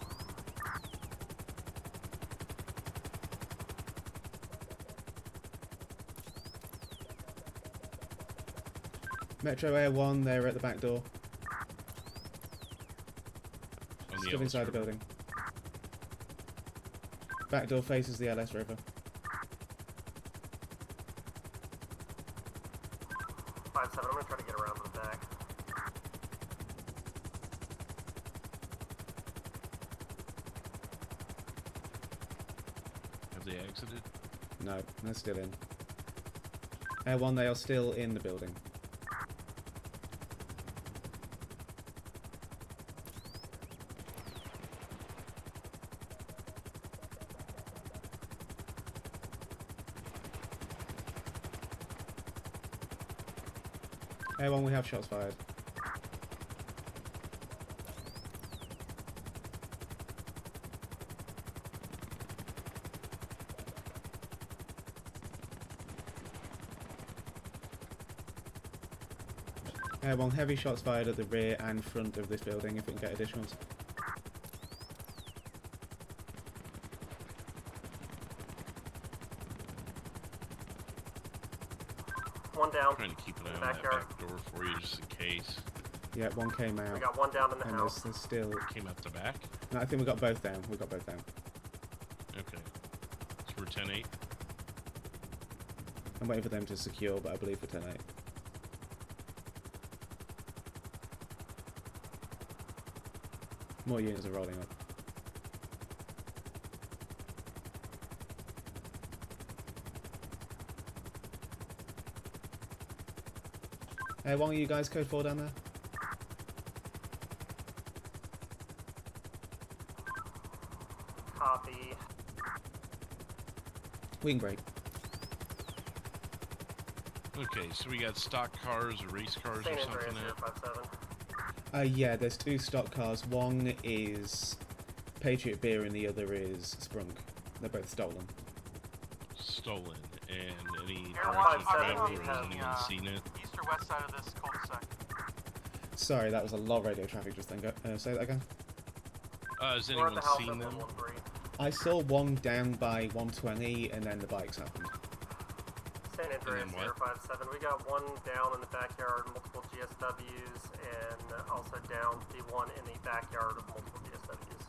[SPEAKER 1] Metro Air 1, they're at the back door.
[SPEAKER 2] On the
[SPEAKER 1] Still
[SPEAKER 2] Ellis
[SPEAKER 1] inside the
[SPEAKER 2] River.
[SPEAKER 1] building. Back door faces the LS River.
[SPEAKER 5] 5, 7, I'm gonna try to get around to the back.
[SPEAKER 2] Have they exited?
[SPEAKER 1] No, they're still in. Air 1, they are still in the building. Air 1, we have shots fired. Air 1, heavy shots fired at the rear and front of this building if we can get additionals.
[SPEAKER 5] One down.
[SPEAKER 2] I'm trying to keep an eye on that
[SPEAKER 5] Backyard.
[SPEAKER 2] back door for you just in case.
[SPEAKER 1] Yeah, one came out.
[SPEAKER 5] We got one down in the
[SPEAKER 1] And
[SPEAKER 5] house.
[SPEAKER 1] there's still...
[SPEAKER 2] Came out the back?
[SPEAKER 1] No, I think we got both down. We got both down.
[SPEAKER 2] Okay. So we're 10-8.
[SPEAKER 1] I'm waiting for them to secure, but I believe for 10-8. More units are rolling up. Hey, one of you guys code 4 down there?
[SPEAKER 5] Copy.
[SPEAKER 1] Wing break.
[SPEAKER 2] Okay, so we got stock cars or race cars
[SPEAKER 5] San
[SPEAKER 2] or
[SPEAKER 5] Andreas
[SPEAKER 2] something
[SPEAKER 5] here,
[SPEAKER 2] now?
[SPEAKER 5] 5-7.
[SPEAKER 1] Yeah, there's two stock cars. One is Patriot Beer and the other is Sprung. They're both stolen.
[SPEAKER 2] Stolen. And any
[SPEAKER 5] Air
[SPEAKER 2] direction of
[SPEAKER 5] 157,
[SPEAKER 2] travel, or
[SPEAKER 5] we
[SPEAKER 2] has
[SPEAKER 5] have,
[SPEAKER 2] anyone seen it?
[SPEAKER 8] East or west side of this cul-de-sac.
[SPEAKER 1] Sorry, that was a lot of radio traffic just then. Say that again.
[SPEAKER 2] Has
[SPEAKER 5] We're at
[SPEAKER 2] anyone
[SPEAKER 5] the house
[SPEAKER 2] seen
[SPEAKER 5] at
[SPEAKER 2] them?
[SPEAKER 5] 113.
[SPEAKER 1] I saw one down by 120 and then the bikes happened.
[SPEAKER 5] San Andreas
[SPEAKER 2] what?
[SPEAKER 5] here, 5-7. We got one down in the backyard, multiple GSWs, and also down the one in the backyard of multiple GSWs.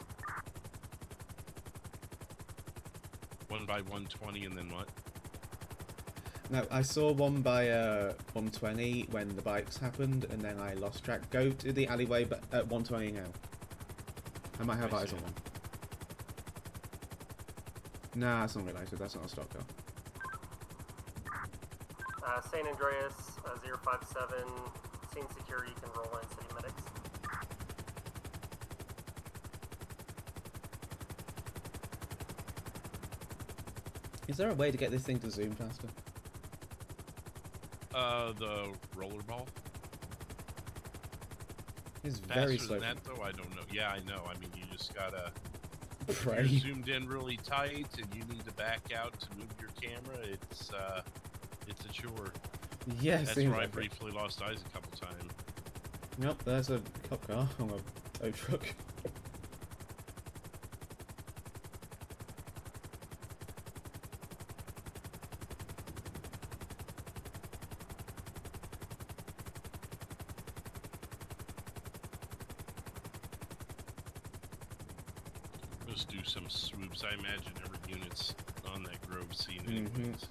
[SPEAKER 2] One by 120 and then what?
[SPEAKER 1] No, I saw one by 120 when the bikes happened and then I lost track. Go to the alleyway but at 120 now. I might have
[SPEAKER 2] I
[SPEAKER 1] eyes
[SPEAKER 2] see.
[SPEAKER 1] on one. Nah, that's not related. That's not a stock car.
[SPEAKER 5] San Andreas, 057, scene security, you can roll in city medics.
[SPEAKER 1] Is there a way to get this thing to zoom faster?
[SPEAKER 2] The rollerball.
[SPEAKER 1] It's very
[SPEAKER 2] Faster
[SPEAKER 1] slow.
[SPEAKER 2] than that, though, I don't know. Yeah, I know. I mean, you just gotta...
[SPEAKER 1] Pray.
[SPEAKER 2] If you're zoomed in really tight and you need to back out to move your camera, it's a chore.
[SPEAKER 1] Yes,
[SPEAKER 2] That's where I briefly lost eyes a couple times.
[SPEAKER 1] Nope, there's a cop car on a tow truck.
[SPEAKER 2] Let's do some swoops. I imagine every unit's on that Grove scene anyways.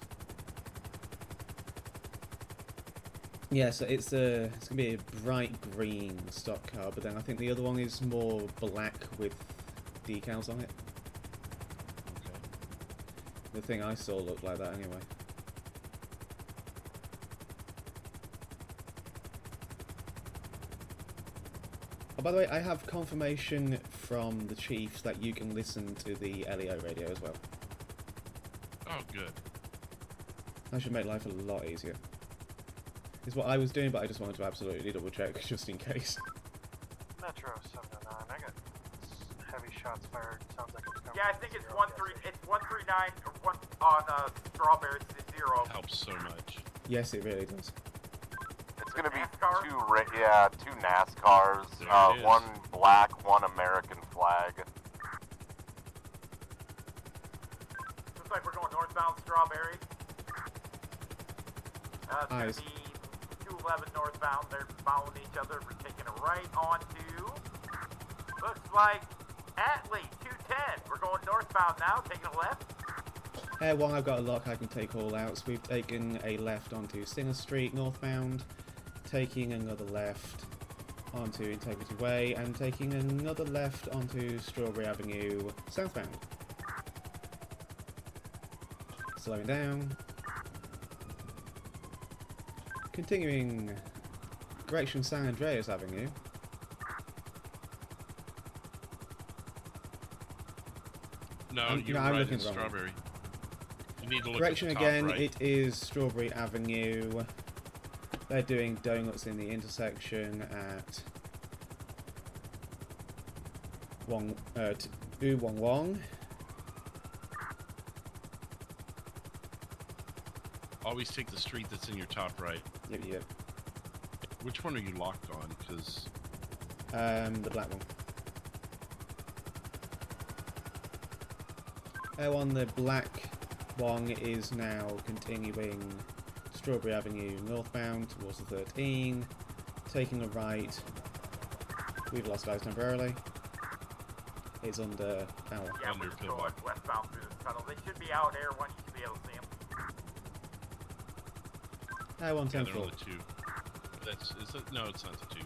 [SPEAKER 1] Yeah, so it's gonna be a bright green stock car, but then I think the other one is more black with decals on it.
[SPEAKER 2] Okay.
[SPEAKER 1] The thing I saw looked like that anyway. Oh, by the way, I have confirmation from the chiefs that you can listen to the LEO radio as well.
[SPEAKER 2] Oh, good.
[SPEAKER 1] That should make life a lot easier. Is what I was doing, but I just wanted to absolutely double check just in case.
[SPEAKER 7] Metro 709. I got heavy shots fired. Sounds like it's coming.
[SPEAKER 3] Yeah, I think it's 139 or one on Strawberry 0.
[SPEAKER 2] Helps so much.
[SPEAKER 1] Yes, it really does.
[SPEAKER 10] It's gonna be
[SPEAKER 3] NASCAR?
[SPEAKER 10] two NASCARs.
[SPEAKER 2] There it is.
[SPEAKER 10] One black, one American flag.
[SPEAKER 3] Looks like we're going northbound Strawberry. It's gonna
[SPEAKER 1] Eyes.
[SPEAKER 3] be 211 northbound. They're following each other. We're taking a right onto. Looks like Atlee 210. We're going northbound now. Taking a left.
[SPEAKER 1] One, I've got a lock, I can take all outs. We've taken a left onto Singer Street northbound, taking another left onto Integrity Way, and taking another left onto Strawberry Avenue southbound. Slowing down. Continuing direction San Andreas Avenue.
[SPEAKER 2] No,
[SPEAKER 1] I'm
[SPEAKER 2] you're right,
[SPEAKER 1] looking
[SPEAKER 2] it's
[SPEAKER 1] wrong.
[SPEAKER 2] Strawberry. You need to look
[SPEAKER 1] Direction
[SPEAKER 2] at the top
[SPEAKER 1] again,
[SPEAKER 2] right.
[SPEAKER 1] it is Strawberry Avenue. They're doing donuts in the intersection at Wong.
[SPEAKER 2] Always take the street that's in your top right.
[SPEAKER 1] Yep.
[SPEAKER 2] Which one are you locked on? Because
[SPEAKER 1] The black one. On the black one is now continuing Strawberry Avenue northbound towards the 13, taking a right. We've lost eyes temporarily. It's under our.
[SPEAKER 3] Yeah,
[SPEAKER 2] Under
[SPEAKER 3] we're just
[SPEAKER 2] pillbox.
[SPEAKER 3] going westbound through the tunnel. They should be out there when you should be able to see them.
[SPEAKER 1] On
[SPEAKER 2] yeah,
[SPEAKER 1] 10
[SPEAKER 2] they're
[SPEAKER 1] floor.
[SPEAKER 2] only two. No, it's not the two.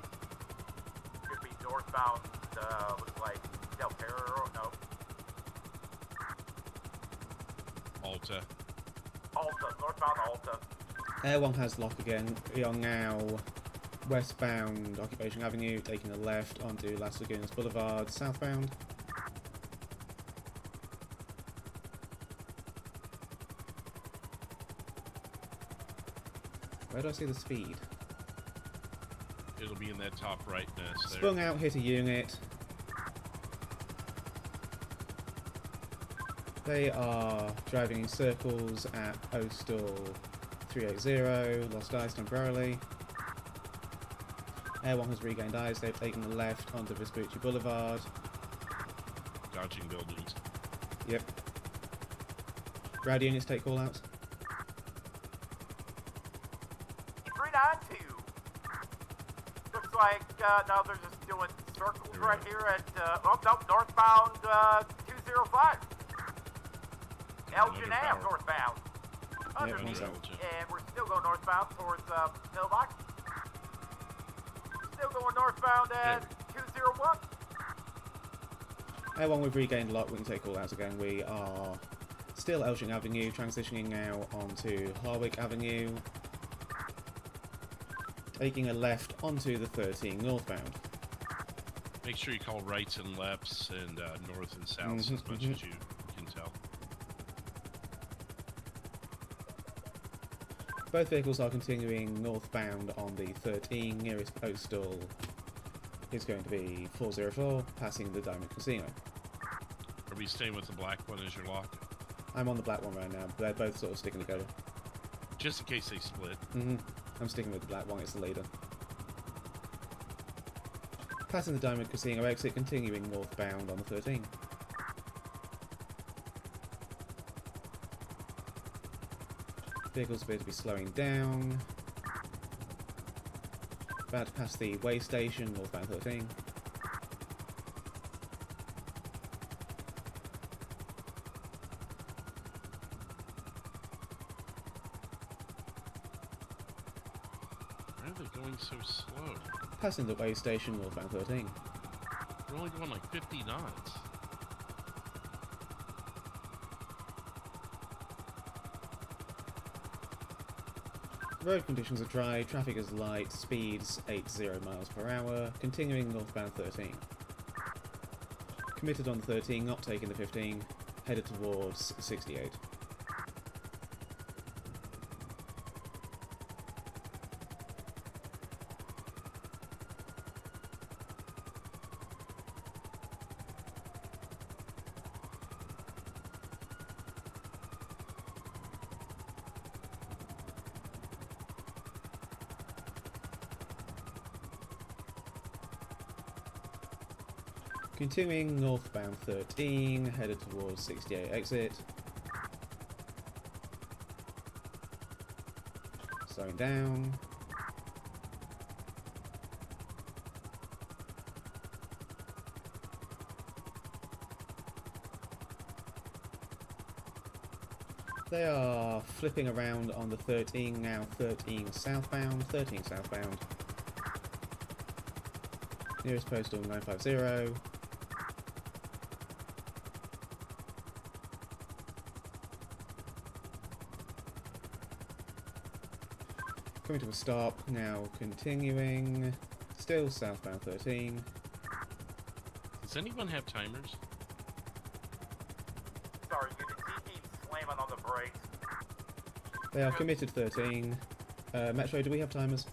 [SPEAKER 3] Could be northbound, looks like Del Perro, no.
[SPEAKER 2] Alta.
[SPEAKER 3] Northbound Alta.
[SPEAKER 1] Air 1 has lock again. We are now westbound Occupation Avenue, taking a left onto Las Lagunas Boulevard, southbound. Where do I see the speed?
[SPEAKER 2] It'll be in that top right nest there.
[SPEAKER 1] Sprung out, hit a unit. They are driving in circles at Ostal 380, lost eyes temporarily. Air 1 has regained eyes, they've taken the left onto Vespucci Boulevard.
[SPEAKER 2] Dodging buildings.
[SPEAKER 1] Yep. Ground units take call outs.
[SPEAKER 3] 392. Looks like, now they're just doing circles right here at, northbound 205. Elgin
[SPEAKER 2] Another
[SPEAKER 3] Ave,
[SPEAKER 2] power.
[SPEAKER 3] northbound. Underneath.
[SPEAKER 2] another Elgin.
[SPEAKER 3] And we're still going northbound towards Pillbox. Still going northbound at 201.
[SPEAKER 1] Air 1, we've regained lock, we can take call outs again. We are still Elgin Avenue, transitioning now onto Harwick Avenue. Taking a left onto the 13 northbound.
[SPEAKER 2] Make sure you call rights and lefts and north and south as much as you can tell.
[SPEAKER 1] Both vehicles are continuing northbound on the 13. Nearest postal is going to be 404, passing the Diamond Casino.
[SPEAKER 2] Are we staying with the black one as your lock?
[SPEAKER 1] I'm on the black one right now. They're both sort of sticking together.
[SPEAKER 2] Just in case they split.
[SPEAKER 1] I'm sticking with the black one, it's the leader. Passing the Diamond Casino exit, continuing northbound on the 13. Vehicles appear to be slowing down. About to pass the way station, northbound 13.
[SPEAKER 2] Why are they going so slow?
[SPEAKER 1] Passing the way station, northbound 13.
[SPEAKER 2] We're only going like 50 knots.
[SPEAKER 1] Road conditions are dry, traffic is light, speeds 80 miles per hour, continuing northbound 13. Committed on the 13, not taking the 15, headed towards 68. Continuing northbound 13, headed towards 68 exit. Slowing down. They are flipping around on the 13, now 13 southbound, 13 southbound. Nearest postal 950. Coming to a stop, now continuing, still southbound 13.
[SPEAKER 2] Does anyone have timers?
[SPEAKER 3] Sorry, unit, he keeps slamming on the brakes.
[SPEAKER 1] They are committed 13. Metro, do we have timers?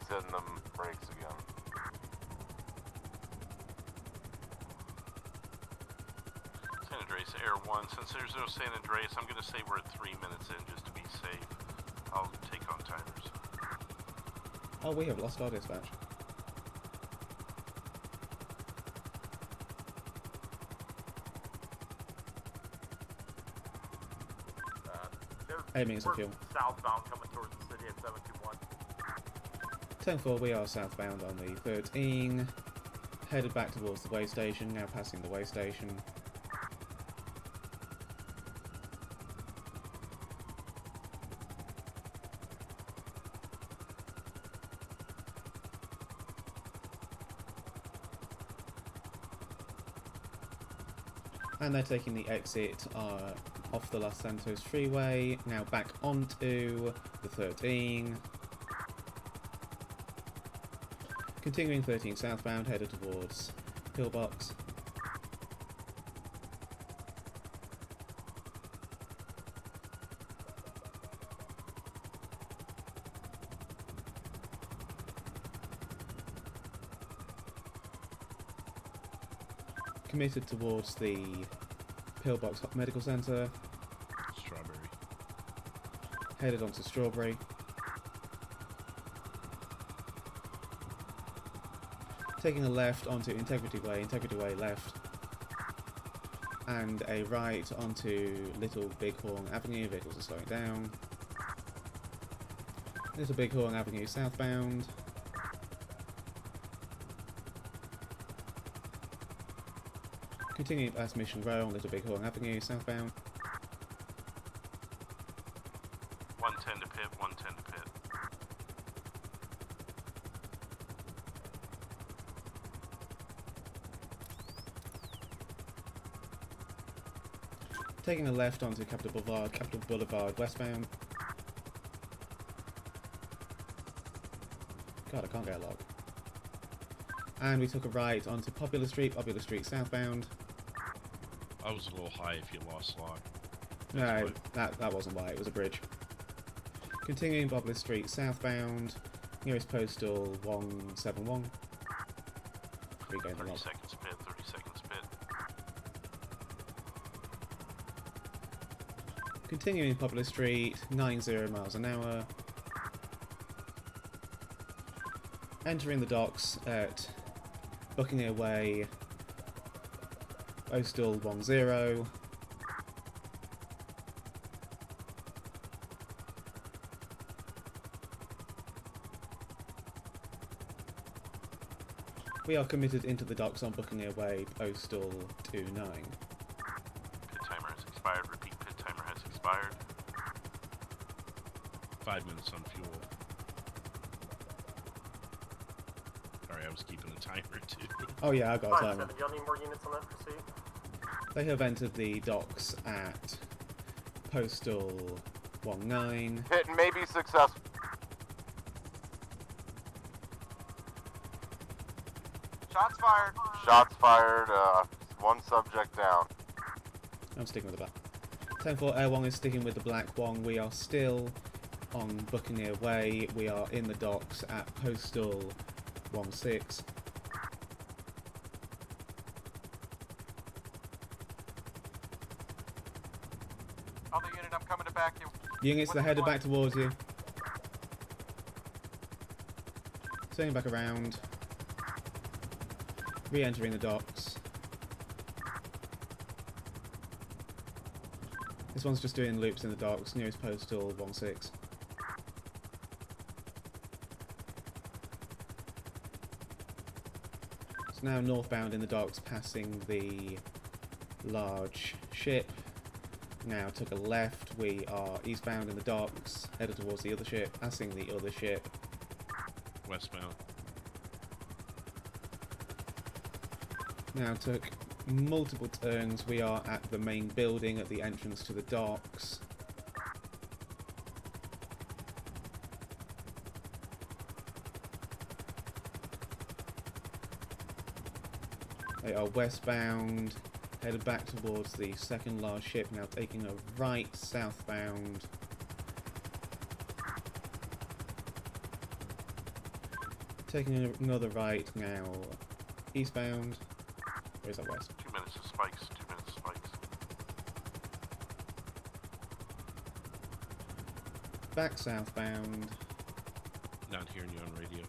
[SPEAKER 10] He's hitting them brakes again.
[SPEAKER 2] San Andreas Air 1, since there's no San Andreas, I'm going to say we're at 3 minutes in just to be safe. I'll take on timers.
[SPEAKER 1] Oh, we have lost our dispatch. Aiming some fuel.
[SPEAKER 3] Southbound coming towards the city at 721.
[SPEAKER 1] 10-4, we are southbound on the 13. Headed back towards the way station, now passing the way station. And they're taking the exit off the Los Santos freeway, now back onto the 13. Continuing 13 southbound, headed towards Pillbox. Committed towards the Pillbox Medical Center.
[SPEAKER 2] Strawberry.
[SPEAKER 1] Headed onto Strawberry. Taking a left onto Integrity Way left. And a right onto Little Bighorn Avenue, vehicles are slowing down. Little Bighorn Avenue southbound. Continuing past Mission Row on Little Bighorn Avenue, southbound.
[SPEAKER 2] 110 to pit, 110 to pit.
[SPEAKER 1] Taking a left onto Capitol Boulevard westbound. God, I can't get a lock. And we took a right onto Popular Street southbound.
[SPEAKER 2] I was a little high if you lost lock.
[SPEAKER 1] No, that wasn't why, it was a bridge. Continuing Bobler Street southbound, nearest postal 171. Regain the
[SPEAKER 2] 30
[SPEAKER 1] log.
[SPEAKER 2] seconds pit, 30 seconds pit.
[SPEAKER 1] Continuing Poplar Street, 90 miles an hour. Entering the docks at Buckingham Way, postal 10. We are committed into the docks on Buckingham Way, postal 29.
[SPEAKER 2] Pit timer has expired. Repeat, pit timer has expired. 5 minutes on fuel. Sorry, I was keeping a timer too.
[SPEAKER 1] Oh yeah, I got a timer.
[SPEAKER 5] 5-7, y'all need more units on that pursuit?
[SPEAKER 1] They have entered the docks at postal 19.
[SPEAKER 10] Hit may be successful.
[SPEAKER 8] Shots fired.
[SPEAKER 10] Shots fired. One subject down.
[SPEAKER 1] I'm sticking with the black. 10-4 Air Wong is sticking with the black Wong. We are still on Buccaneer Way. We are in the docks at postal 16.
[SPEAKER 8] Other unit, I'm coming to back you.
[SPEAKER 1] Units, they're headed back towards you. Turning back around. Re-entering the docks. This one's just doing loops in the docks, nearest postal 16. It's now northbound in the docks, passing the large ship. Now took a left, we are eastbound in the docks, headed towards the other ship, passing the other ship.
[SPEAKER 2] Westbound.
[SPEAKER 1] Now took multiple turns, we are at the main building at the entrance to the docks. They are westbound, headed back towards the second large ship, now taking a right southbound. Taking another right now eastbound. Or is that west?
[SPEAKER 2] 2 minutes of spikes, 2 minutes of spikes.
[SPEAKER 1] Back southbound.
[SPEAKER 2] Not hearing you on radio.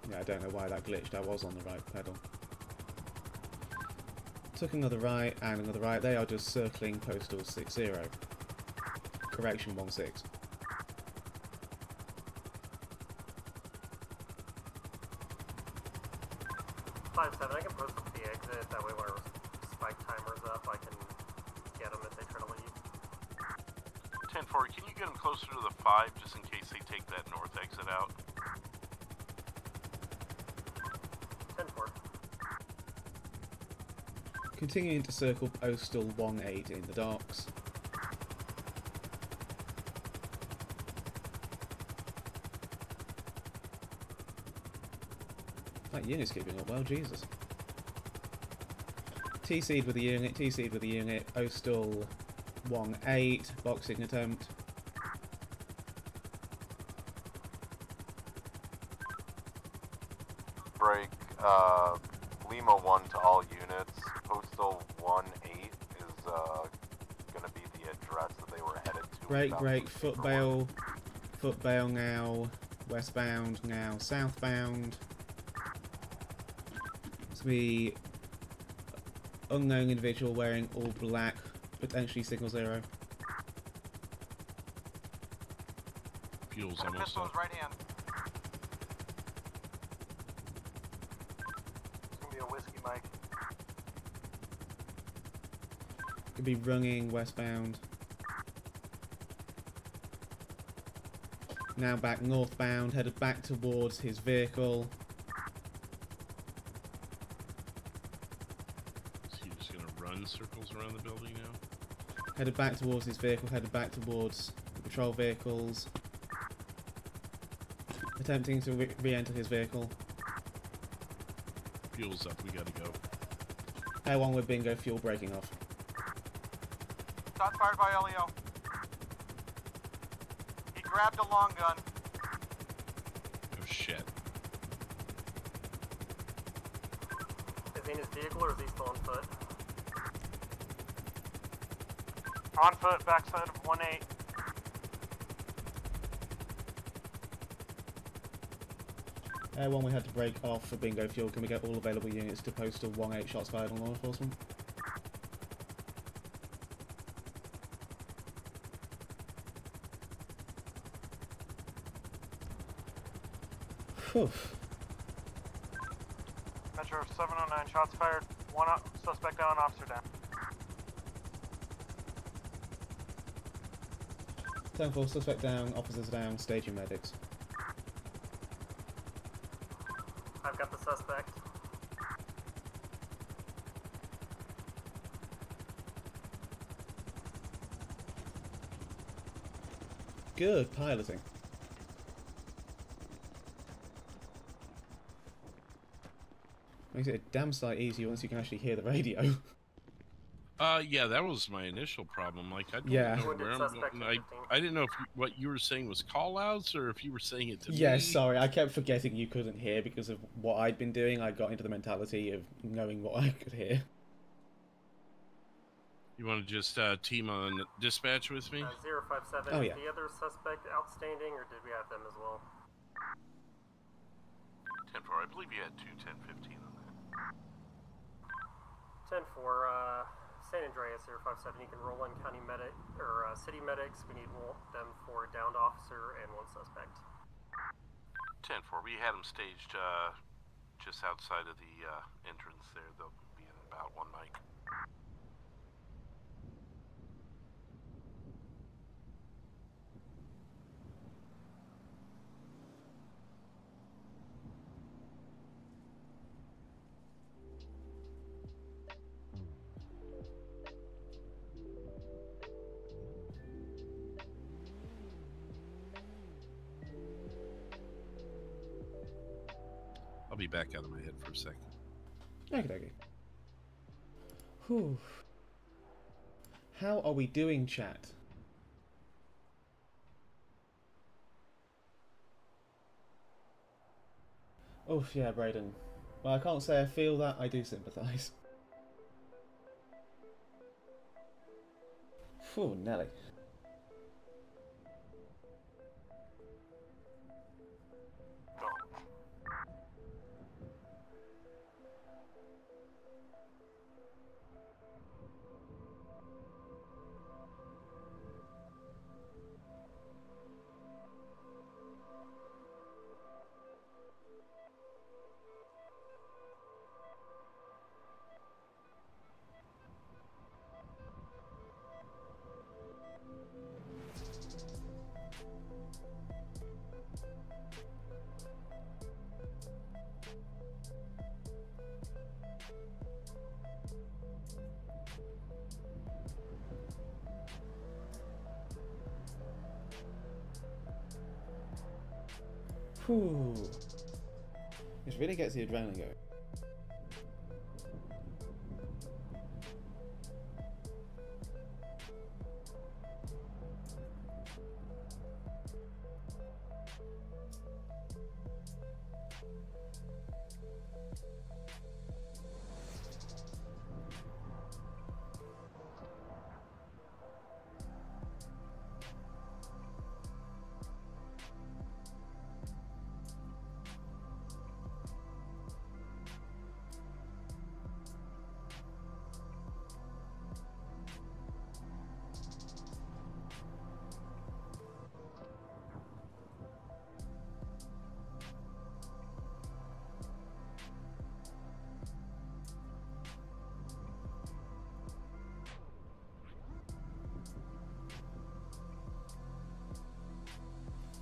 [SPEAKER 1] Yeah, I don't know why that glitched. I was on the right pedal. Took another right and another right. They are just circling postal 60. Correction 16.
[SPEAKER 5] I can post up the exit, that way when our spike timer's up, I can get them if they try to leave.
[SPEAKER 2] 10-4, can you get them closer to the 5 just in case they take that north exit out?
[SPEAKER 5] 10-4.
[SPEAKER 1] Continuing to circle postal 18 in the docks. That unit's keeping up well, Jesus. T-seed with the unit, T-seed with the unit, postal 18, boxing attempt.
[SPEAKER 10] Break, Lima 1 to all units. Postal 18 is, gonna be the address that they were headed to.
[SPEAKER 1] Break, foot bail now, westbound now, southbound. To be unknown individual wearing all black, potentially signal 0.
[SPEAKER 2] Fuel's
[SPEAKER 8] Our
[SPEAKER 2] almost
[SPEAKER 8] pistol is
[SPEAKER 2] up.
[SPEAKER 8] right hand. It's gonna be a whiskey mic.
[SPEAKER 1] Could be runging westbound. Now back northbound, headed back towards his vehicle.
[SPEAKER 2] Circles around the building now.
[SPEAKER 1] Headed back towards his vehicle, headed back towards the patrol vehicles. Attempting to re-enter his vehicle.
[SPEAKER 2] Fuel's up, we gotta go.
[SPEAKER 1] Air 1 with bingo, fuel breaking off.
[SPEAKER 8] Shots fired by LEO. He grabbed a long gun.
[SPEAKER 2] Oh shit.
[SPEAKER 5] Is he in his vehicle or is he still on foot?
[SPEAKER 7] On foot, backside of 1-8.
[SPEAKER 1] One, we had to break off for bingo fuel. Can we get all available units to postal 1-8 shots fired on law enforcement? Whew.
[SPEAKER 7] Metro 709, shots fired. One suspect down, officer down.
[SPEAKER 1] 10-4, suspect down, officers down, staging medics.
[SPEAKER 5] I've got the suspect.
[SPEAKER 1] Good piloting. Makes it a damn sight easier once you can actually hear the radio.
[SPEAKER 2] Yeah, that was my initial problem. Like, I don't
[SPEAKER 1] Yeah.
[SPEAKER 2] know where I'm going. I didn't know if what you were saying was call-outs or if you were saying it to me.
[SPEAKER 1] Yeah, sorry, I kept forgetting you couldn't hear because of what I'd been doing. I got into the mentality of knowing what I could hear.
[SPEAKER 2] You want to just team on dispatch with me?
[SPEAKER 5] 057,
[SPEAKER 1] Oh, yeah.
[SPEAKER 5] is the other suspect outstanding or did we have them as well?
[SPEAKER 2] 10-4, I believe you had 2 10-15 on that.
[SPEAKER 5] 10-4, San Andreas 057, you can roll in county medic, or city medics. We need them for downed officer and one suspect.
[SPEAKER 2] 10-4, we had them staged just outside of the entrance there. They'll be in about 1 mic. I'll be back out of my head for a second.
[SPEAKER 1] Okay. Whew. How are we doing, chat? Oof, yeah, Brayden. Well, I can't say I feel that, I do sympathise. Phew, Nelly. Whew. This really gets the adrenaline going.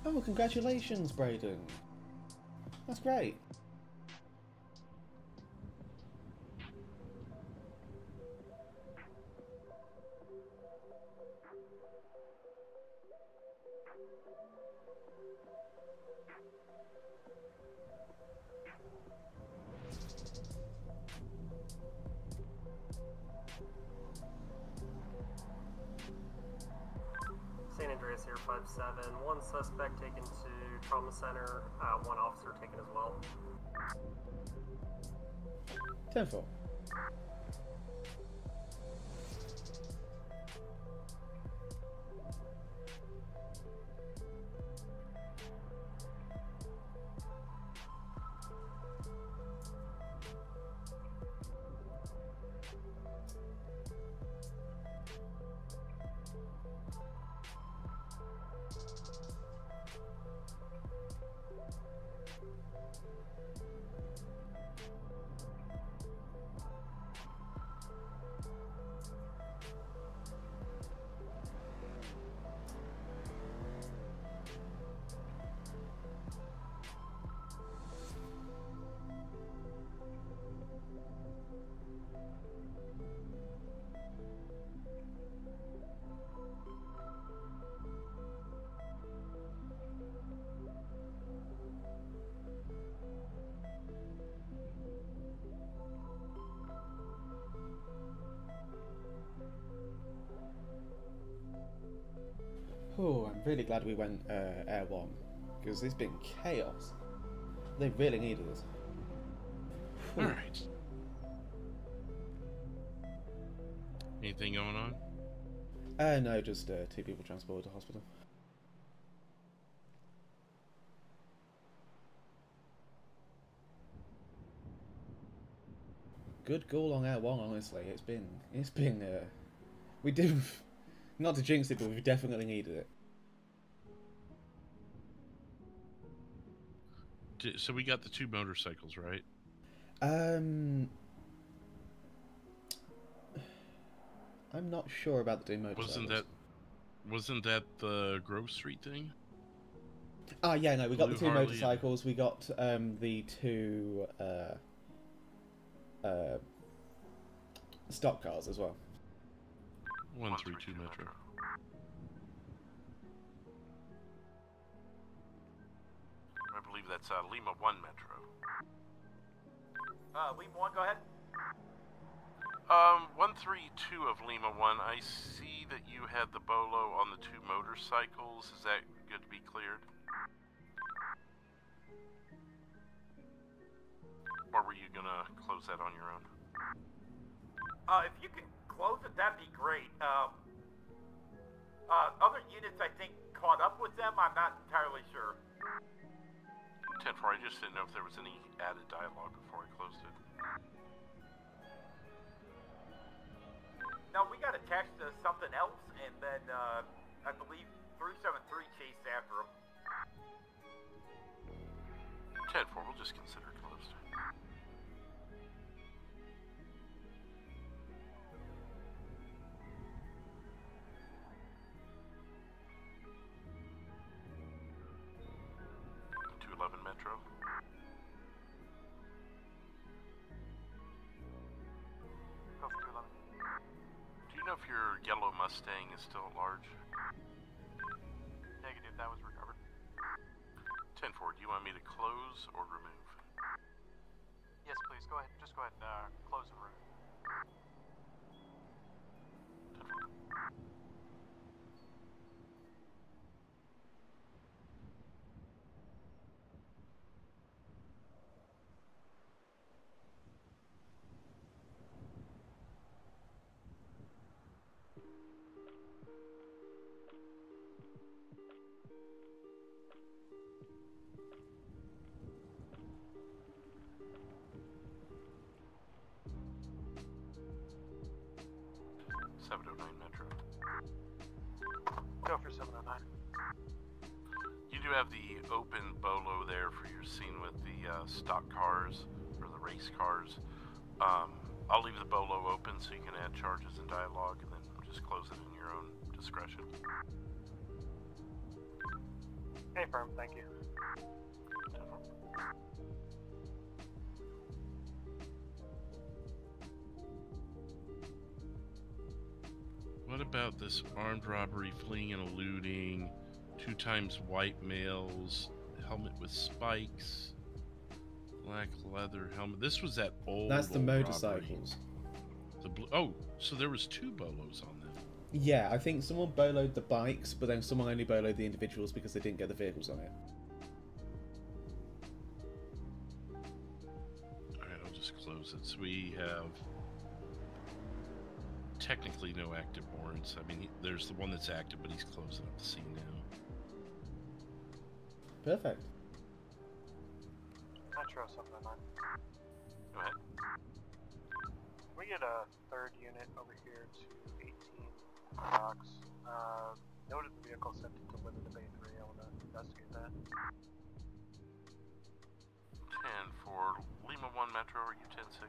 [SPEAKER 1] Oh, congratulations, Brayden. That's great.
[SPEAKER 5] San Andreas here, 5-7. One suspect taken to trauma center, one officer taken as well.
[SPEAKER 1] 10-4. Oh, I'm really glad we went Air 1, because it's been chaos. They really needed it.
[SPEAKER 2] Alright. Anything going on?
[SPEAKER 1] No, just 2 people transported to hospital. Good goal on Air 1, honestly. It's been, we do, not to jinx it, but we definitely needed it.
[SPEAKER 2] So we got the 2 motorcycles, right?
[SPEAKER 1] I'm not sure about the 2 motorcycles.
[SPEAKER 2] Wasn't that the Grove Street thing?
[SPEAKER 1] Ah, yeah, no, we got the 2
[SPEAKER 2] Harley
[SPEAKER 1] motorcycles. We got the 2 stock cars as well.
[SPEAKER 2] 132 Metro. I believe that's Lima 1 Metro.
[SPEAKER 3] Lima 1, go ahead.
[SPEAKER 2] 132 of Lima 1, I see that you had the Bolo on the 2 motorcycles. Is that good to be cleared? Or were you gonna close that on your own?
[SPEAKER 3] If you could close it, that'd be great. Other units, I think, caught up with them. I'm not entirely sure.
[SPEAKER 2] 10-4, I just didn't know if there was any added dialogue before I closed it.
[SPEAKER 3] No, we got attached to something else, and then, I believe 373 chased after him.
[SPEAKER 2] 10-4, we'll just consider it closed. Metro.
[SPEAKER 4] Go for 211.
[SPEAKER 2] Do you know if your yellow Mustang is still at large?
[SPEAKER 4] Negative, that was recovered.
[SPEAKER 2] 10-4, do you want me to close or remove?
[SPEAKER 4] Yes, please, go ahead. Just go ahead and close and remove.
[SPEAKER 2] 10-4. Metro.
[SPEAKER 7] Go for 709.
[SPEAKER 2] You do have the open Bolo there for your scene with the stock cars, or the race cars. I'll leave the Bolo open so you can add charges and dialogue, and then just close it in your own discretion.
[SPEAKER 7] Hey, firm, thank you.
[SPEAKER 2] What about this armed robbery, fleeing and eluding, 2 times white males, helmet with spikes, black leather helmet? This was that old.
[SPEAKER 1] That's the
[SPEAKER 2] old
[SPEAKER 1] motorcycles.
[SPEAKER 2] robbery. The blue. Oh, so there was 2 Bolos on them.
[SPEAKER 1] Yeah, I think someone boloed the bikes, but then someone only boloed the individuals because they didn't get the vehicles on it.
[SPEAKER 2] Alright, I'll just close it. So we have technically no active warrants. I mean, there's the one that's active, but he's closing up the scene now.
[SPEAKER 1] Perfect.
[SPEAKER 7] Metro 709.
[SPEAKER 9] Go ahead.
[SPEAKER 7] We get a third unit over here to 18 docks. Noted the vehicle sent to deliver to Bay 3. I want to investigate that.
[SPEAKER 9] 10 for Lima 1 Metro, or you 10-6?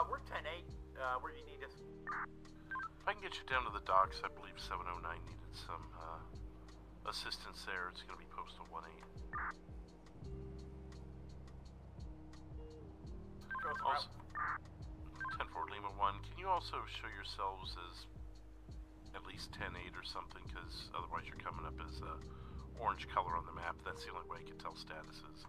[SPEAKER 3] We're 10-8. Where do you need us?
[SPEAKER 9] If I can get you down to the docks, I believe 709 needed some assistance there. It's going to be postal 1-8. Also, 10-4 Lima 1, can you also show yourselves as at least 10-8 or something, because otherwise you're coming up as orange color on the map. That's the only way I can tell statuses.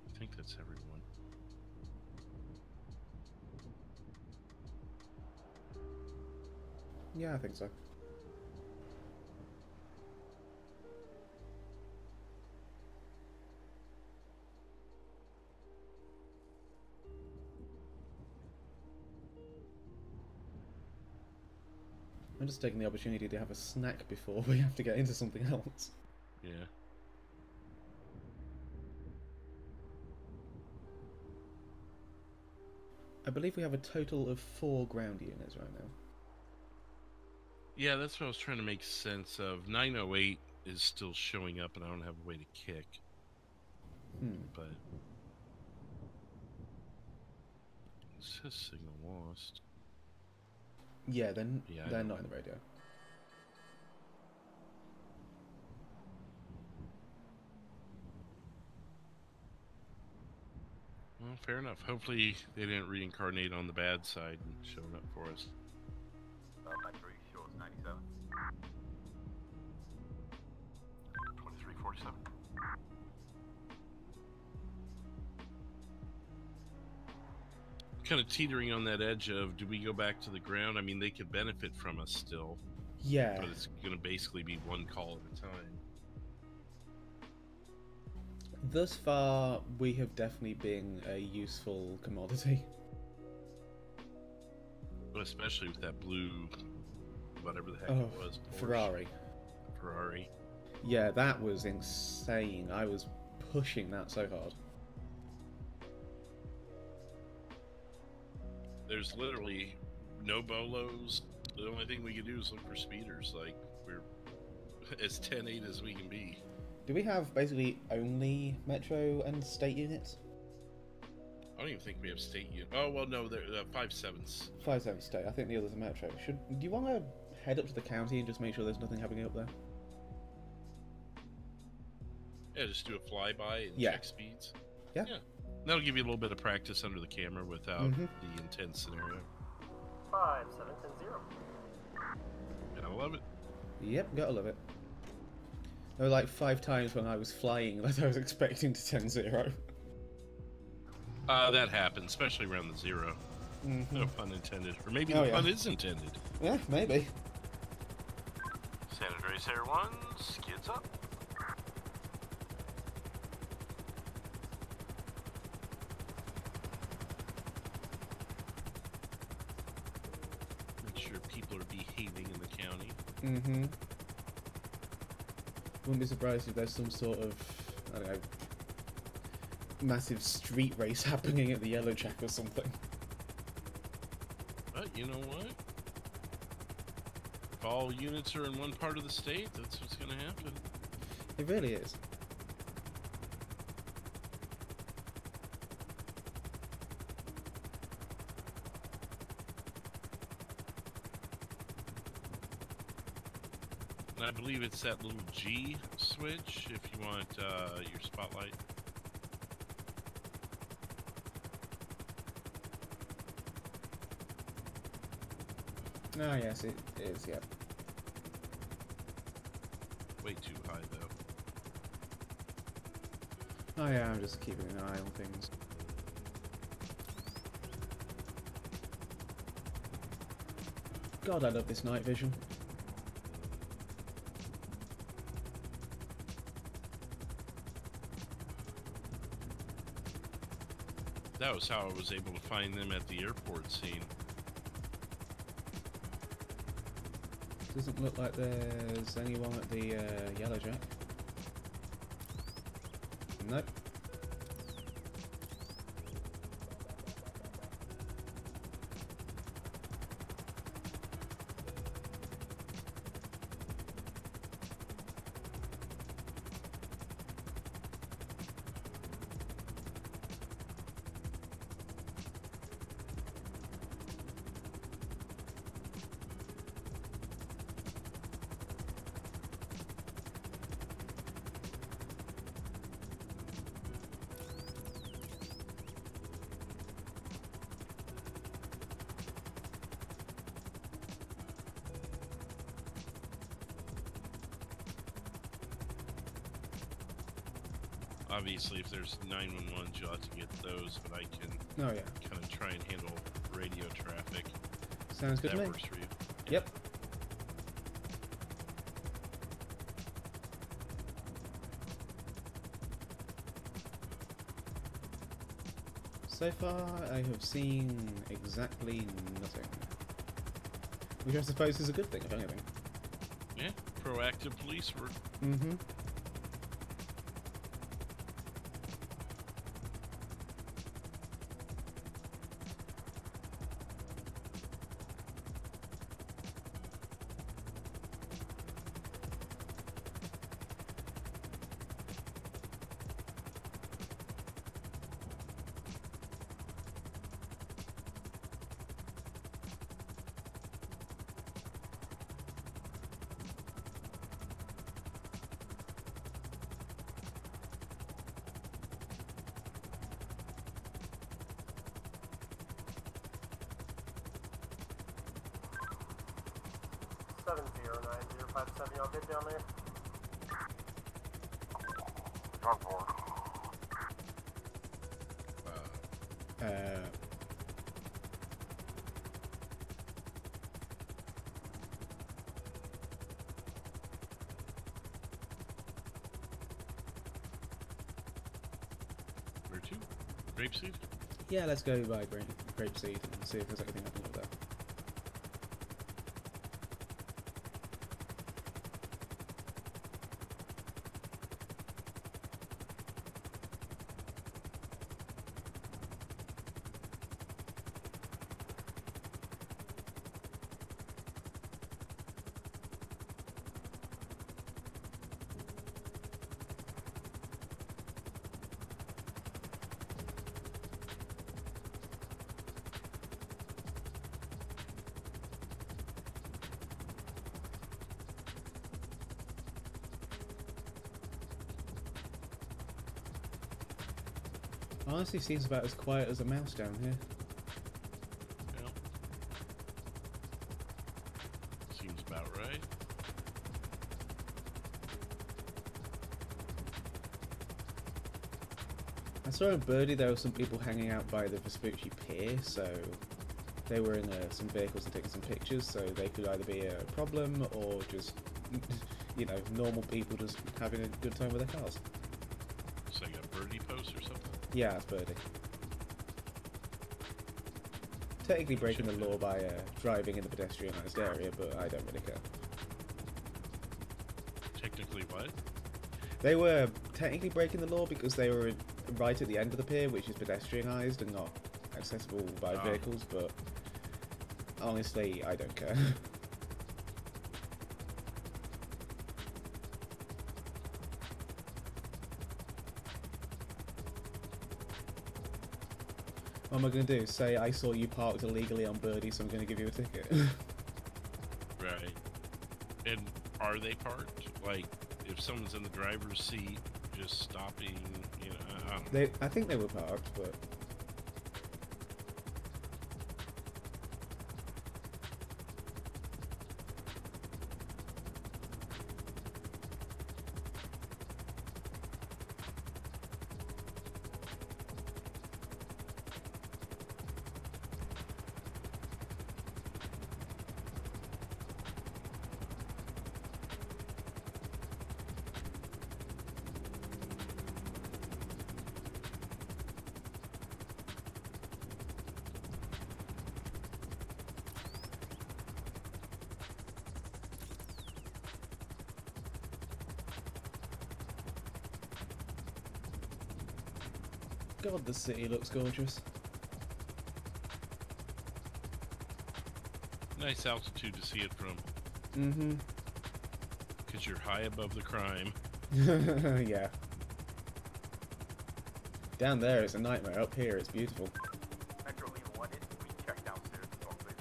[SPEAKER 9] I think that's everyone.
[SPEAKER 1] Yeah, I think so. I'm just taking the opportunity to have a snack before we have to get into something else.
[SPEAKER 2] Yeah.
[SPEAKER 1] I believe we have a total of 4 ground units right now.
[SPEAKER 2] Yeah, that's what I was trying to make sense of. 908 is still showing up, and I don't have a way to kick. But it says signal lost.
[SPEAKER 1] Yeah, then
[SPEAKER 2] Yeah,
[SPEAKER 1] they're not in the radio.
[SPEAKER 2] Well, fair enough. Hopefully they didn't reincarnate on the bad side and showing up for us.
[SPEAKER 3] Metro East shows 97.
[SPEAKER 9] 2347.
[SPEAKER 2] Kind of teetering on that edge of, do we go back to the ground? I mean, they could benefit from us still.
[SPEAKER 1] Yeah.
[SPEAKER 2] But it's going to basically be one call at a time.
[SPEAKER 1] Thus far, we have definitely been a useful commodity.
[SPEAKER 2] Especially with that blue, whatever the heck
[SPEAKER 1] Oh,
[SPEAKER 2] it was. Porsche.
[SPEAKER 1] Ferrari.
[SPEAKER 2] Ferrari.
[SPEAKER 1] Yeah, that was insane. I was pushing that so hard.
[SPEAKER 2] There's literally no bolos. The only thing we can do is look for speeders. Like, we're as 10-8 as we can be.
[SPEAKER 1] Do we have basically only metro and state units?
[SPEAKER 2] I don't even think we have state unit. Oh, well, no, they're 5-7s.
[SPEAKER 1] 5-7 state. I think the others are metro. Do you want to head up to the county and just make sure there's nothing happening up there?
[SPEAKER 2] Yeah, just do a flyby and
[SPEAKER 1] Yeah.
[SPEAKER 2] check speeds.
[SPEAKER 1] Yeah.
[SPEAKER 2] That'll give you a little bit of practice under the camera without the intense scenario.
[SPEAKER 5] 5710.
[SPEAKER 2] Gotta love it.
[SPEAKER 1] Yep, gotta love it. There were like 5 times when I was flying that I was expecting to 10-0.
[SPEAKER 2] That happens, especially around the 0. No pun intended. Or maybe the pun is intended.
[SPEAKER 1] Yeah, maybe.
[SPEAKER 9] San Andreas Air 1, skids up.
[SPEAKER 2] Make sure people are behaving in the county.
[SPEAKER 1] Wouldn't be surprised if there's some sort of, I don't know, massive street race happening at the Yellow Jack or something.
[SPEAKER 2] But you know what? If all units are in one part of the state, that's what's going to happen.
[SPEAKER 1] It really is.
[SPEAKER 2] And I believe it's that little G switch if you want your spotlight.
[SPEAKER 1] Oh yes, it is, yeah.
[SPEAKER 2] way too high, though.
[SPEAKER 1] Oh yeah, I'm just keeping an eye on things. God, I love this night vision.
[SPEAKER 2] That was how I was able to find them at the airport scene.
[SPEAKER 1] Doesn't look like there's anyone at the Yellow Jack. Nope.
[SPEAKER 2] Obviously, if there's 911s, you'll have to get those, but I can
[SPEAKER 1] Oh yeah.
[SPEAKER 2] kind of try and handle radio traffic.
[SPEAKER 1] Sounds good
[SPEAKER 2] That
[SPEAKER 1] to me.
[SPEAKER 2] works for you.
[SPEAKER 1] Yep. So far, I have seen exactly nothing. Which I suppose is a good thing, if anything.
[SPEAKER 2] Yeah, proactive police work.
[SPEAKER 1] Mm-hmm.
[SPEAKER 5] Y'all good down there?
[SPEAKER 10] Drop four.
[SPEAKER 2] Where to? Grapeseed?
[SPEAKER 1] Yeah, let's go by Grapeseed and see if there's anything happening over there. Honestly, seems about as quiet as a mouse down here.
[SPEAKER 2] Yeah. Seems about right.
[SPEAKER 1] I saw a birdie. There were some people hanging out by the Vespucci Pier, so they were in some vehicles and taking some pictures, so they could either be a problem or just, you know, normal people just having a good time with their cars.
[SPEAKER 2] It's like a birdie post or something?
[SPEAKER 1] Yeah, it's birdie. Technically breaking the law by driving in the pedestrianised area, but I don't really care.
[SPEAKER 2] Technically what?
[SPEAKER 1] They were technically breaking the law because they were right at the end of the pier, which is pedestrianised and not accessible by vehicles, but honestly, I don't care. What am I going to do? Say I saw you parked illegally on Birdie, so I'm going to give you a ticket?
[SPEAKER 2] Right. And are they parked? Like, if someone's in the driver's seat, just stopping, you know, I don't know.
[SPEAKER 1] I think they were parked, but... God, the city looks gorgeous.
[SPEAKER 2] Nice altitude to see it from.
[SPEAKER 1] Mm-hmm.
[SPEAKER 2] Because you're high above the crime.
[SPEAKER 1] Yeah. Down there it's a nightmare. Up here it's beautiful.
[SPEAKER 3] Metro Lima 1, we can check downstairs as well, please.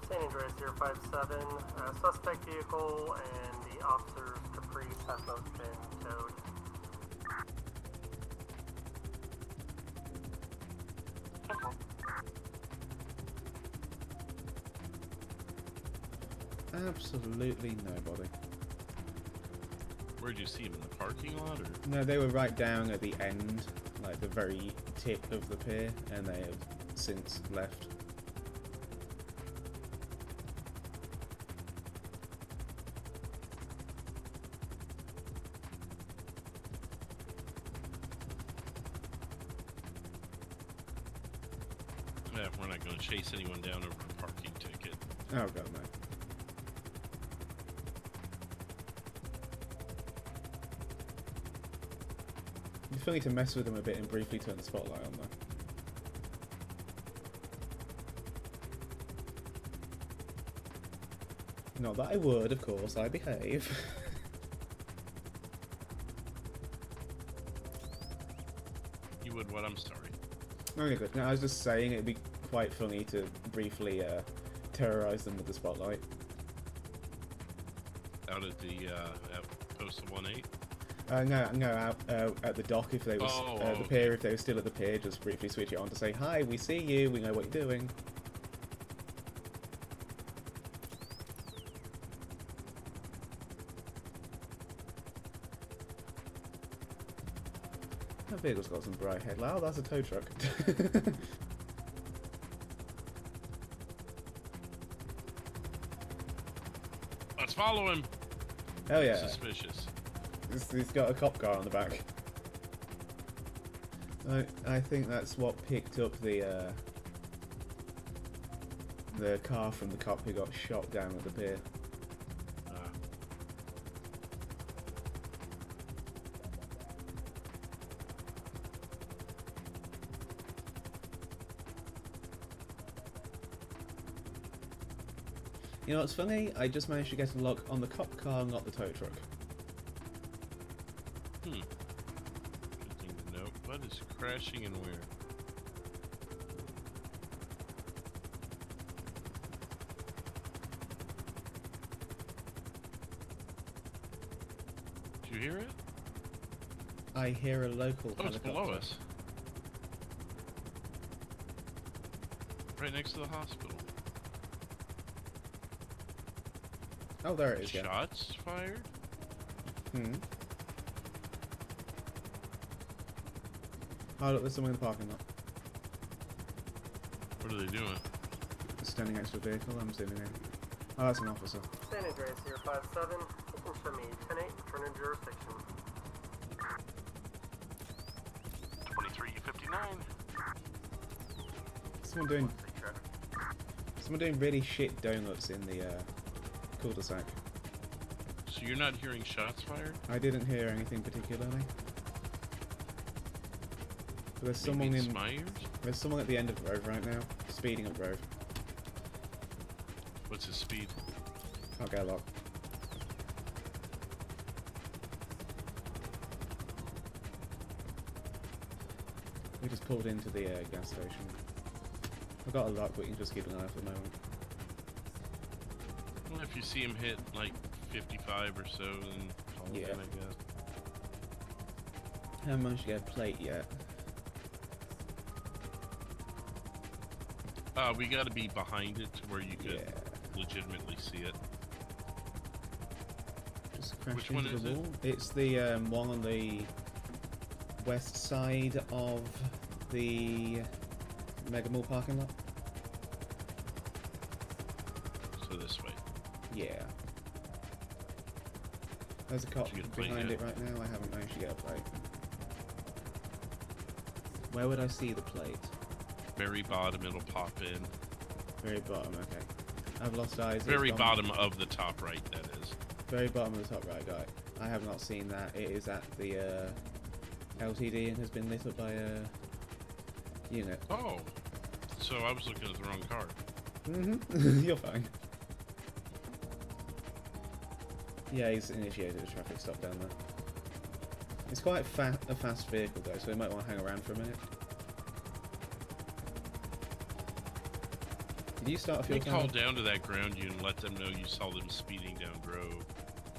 [SPEAKER 5] San Andreas 057. Suspect vehicle and the officer's Caprice have both been towed.
[SPEAKER 1] Absolutely nobody.
[SPEAKER 2] Where'd you see him, in the parking lot, or?
[SPEAKER 1] No, they were right down at the end, like the very tip of the pier, and they have since left.
[SPEAKER 2] Yeah, we're not going to chase anyone down over a parking ticket.
[SPEAKER 1] Oh god, no. It'd be funny to mess with them a bit and briefly turn the spotlight on them. Not that I would, of course, I behave.
[SPEAKER 2] You would what? I'm sorry.
[SPEAKER 1] Okay, good. No, I was just saying it'd be quite funny to briefly terrorize them with the spotlight.
[SPEAKER 2] Out at the at Postal 18?
[SPEAKER 1] No, out at the dock if they was the
[SPEAKER 2] okay.
[SPEAKER 1] pier. If they were still at the pier, just briefly switch it on to say, "Hi, we see you. We know what you're doing." That vehicle's got some bright headlights. Oh, that's a tow truck.
[SPEAKER 2] Let's follow him.
[SPEAKER 1] Hell yeah!
[SPEAKER 2] Suspicious.
[SPEAKER 1] He's got a cop car on the back. I think that's what picked up the car from the cop who got shot down at the pier. You know what's funny? I just managed to get a lock on the cop car, not the tow truck.
[SPEAKER 2] Good thing to note. What is crashing and where? Did you hear it?
[SPEAKER 1] I hear a local
[SPEAKER 2] Oh, it's
[SPEAKER 1] helicopter.
[SPEAKER 2] below us. Right next to the hospital.
[SPEAKER 1] Oh, there it is, yeah.
[SPEAKER 2] Shots fired?
[SPEAKER 1] Hmm. Oh, look, there's someone in the parking lot.
[SPEAKER 2] What are they doing?
[SPEAKER 1] Standing next to a vehicle, I'm zooming in. Oh, that's an officer.
[SPEAKER 5] San Andreas 057. You can show me 10-8, return in jurisdiction.
[SPEAKER 9] 2359.
[SPEAKER 1] Someone doing really shit donuts in the cul-de-sac.
[SPEAKER 2] So you're not hearing shots fired?
[SPEAKER 1] I didn't hear anything particularly. But there's
[SPEAKER 2] Maybe
[SPEAKER 1] someone
[SPEAKER 2] it's
[SPEAKER 1] in.
[SPEAKER 2] my ears?
[SPEAKER 1] There's someone at the end of Grove right now, speeding up Grove.
[SPEAKER 2] What's his speed?
[SPEAKER 1] Can't get a lock. We just pulled into the gas station. I've got a lock, but you can just keep an eye out for the moment.
[SPEAKER 2] Well, if you see him hit like 55 or so, then follow him, I guess.
[SPEAKER 1] Haven't managed to get a plate yet.
[SPEAKER 2] We gotta be behind it to where you could legitimately see it.
[SPEAKER 1] Just crashed
[SPEAKER 2] Which one
[SPEAKER 1] into
[SPEAKER 2] is
[SPEAKER 1] the
[SPEAKER 2] it?
[SPEAKER 1] wall. It's the one on the west side of the Mega Mall parking lot.
[SPEAKER 2] So this way.
[SPEAKER 1] Yeah. There's a cop
[SPEAKER 2] Did you get a plate
[SPEAKER 1] behind
[SPEAKER 2] yet?
[SPEAKER 1] it right now. I haven't managed to get a plate. Where would I see the plate?
[SPEAKER 2] Very bottom, it'll pop in.
[SPEAKER 1] Very bottom, okay. I've lost eyes.
[SPEAKER 2] Very bottom of the top right, that is.
[SPEAKER 1] Very bottom of the top right, guy. I have not seen that. It is at the LTD and has been lit up by a unit.
[SPEAKER 2] Oh, so I was looking at the wrong card.
[SPEAKER 1] Mm-hmm. You're fine. Yeah, he's initiated a traffic stop down there. It's quite a fast vehicle though, so we might want to hang around for a minute. Did you start a fuel
[SPEAKER 2] call down to that ground unit and let them know you saw them speeding down Grove.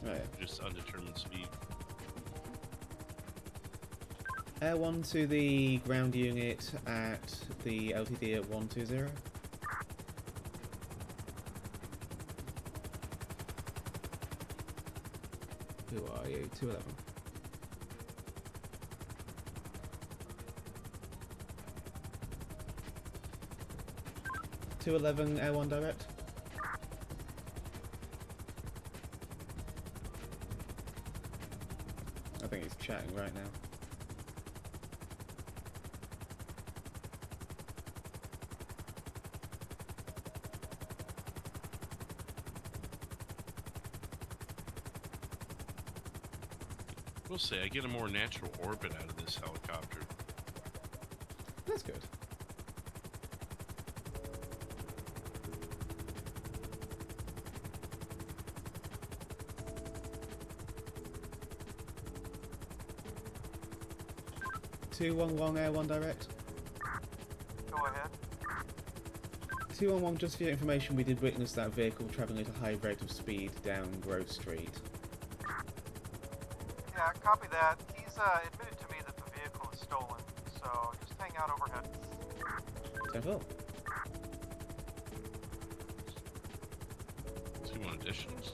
[SPEAKER 1] Oh, yeah.
[SPEAKER 2] Just undetermined speed.
[SPEAKER 1] Air 1 to the ground unit at the LTD at 120. Who are you? 211. Air 1 direct. I think he's chatting right now.
[SPEAKER 2] We'll say I get a more natural orbit out of this helicopter.
[SPEAKER 1] That's good. Air 1 direct.
[SPEAKER 7] Go ahead.
[SPEAKER 1] 211, just for your information, we did witness that vehicle travelling at a high rate of speed down Grove Street.
[SPEAKER 7] Yeah, copy that. He's admitted to me that the vehicle is stolen, so just hang out overhead.
[SPEAKER 1] 10-4.
[SPEAKER 2] So you want additionals?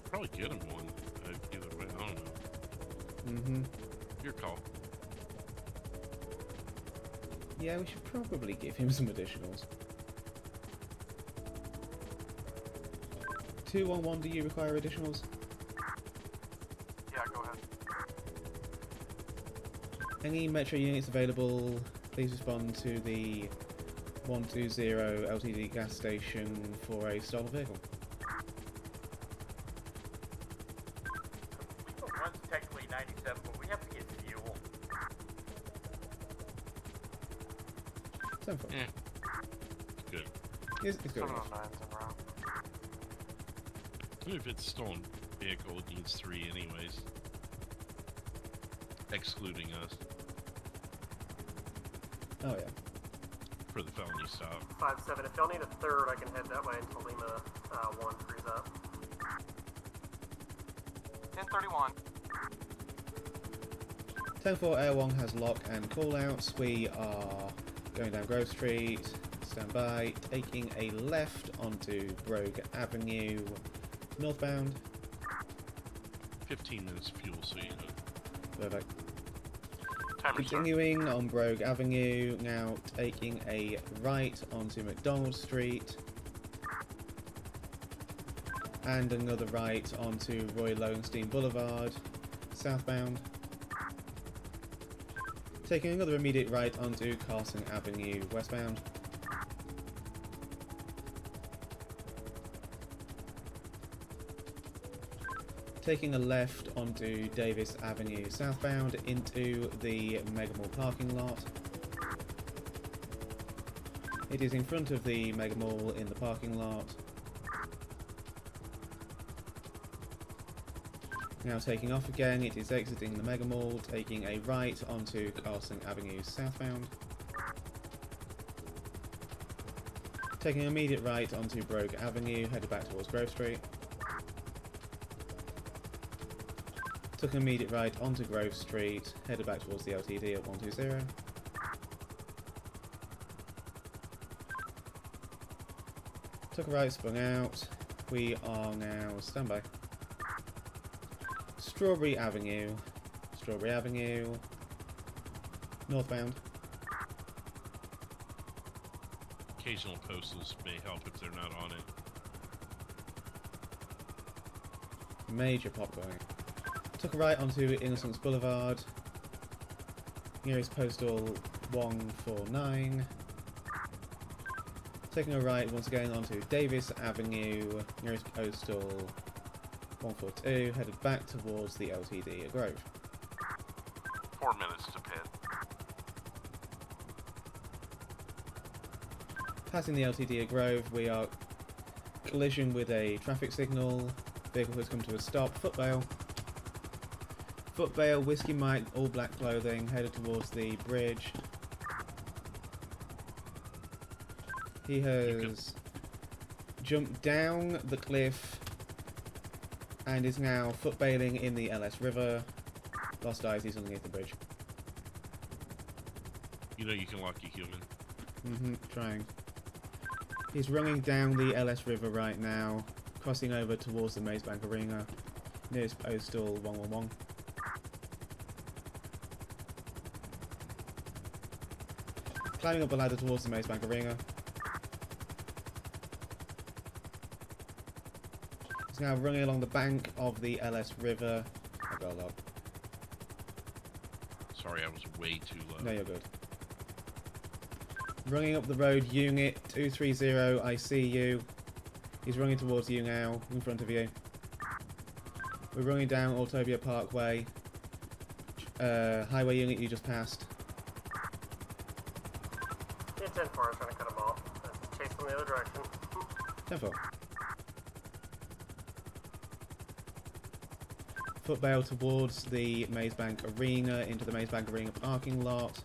[SPEAKER 2] Probably get him one. Either way, I don't know.
[SPEAKER 1] Mm-hmm.
[SPEAKER 2] Your call.
[SPEAKER 1] Yeah, we should probably give him some additionals. 211, do you require additionals?
[SPEAKER 7] Yeah, go ahead.
[SPEAKER 1] Any Metro units available, please respond to the 120 LTD gas station for a stolen vehicle.
[SPEAKER 3] One's technically 97, but we have to get fuel.
[SPEAKER 1] 10-4.
[SPEAKER 2] Eh. Good.
[SPEAKER 1] It's good.
[SPEAKER 7] 709's in route.
[SPEAKER 2] If it's a stolen vehicle, it needs 3 anyways. Excluding us.
[SPEAKER 1] Oh yeah.
[SPEAKER 2] For the felony stop.
[SPEAKER 5] 5-7. If y'all need a third, I can head that way until Lima 1 frees up.
[SPEAKER 7] 1031.
[SPEAKER 1] 10-4 Air 1 has lock and callouts. We are going down Grove Street. Stand by. Taking a left onto Brogue Avenue. Northbound.
[SPEAKER 2] 15 minutes fuel, so you know.
[SPEAKER 1] Perfect.
[SPEAKER 7] Timer start.
[SPEAKER 1] Continuing on Brogue Avenue, now taking a right onto McDonald Street. And another right onto Roy Lowenstein Boulevard, southbound. Taking another immediate right onto Carson Avenue, westbound. Taking a left onto Davis Avenue southbound into the Mega Mall parking lot. It is in front of the Mega Mall in the parking lot. Now taking off again, it is exiting the Mega Mall, taking a right onto Carson Avenue southbound. Taking an immediate right onto Brogue Avenue, headed back towards Grove Street. Took an immediate right onto Grove Street, headed back towards the LTD at 120. Took a right, spun out. We are now standby. Strawberry Avenue, northbound.
[SPEAKER 2] Occasional postals may help if they're not on it.
[SPEAKER 1] Major pop going. Took a right onto Innocence Boulevard. Nearest postal 149. Taking a right once again onto Davis Avenue, nearest Postal 142, headed back towards the LTD at Grove.
[SPEAKER 2] 4 minutes to pit.
[SPEAKER 1] Passing the LTD at Grove, we are collision with a traffic signal. Vehicle has come to a stop. Footbail. Footbail, Whiskey Mike, all black clothing, headed towards the bridge. He has jumped down the cliff and is now footbailing in the LS River. Lost eyes, he's underneath the bridge.
[SPEAKER 2] You know you can lock a human.
[SPEAKER 1] Trying. He's running down the LS River right now, crossing over towards the Maze Bank Arena, nearest Postal 111. Climbing up the ladder towards the Maze Bank Arena. He's now running along the bank of the LS River. I got a lot.
[SPEAKER 2] Sorry, I was way too low.
[SPEAKER 1] No, you're good. Running up the road, Unit 230, I see you. He's running towards you now, in front of you. We're running down Autobia Parkway. Highway unit you just passed.
[SPEAKER 5] Yeah, 10-4, I was trying to cut him off. Chase from the other direction.
[SPEAKER 1] 10-4. Footbail towards the Maze Bank Arena, into the Maze Bank Arena parking lot.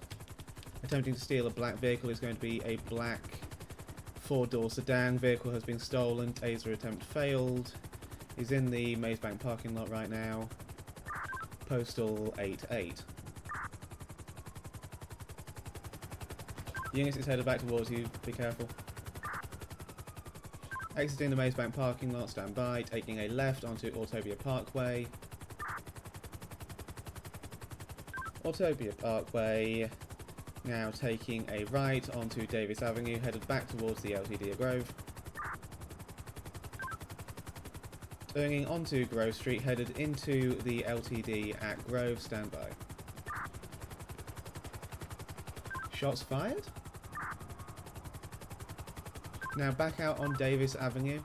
[SPEAKER 1] Attempting to steal a black vehicle is going to be a black 4-door sedan. Vehicle has been stolen. Taser attempt failed. He's in the Maze Bank parking lot right now. Postal 88. Units is headed back towards you. Be careful. Exiting the Maze Bank parking lot. Stand by. Taking a left onto Autobia Parkway. Autobia Parkway. Now taking a right onto Davis Avenue, headed back towards the LTD at Grove. Turning onto Grove Street, headed into the LTD at Grove, standby. Shots fired. Now back out on Davis Avenue.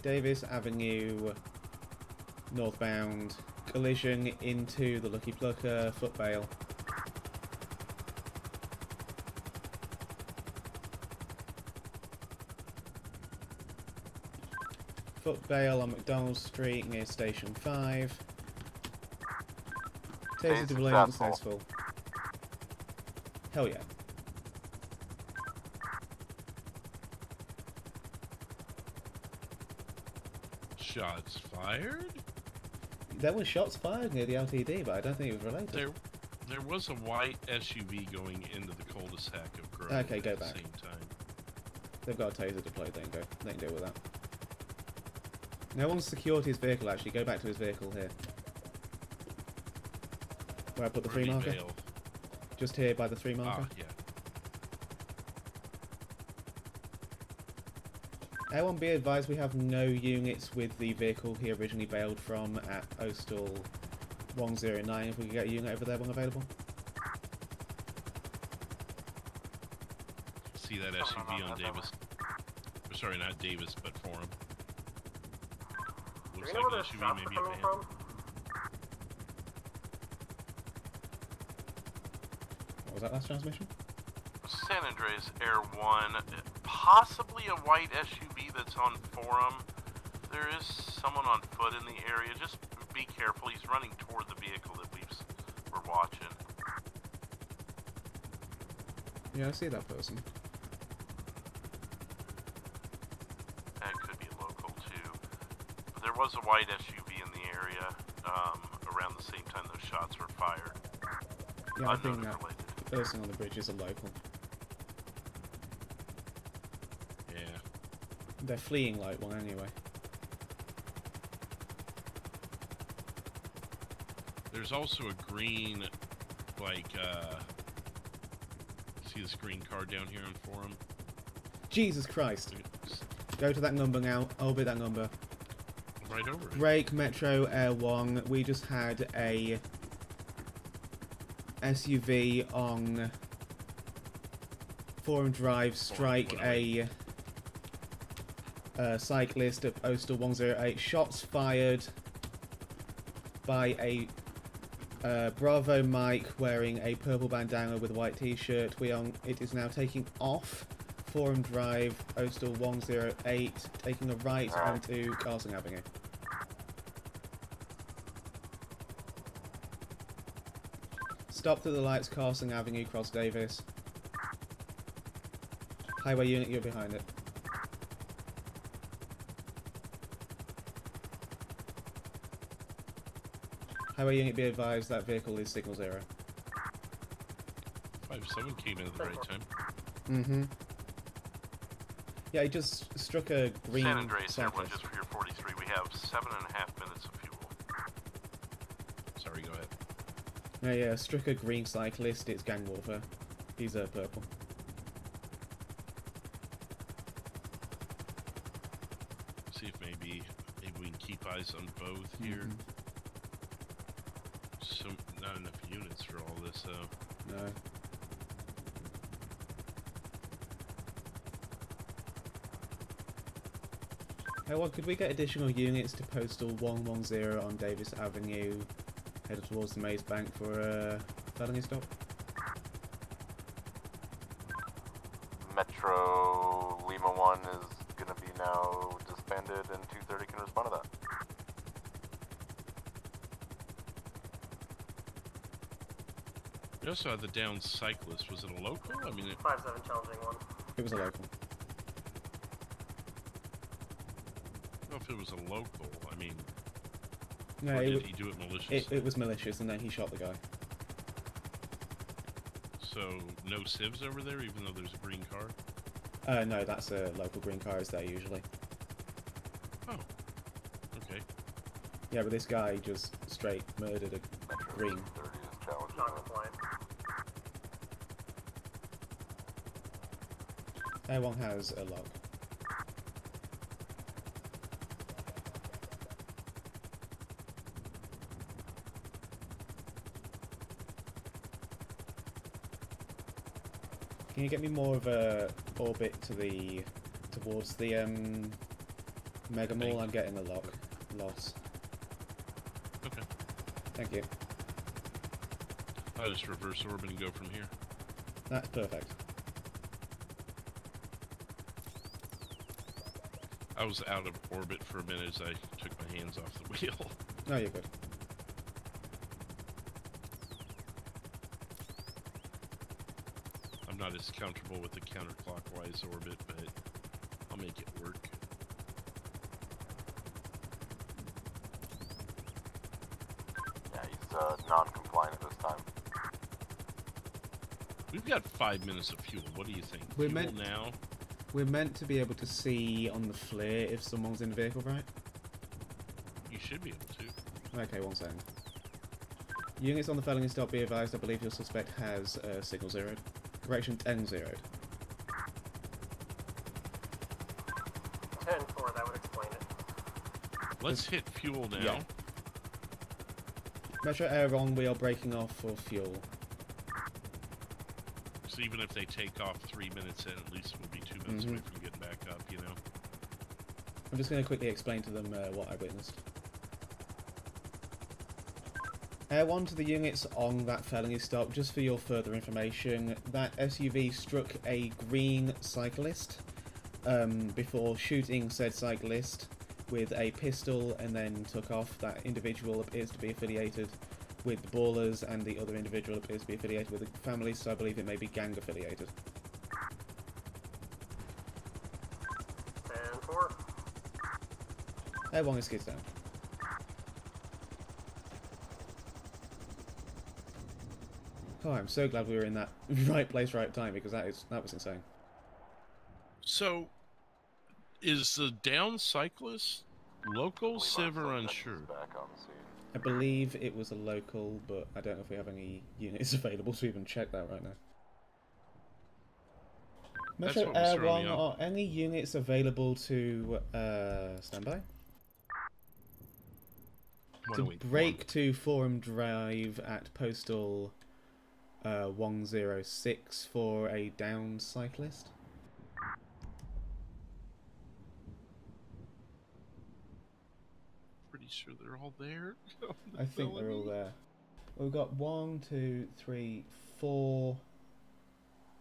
[SPEAKER 1] Davis Avenue, northbound. Collision into the Lucky Plucker, footbail. Footbail on McDonald Street near Station 5. Taser deployment successful. Hell yeah.
[SPEAKER 2] Shots fired?
[SPEAKER 1] There were shots fired near the LTD, but I don't think it was related.
[SPEAKER 2] There was a white SUV going into the cul-de-sac of Grove
[SPEAKER 1] okay, go
[SPEAKER 2] at
[SPEAKER 1] back.
[SPEAKER 2] the same time.
[SPEAKER 1] They've got a taser deployed, they can deal with that. No one's secured his vehicle actually, go back to his vehicle here. Where I put the 3 marker?
[SPEAKER 2] Vale.
[SPEAKER 1] Just here by the 3 marker?
[SPEAKER 2] Ah, yeah.
[SPEAKER 1] Everyone be advised we have no units with the vehicle he originally bailed from at Postal 109. If we could get a unit over there when available.
[SPEAKER 2] See that SUV on Davis? Or sorry, not Davis, but Forum.
[SPEAKER 5] Do
[SPEAKER 2] Looks
[SPEAKER 5] you know
[SPEAKER 2] like
[SPEAKER 5] where
[SPEAKER 2] an
[SPEAKER 5] the
[SPEAKER 2] SUV,
[SPEAKER 5] shots are
[SPEAKER 2] maybe a
[SPEAKER 5] coming
[SPEAKER 2] van.
[SPEAKER 5] from?
[SPEAKER 1] What was that last transmission?
[SPEAKER 2] San Andreas Air 1, possibly a white SUV that's on Forum. There is someone on foot in the area. Just be careful. He's running toward the vehicle that we're watching.
[SPEAKER 1] Yeah, I see that person.
[SPEAKER 2] That could be a local too. But there was a white SUV in the area around the same time those shots were fired.
[SPEAKER 1] Yeah, I think that
[SPEAKER 2] Unrelated.
[SPEAKER 1] person on the bridge is a local.
[SPEAKER 2] Yeah.
[SPEAKER 1] They're fleeing like one anyway.
[SPEAKER 2] There's also a green, like, see this green car down here in Forum?
[SPEAKER 1] Jesus Christ. Go to that number now. Orbit that number.
[SPEAKER 2] Right over it.
[SPEAKER 1] Drake, Metro, Air 1. We just had a SUV on Forum Drive, strike a cyclist at Postal 108. Shots fired by a Bravo Mike wearing a purple bandana with a white t-shirt. It is now taking off Forum Drive, Postal 108, taking a right onto Carson Avenue. Stopped at the lights, Carson Avenue, Cross Davis. Highway unit, you're behind it. Highway unit, be advised that vehicle is signal 0.
[SPEAKER 2] 5-7 came in at the right time.
[SPEAKER 1] Mm-hmm. Yeah, he just struck a green
[SPEAKER 2] San Andreas,
[SPEAKER 1] cyclist.
[SPEAKER 2] just for your 43. We have 7.5 minutes of fuel. Sorry, go ahead.
[SPEAKER 1] Yeah, struck a green cyclist. It's gang warfare. He's purple.
[SPEAKER 2] See if maybe we can keep eyes on both here. So not enough units for all this, though.
[SPEAKER 1] No. Hey, well, could we get additional units to Postal 110 on Davis Avenue, headed towards the Maze Bank for a felony stop?
[SPEAKER 10] Metro Lima 1 is going to be now disbanded, and 230 can respond to that.
[SPEAKER 2] We also had the down cyclist. Was it a local? I mean,
[SPEAKER 5] 5-7 challenging one.
[SPEAKER 1] It was a local.
[SPEAKER 2] I don't know if it was a local. I mean,
[SPEAKER 1] No,
[SPEAKER 2] or did he do it malicious?
[SPEAKER 1] It was malicious, and then he shot the guy.
[SPEAKER 2] So no civs over there, even though there's a green car.
[SPEAKER 1] No, that's a local green car is there usually.
[SPEAKER 2] Oh, okay.
[SPEAKER 1] Yeah, but this guy just straight murdered a green.
[SPEAKER 5] Non-compliant.
[SPEAKER 1] Air 1 has a log. Can you get me more of a orbit towards the Mega Mall? I'm getting a loss.
[SPEAKER 2] Okay.
[SPEAKER 1] Thank you.
[SPEAKER 2] I'll just reverse orbit and go from here.
[SPEAKER 1] That's perfect.
[SPEAKER 2] I was out of orbit for a minute as I took my hands off the wheel.
[SPEAKER 1] No, you're good.
[SPEAKER 2] I'm not as comfortable with the counterclockwise orbit, but I'll make it work.
[SPEAKER 10] Yeah, he's non-compliant at this time.
[SPEAKER 2] We've got 5 minutes of fuel. What do you think?
[SPEAKER 1] We're
[SPEAKER 2] Fuel now?
[SPEAKER 1] We're meant to be able to see on the flare if someone's in the vehicle, right?
[SPEAKER 2] You should be able to.
[SPEAKER 1] Okay, 1 second. Units on the felony stop, be advised, I believe your suspect has signal 0'd. Correction, 10-0'd.
[SPEAKER 5] 10-4, that would explain it.
[SPEAKER 2] Let's hit fuel now.
[SPEAKER 1] Yeah. Metro Air on, we are breaking off for fuel.
[SPEAKER 2] So even if they take off 3 minutes in, at least we'll be 2 minutes away from getting back up, you know?
[SPEAKER 1] I'm just going to quickly explain to them what I witnessed. Air 1 to the units on that felony stop, just for your further information, that SUV struck a green cyclist before shooting said cyclist with a pistol and then took off. That individual appears to be affiliated with the Ballers, and the other individual appears to be affiliated with the family, so I believe it may be gang affiliated.
[SPEAKER 5] 10-4.
[SPEAKER 1] Air 1 is skids down. Oh, I'm so glad we were in that right place, right time, because that was insane.
[SPEAKER 2] So, is the down cyclist local, civ, or unsure?
[SPEAKER 1] I believe it was a local, but I don't know if we have any units available to even check that right now. Metro Air 1, are any units available to stand by? To break to Forum Drive at Postal 106 for a downed cyclist.
[SPEAKER 2] Pretty sure they're all there.
[SPEAKER 1] I think they're all there. We've got 1, 2, 3, 4.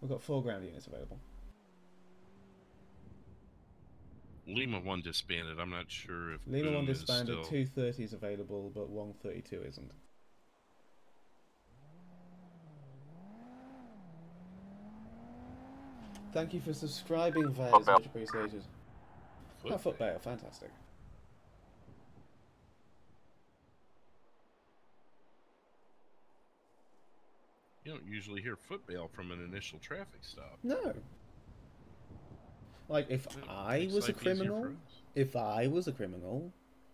[SPEAKER 1] We've got 4 ground units available.
[SPEAKER 2] Lima 1 disbanded. I'm not sure if
[SPEAKER 1] Lima 1
[SPEAKER 2] Boom is
[SPEAKER 1] disbanded,
[SPEAKER 2] still...
[SPEAKER 1] 230 is available, but 132 isn't. Thank you for subscribing, Vez. Much appreciated. Foot bail, fantastic.
[SPEAKER 2] You don't usually hear foot bail from an initial traffic stop.
[SPEAKER 1] No. Like, if I was a criminal,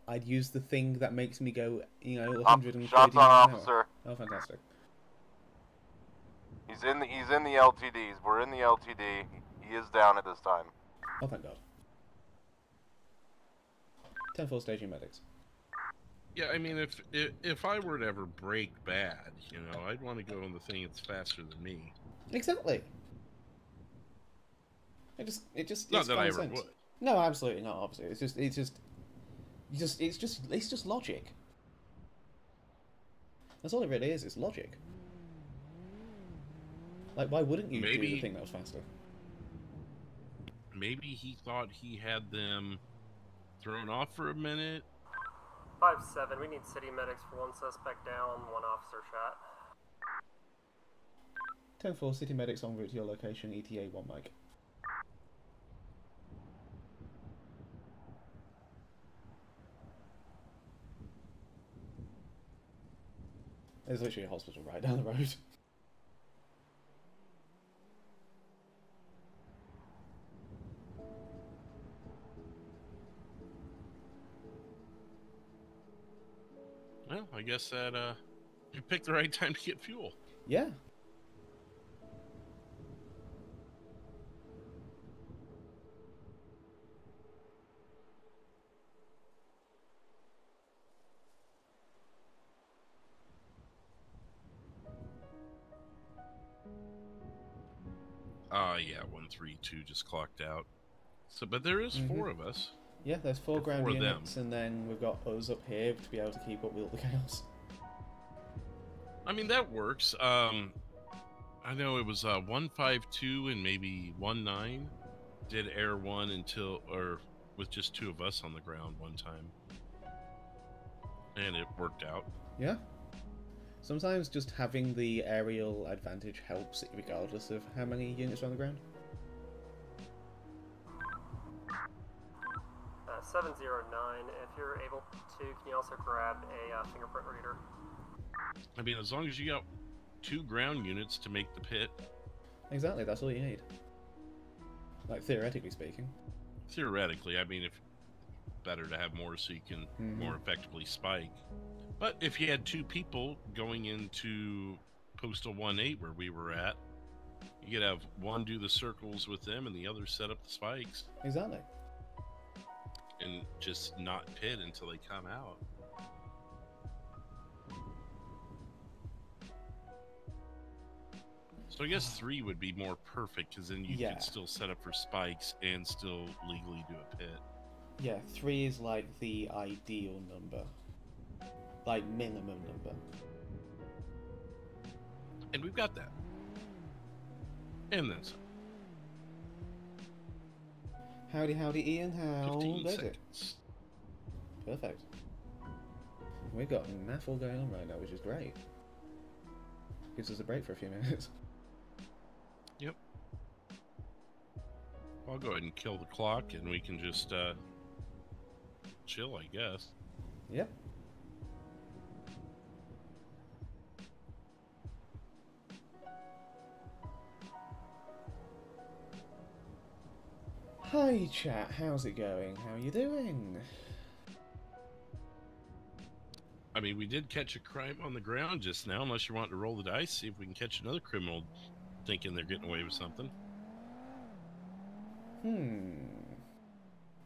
[SPEAKER 1] I'd use the thing that makes me go, 130
[SPEAKER 10] Shots on
[SPEAKER 1] miles an
[SPEAKER 10] officer.
[SPEAKER 1] hour. Oh, fantastic.
[SPEAKER 10] He's in the LTDs. We're in the LTD. He is down at this time.
[SPEAKER 1] Oh, thank God. 10-4 staging medics.
[SPEAKER 2] Yeah, I mean, if I were to ever break bad, I'd want to go on the thing that's faster than me.
[SPEAKER 1] Exactly. It just
[SPEAKER 2] Not that I ever
[SPEAKER 1] sense.
[SPEAKER 2] would.
[SPEAKER 1] No, absolutely not. Obviously, it's just logic. That's all it really is. It's logic. Like, why wouldn't you do the thing that was faster?
[SPEAKER 2] Maybe he thought he had them thrown off for a minute.
[SPEAKER 5] 5-7, we need city medics for 1 suspect down, 1 officer shot.
[SPEAKER 1] 10-4, city medics en route to your location, ETA 1 Mike. There's literally a hospital right down the road.
[SPEAKER 2] Well, I guess that you picked the right time to get fuel.
[SPEAKER 1] Yeah.
[SPEAKER 2] Yeah, 132 just clocked out. So, but there is 4 of us.
[SPEAKER 1] Yeah, there's 4 ground
[SPEAKER 2] 4 of
[SPEAKER 1] units,
[SPEAKER 2] them.
[SPEAKER 1] and then we've got us up here to be able to keep up with all the chaos.
[SPEAKER 2] I mean, that works. I know it was 152 and maybe 19 did air 1 with just 2 of us on the ground one time. And it worked out.
[SPEAKER 1] Yeah. Sometimes just having the aerial advantage helps, regardless of how many units are on the ground.
[SPEAKER 5] 709, if you're able to, can you also grab a fingerprint reader?
[SPEAKER 2] I mean, as long as you got 2 ground units to make the pit.
[SPEAKER 1] Exactly, that's all you need. Like, theoretically speaking.
[SPEAKER 2] Theoretically, I mean, if better to have more so you can more effectively spike. But if you had 2 people going into Postal 1-8 where we were at, you could have one do the circles with them and the other set up the spikes.
[SPEAKER 1] Exactly.
[SPEAKER 2] And just not pit until they come out. So I guess 3 would be more perfect, because then you could still set up for spikes and still legally do a pit.
[SPEAKER 1] Yeah, 3 is like the ideal number. Like, minimum number.
[SPEAKER 2] And we've got that. And then some.
[SPEAKER 1] Howdy, howdy, Ian. How
[SPEAKER 2] 15
[SPEAKER 1] goes it?
[SPEAKER 2] seconds.
[SPEAKER 1] Perfect. We've got naffle going on right now, which is great. Gives us a break for a few minutes.
[SPEAKER 2] Yep. I'll go ahead and kill the clock, and we can just chill, I guess.
[SPEAKER 1] Yep. Hi chat, how's it going? How are you doing?
[SPEAKER 2] I mean, we did catch a crime on the ground just now, unless you want to roll the dice, see if we can catch another criminal thinking they're getting away with something.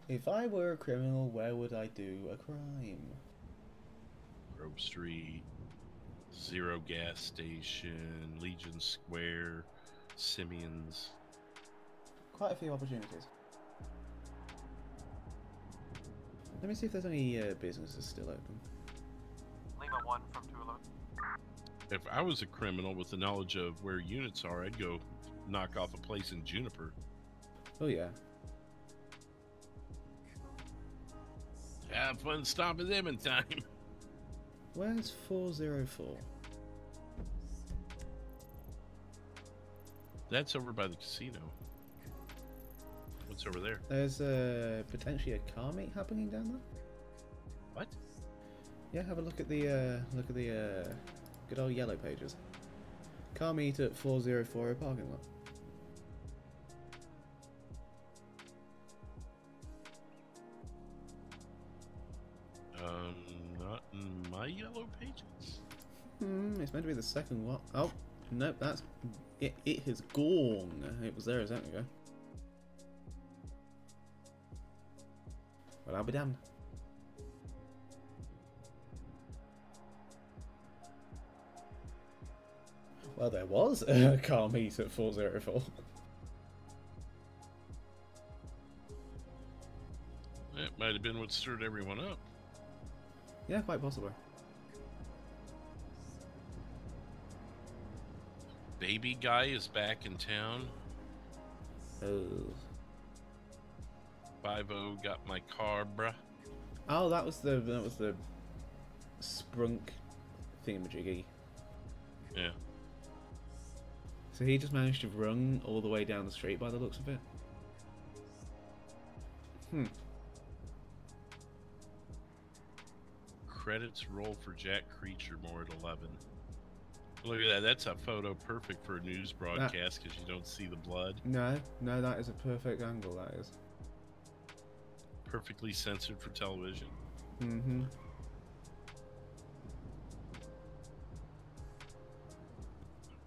[SPEAKER 1] If I were a criminal, where would I do a crime?
[SPEAKER 2] Grove Street. Zero gas station, Legion Square, Simeon's.
[SPEAKER 1] Quite a few opportunities. Let me see if there's any businesses still open.
[SPEAKER 3] Lima 1 from 211.
[SPEAKER 2] If I was a criminal with the knowledge of where units are, I'd go knock off a place in Juniper.
[SPEAKER 1] Oh yeah.
[SPEAKER 2] Have fun stopping them in time.
[SPEAKER 1] Where's 404?
[SPEAKER 2] That's over by the casino. What's over there?
[SPEAKER 1] There's potentially a car meet happening down there.
[SPEAKER 2] What?
[SPEAKER 1] Yeah, have a look at the good old yellow pages. Car meet at 404 parking lot.
[SPEAKER 2] Not in my yellow pages.
[SPEAKER 1] It's meant to be the second one. Oh, nope, that's it. It has gone. It was there a second ago. Well, I'll be damned. Well, there was a car meet at 404.
[SPEAKER 2] That might have been what stirred everyone up.
[SPEAKER 1] Yeah, quite possibly.
[SPEAKER 2] Baby guy is back in town.
[SPEAKER 1] Oh.
[SPEAKER 2] 5-0 got my car, bruh.
[SPEAKER 1] Oh, that was the sprunk thingamajiggy.
[SPEAKER 2] Yeah.
[SPEAKER 1] So he just managed to run all the way down the street by the looks of it.
[SPEAKER 2] Credits roll for Jack Creaturemore at 11. Look at that. That's a photo perfect for a news broadcast because you don't see the blood.
[SPEAKER 1] No, that is a perfect angle, that is.
[SPEAKER 2] Perfectly censored for television.
[SPEAKER 1] Mm-hmm.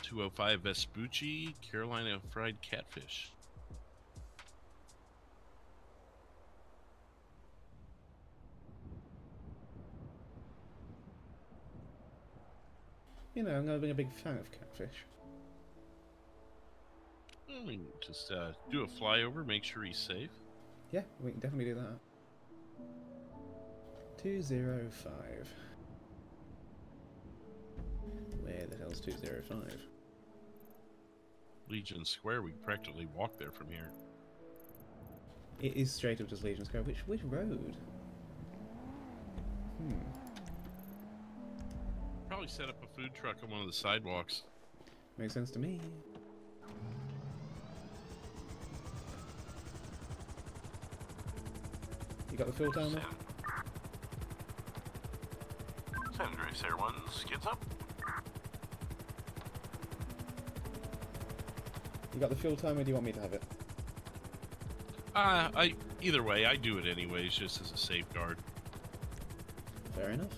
[SPEAKER 2] .205 Vespucci, Carolina fried catfish.
[SPEAKER 1] You know, I'm going to be a big fan of catfish.
[SPEAKER 2] I mean, just do a flyover, make sure he's safe.
[SPEAKER 1] Yeah, we can definitely do that. 205. Where the hell's 205?
[SPEAKER 2] Legion Square, we can practically walk there from here.
[SPEAKER 1] It is straight up just Legion Square. Which road?
[SPEAKER 2] Probably set up a food truck on one of the sidewalks.
[SPEAKER 1] Makes sense to me. You got the fuel timer?
[SPEAKER 9] San Andreas Air 1, skids up.
[SPEAKER 1] You got the fuel timer, or do you want me to have it?
[SPEAKER 2] Either way, I do it anyways, just as a safeguard.
[SPEAKER 1] Fair enough.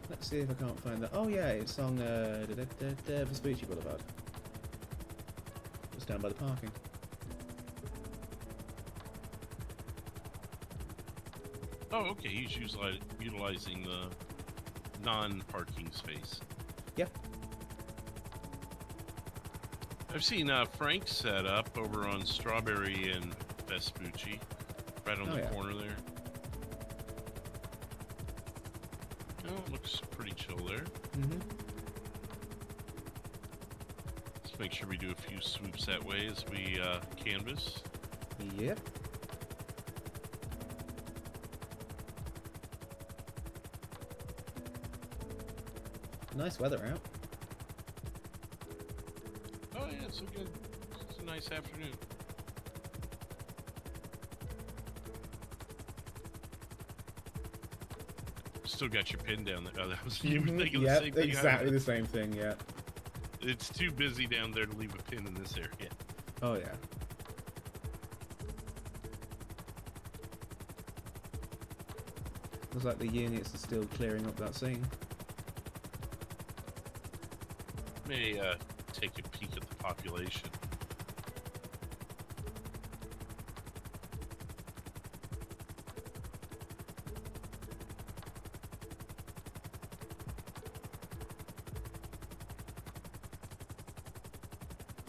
[SPEAKER 1] Let's see if I can't find that. Oh yeah, it's on Vespucci Boulevard. Just down by the parking.
[SPEAKER 2] Oh, okay, he's utilizing the non-parking space.
[SPEAKER 1] Yeah.
[SPEAKER 2] I've seen Frank set up over on Strawberry and Vespucci, right on the corner there. Oh, it looks pretty chill there.
[SPEAKER 1] Mm-hmm.
[SPEAKER 2] Let's make sure we do a few swoops that way as we canvas.
[SPEAKER 1] Yep. Nice weather out.
[SPEAKER 2] Oh yeah, it's so good. It's a nice afternoon. Still got your pin down there. Oh, that was you were thinking the same thing.
[SPEAKER 1] Exactly the same thing. Yeah.
[SPEAKER 2] It's too busy down there to leave a pin in this area.
[SPEAKER 1] Oh yeah. Looks like the units are still clearing up that scene.
[SPEAKER 2] May take a peek at the population.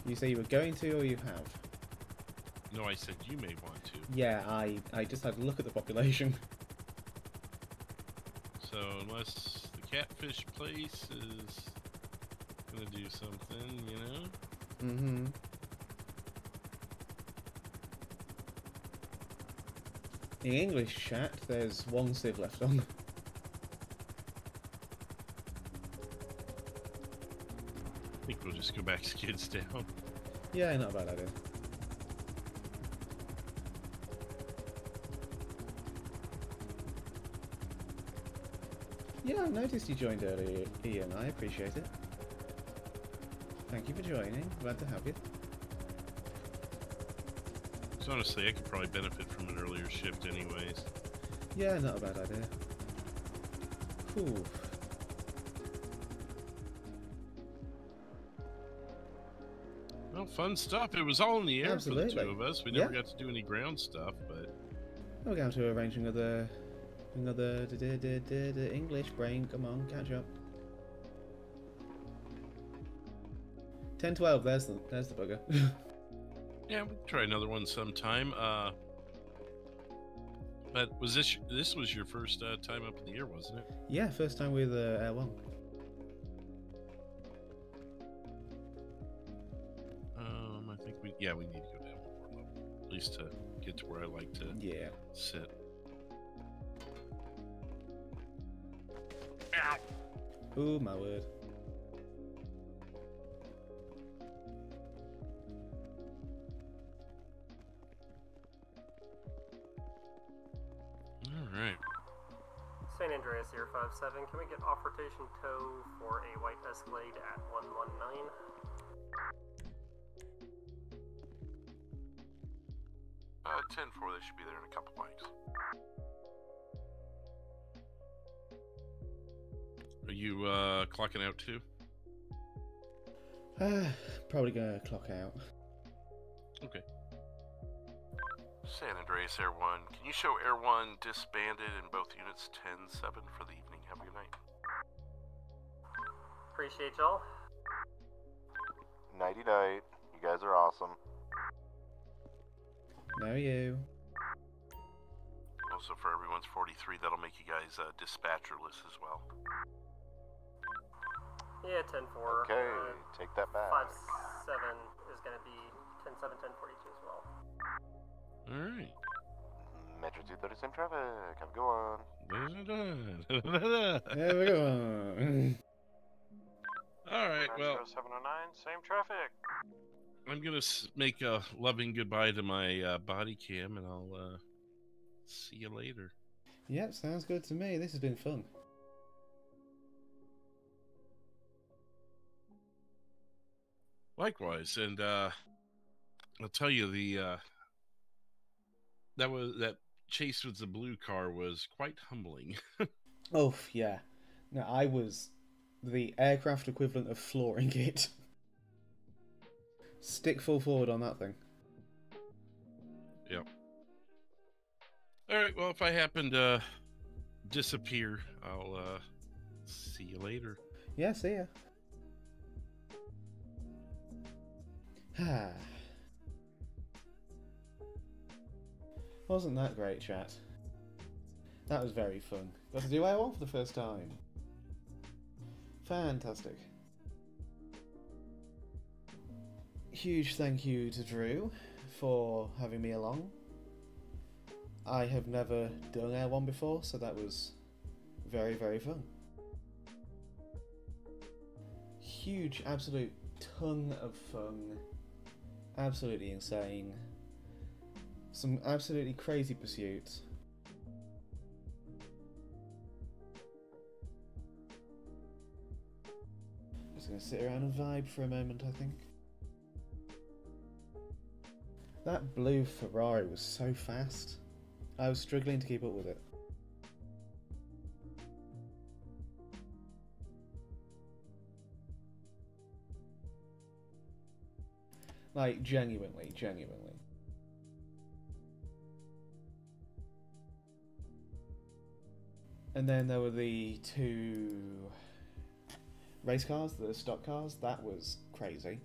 [SPEAKER 1] You say you were going to, or you have?
[SPEAKER 2] No, I said you may want to.
[SPEAKER 1] Yeah, I just had a look at the population.
[SPEAKER 2] So unless the catfish place is gonna do something, you know?
[SPEAKER 1] Mm-hmm. In English chat, there's one civ left on.
[SPEAKER 2] I think we'll just go back skids down.
[SPEAKER 1] Yeah, not a bad idea. Yeah, I noticed you joined earlier, Ian. I appreciate it. Thank you for joining. Glad to have you.
[SPEAKER 2] So honestly, I could probably benefit from an earlier shift anyways.
[SPEAKER 1] Yeah, not a bad idea. Whew.
[SPEAKER 2] Well, fun stuff. It was all in the air
[SPEAKER 1] Absolutely.
[SPEAKER 2] for the two of us. We never got to do any ground stuff, but...
[SPEAKER 1] We're going to arrange another English brain. Come on, catch up. 10-12. There's the bugger.
[SPEAKER 2] Yeah, we can try another one sometime. But was this was your first time up in the air, wasn't it?
[SPEAKER 1] Yeah, first time with Air 1.
[SPEAKER 2] I think we need to go down one more level, at least to get to where I like to sit. Ow!
[SPEAKER 1] Oh my word.
[SPEAKER 2] Alright.
[SPEAKER 5] San Andreas here, 5-7. Can we get off rotation tow for a white Escalade at 119?
[SPEAKER 2] Uh, 10-4, they should be there in a couple mics. Are you clocking out too?
[SPEAKER 1] Probably gonna clock out.
[SPEAKER 2] Okay. San Andreas Air 1. Can you show Air 1 disbanded in both units 10-7 for the evening? Have a good night.
[SPEAKER 5] Appreciate y'all.
[SPEAKER 10] Nighty night. You guys are awesome.
[SPEAKER 1] No, you.
[SPEAKER 2] Also, for everyone's 43, that'll make you guys dispatcherless as well.
[SPEAKER 5] Yeah, 10-4.
[SPEAKER 10] Okay, take that back.
[SPEAKER 5] 5-7 is going to be 10-7, 10-42 as well.
[SPEAKER 2] Alright.
[SPEAKER 10] Metro 230, same traffic. Have a good one.
[SPEAKER 1] There we go.
[SPEAKER 2] Alright, well.
[SPEAKER 7] 709, same traffic.
[SPEAKER 2] I'm gonna make a loving goodbye to my body cam, and I'll see you later.
[SPEAKER 1] Yep, sounds good to me. This has been fun.
[SPEAKER 2] Likewise, and I'll tell you that chase with the blue car was quite humbling.
[SPEAKER 1] Oh yeah. No, I was the aircraft equivalent of flooring it. Stick full forward on that thing.
[SPEAKER 2] Yep. Alright, well, if I happen to disappear, I'll see you later.
[SPEAKER 1] Yeah, see ya. Wasn't that great, chat? That was very fun. Got to do Air 1 for the first time. Fantastic. Huge thank you to Drew for having me along. I have never done Air 1 before, so that was very, very fun. Huge, absolute ton of fun. Absolutely insane. Some absolutely crazy pursuits. Just gonna sit around and vibe for a moment, I think. That blue Ferrari was so fast. I was struggling to keep up with it. Like, genuinely. And then there were the two race cars, the stock cars. That was crazy.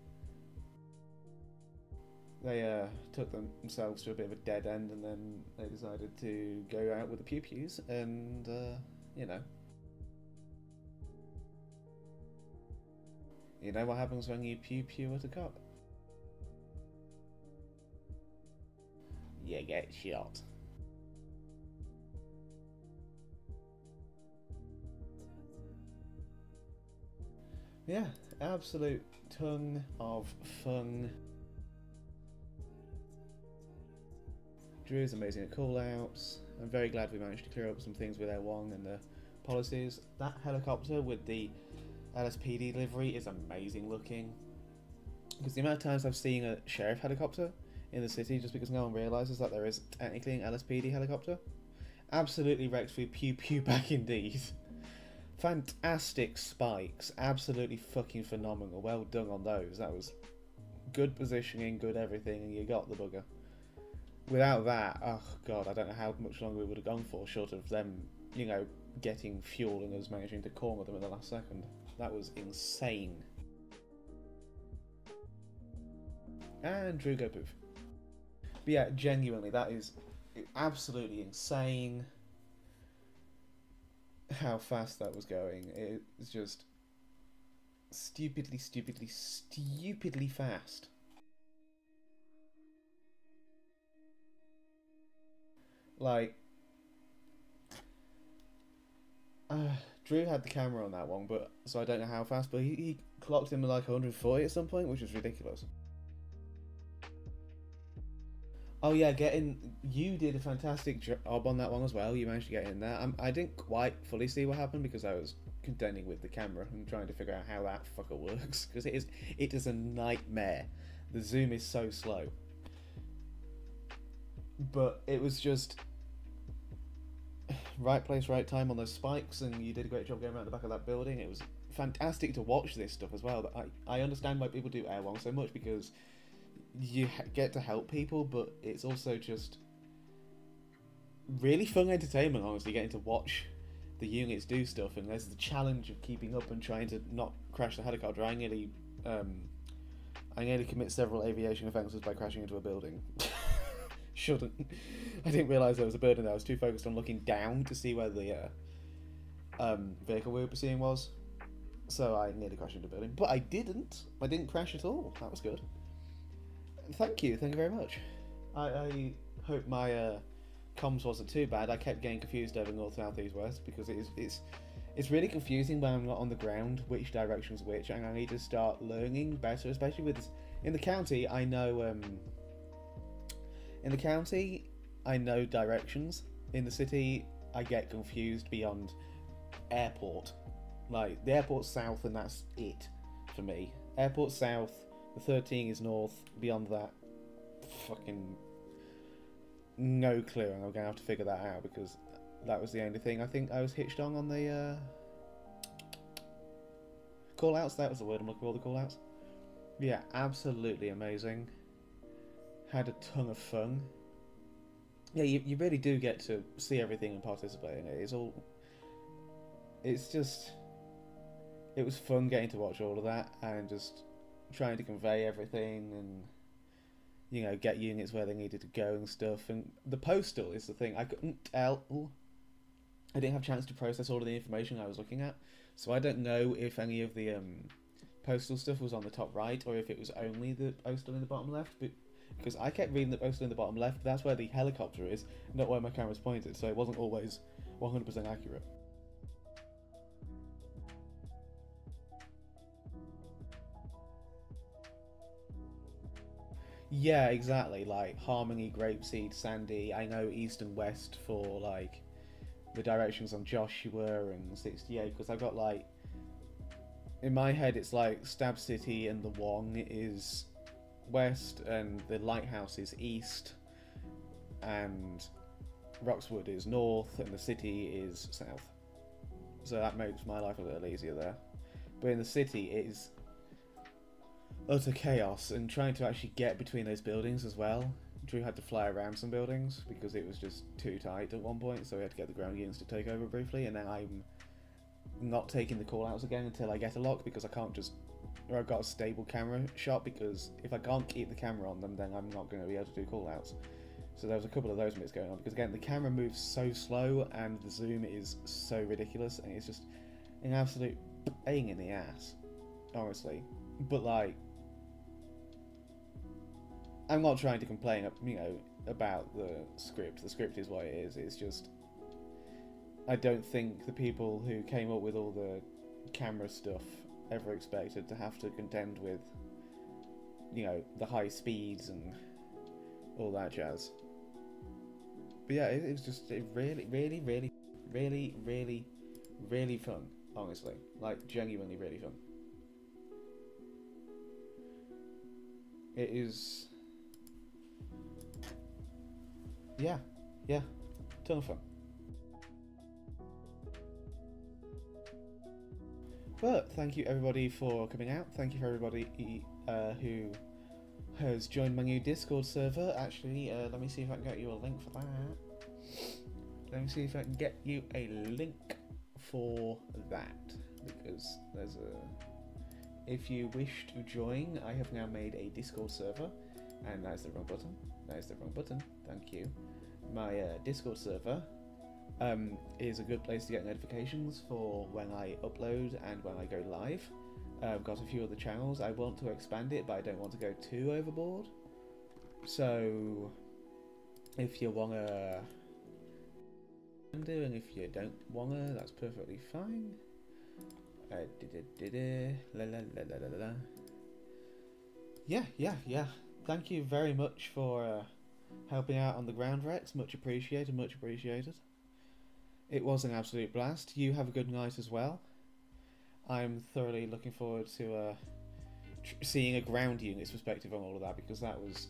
[SPEAKER 1] they took themselves to a bit of a dead end, and then they decided to go out with the pew-pews, and, you know. You know what happens when you pew-pew at a cop? You get shot. Yeah, absolute ton of fun. Drew's amazing at callouts. I'm very glad we managed to clear up some things with Air Wong and the policies. That helicopter with the LSPD livery is amazing looking. Because the amount of times I've seen a sheriff helicopter in the city just because no one realises that there is technically an LSPD helicopter. Absolutely wrecked through pew pew back indeed. Fantastic spikes, absolutely fucking phenomenal. Well done on those. That was good positioning, good everything, and you got the bugger. Without that, oh god, I don't know how much longer we would have gone for, short of them, you know, getting fuel and us managing to corner them in the last second. That was insane. And Drew go poof. But yeah, genuinely, that is absolutely insane how fast that was going. It's just stupidly fast. Like, Drew had the camera on that one, but so I don't know how fast, but he clocked him at like 140 at some point, which was ridiculous. Oh yeah, you did a fantastic job on that one as well. You managed to get in there. I didn't quite fully see what happened because I was contending with the camera and trying to figure out how that fucker works, because it is a nightmare. The zoom is so slow. But it was just right place, right time on those spikes, and you did a great job going around the back of that building. It was fantastic to watch this stuff as well. I understand why people do Air One so much, because you get to help people, but it's also just really fun entertainment, honestly, getting to watch the units do stuff, and there's the challenge of keeping up and trying to not crash the helicopter. I nearly commit several aviation offences by crashing into a building. Shouldn't. I didn't realise there was a building there. I was too focused on looking down to see where the vehicle we were pursuing was. So I nearly crashed into a building. But I didn't. I didn't crash at all. That was good. Thank you very much. I hope my comms wasn't too bad. I kept getting confused over north, south, east, west, because it's really confusing when I'm not on the ground which direction's which, and I need to start learning better, especially with in the county. I know directions. In the city, I get confused beyond airport. Like, the airport's south and that's it for me. Airport south, the 13 is north, beyond that, fucking no clue, and I'm going to have to figure that out, because that was the only thing I think I was hitched on the call-outs. That was the word I'm looking for, the call-outs. Yeah, absolutely amazing. Had a ton of fun. Yeah, you really do get to see everything and participate in it. It was fun getting to watch all of that and just trying to convey everything and, you know, get units where they needed to go and stuff. And the postal is the thing. I couldn't tell. I didn't have a chance to process all of the information I was looking at, so I don't know if any of the postal stuff was on the top right or if it was only the postal in the bottom left. But because I kept reading the postal in the bottom left, that's where the helicopter is, not where my camera's pointed, so it wasn't always 100% accurate. Yeah, exactly, like Harmony, Grapeseed, Sandy. I know east and west for like the directions on Joshua and 68, because I've got like, in my head it's like Stab City and the Wong is west and the Lighthouse is east and Roxwood is north and the city is south. So that makes my life a little easier there. But in the city it is utter chaos, and trying to actually get between those buildings as well. Drew had to fly around some buildings because it was just too tight at one point, so we had to get the ground units to take over briefly, and then I'm not taking the call outs again until I get a lock, because I can't just where I've got a stable camera shot, because if I can't keep the camera on them, then I'm not going to be able to do callouts. So there was a couple of those bits going on, because again, the camera moves so slow and the zoom is so ridiculous, and it's just an absolute pain in the ass, honestly. But like, I'm not trying to complain, you know, about the script. The script is what it is. It's just, I don't think the people who came up with all the camera stuff ever expected to have to contend with, you know, the high speeds and all that jazz. But yeah, it was just really fun, honestly. Like, genuinely really fun. It is... yeah, ton of fun. But thank you everybody for coming out. Thank you for everybody who has joined my new Discord server. Actually, let me see if I can get you a link for that. Let me see if I can get you a link for that, because there's a... if you wish to join, I have now made a Discord server, and that's the wrong button. That is the wrong button. Thank you. My Discord server is a good place to get notifications for when I upload and when I go live. I've got a few other channels. I want to expand it, but I don't want to go too overboard. So if you wanna do, and if you don't wanna, that's perfectly fine. Yeah. Thank you very much for helping out on the ground, Rex. Much appreciated, much appreciated. It was an absolute blast. You have a good night as well. I'm thoroughly looking forward to seeing a ground unit's perspective on all of that, because that was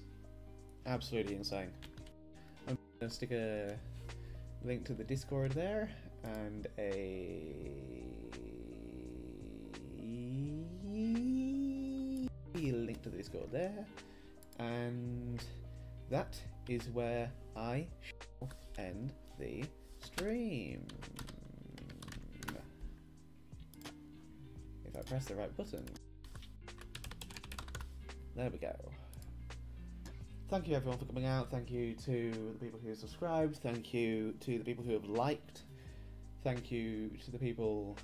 [SPEAKER 1] absolutely insane. I'm going to stick a link to the Discord there, and a link to the Discord there, and that is where I shall end the stream. If I press the right button. There we go. Thank you everyone for coming out. Thank you to the people who have subscribed. Thank you to the people who have liked. Thank you to the people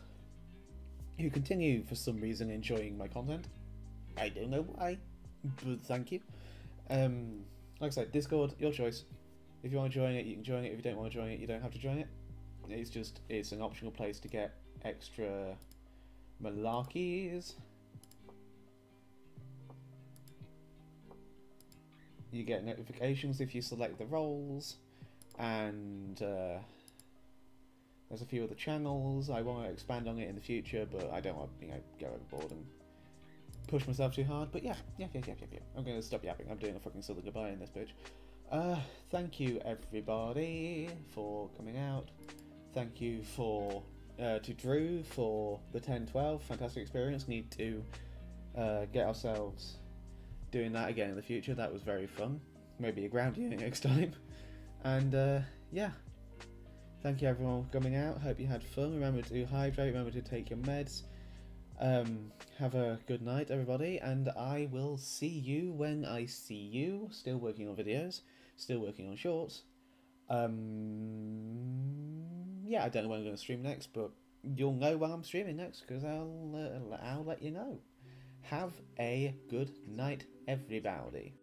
[SPEAKER 1] who continue for some reason enjoying my content. I don't know why, but thank you. Like I said, Discord, your choice. If you want to join it, you can join it. If you don't want to join it, you don't have to join it. It's an optional place to get extra malarkeys. You get notifications if you select the roles, and there's a few other channels. I want to expand on it in the future, but I don't want to, go overboard and push myself too hard. But yeah. I'm going to stop yapping. I'm doing a fucking southern goodbye in this bitch. Thank you everybody for coming out. Thank you to Drew for the 10-12. Fantastic experience. Need to get ourselves doing that again in the future. That was very fun. Maybe a ground unit next time. And yeah. Thank you everyone for coming out. Hope you had fun. Remember to hydrate. Remember to take your meds. Have a good night everybody, and I will see you when I see you. Still working on videos. Still working on shorts. Yeah, I don't know when I'm going to stream next, but you'll know when I'm streaming next, because I'll let you know. Have a good night, everybody.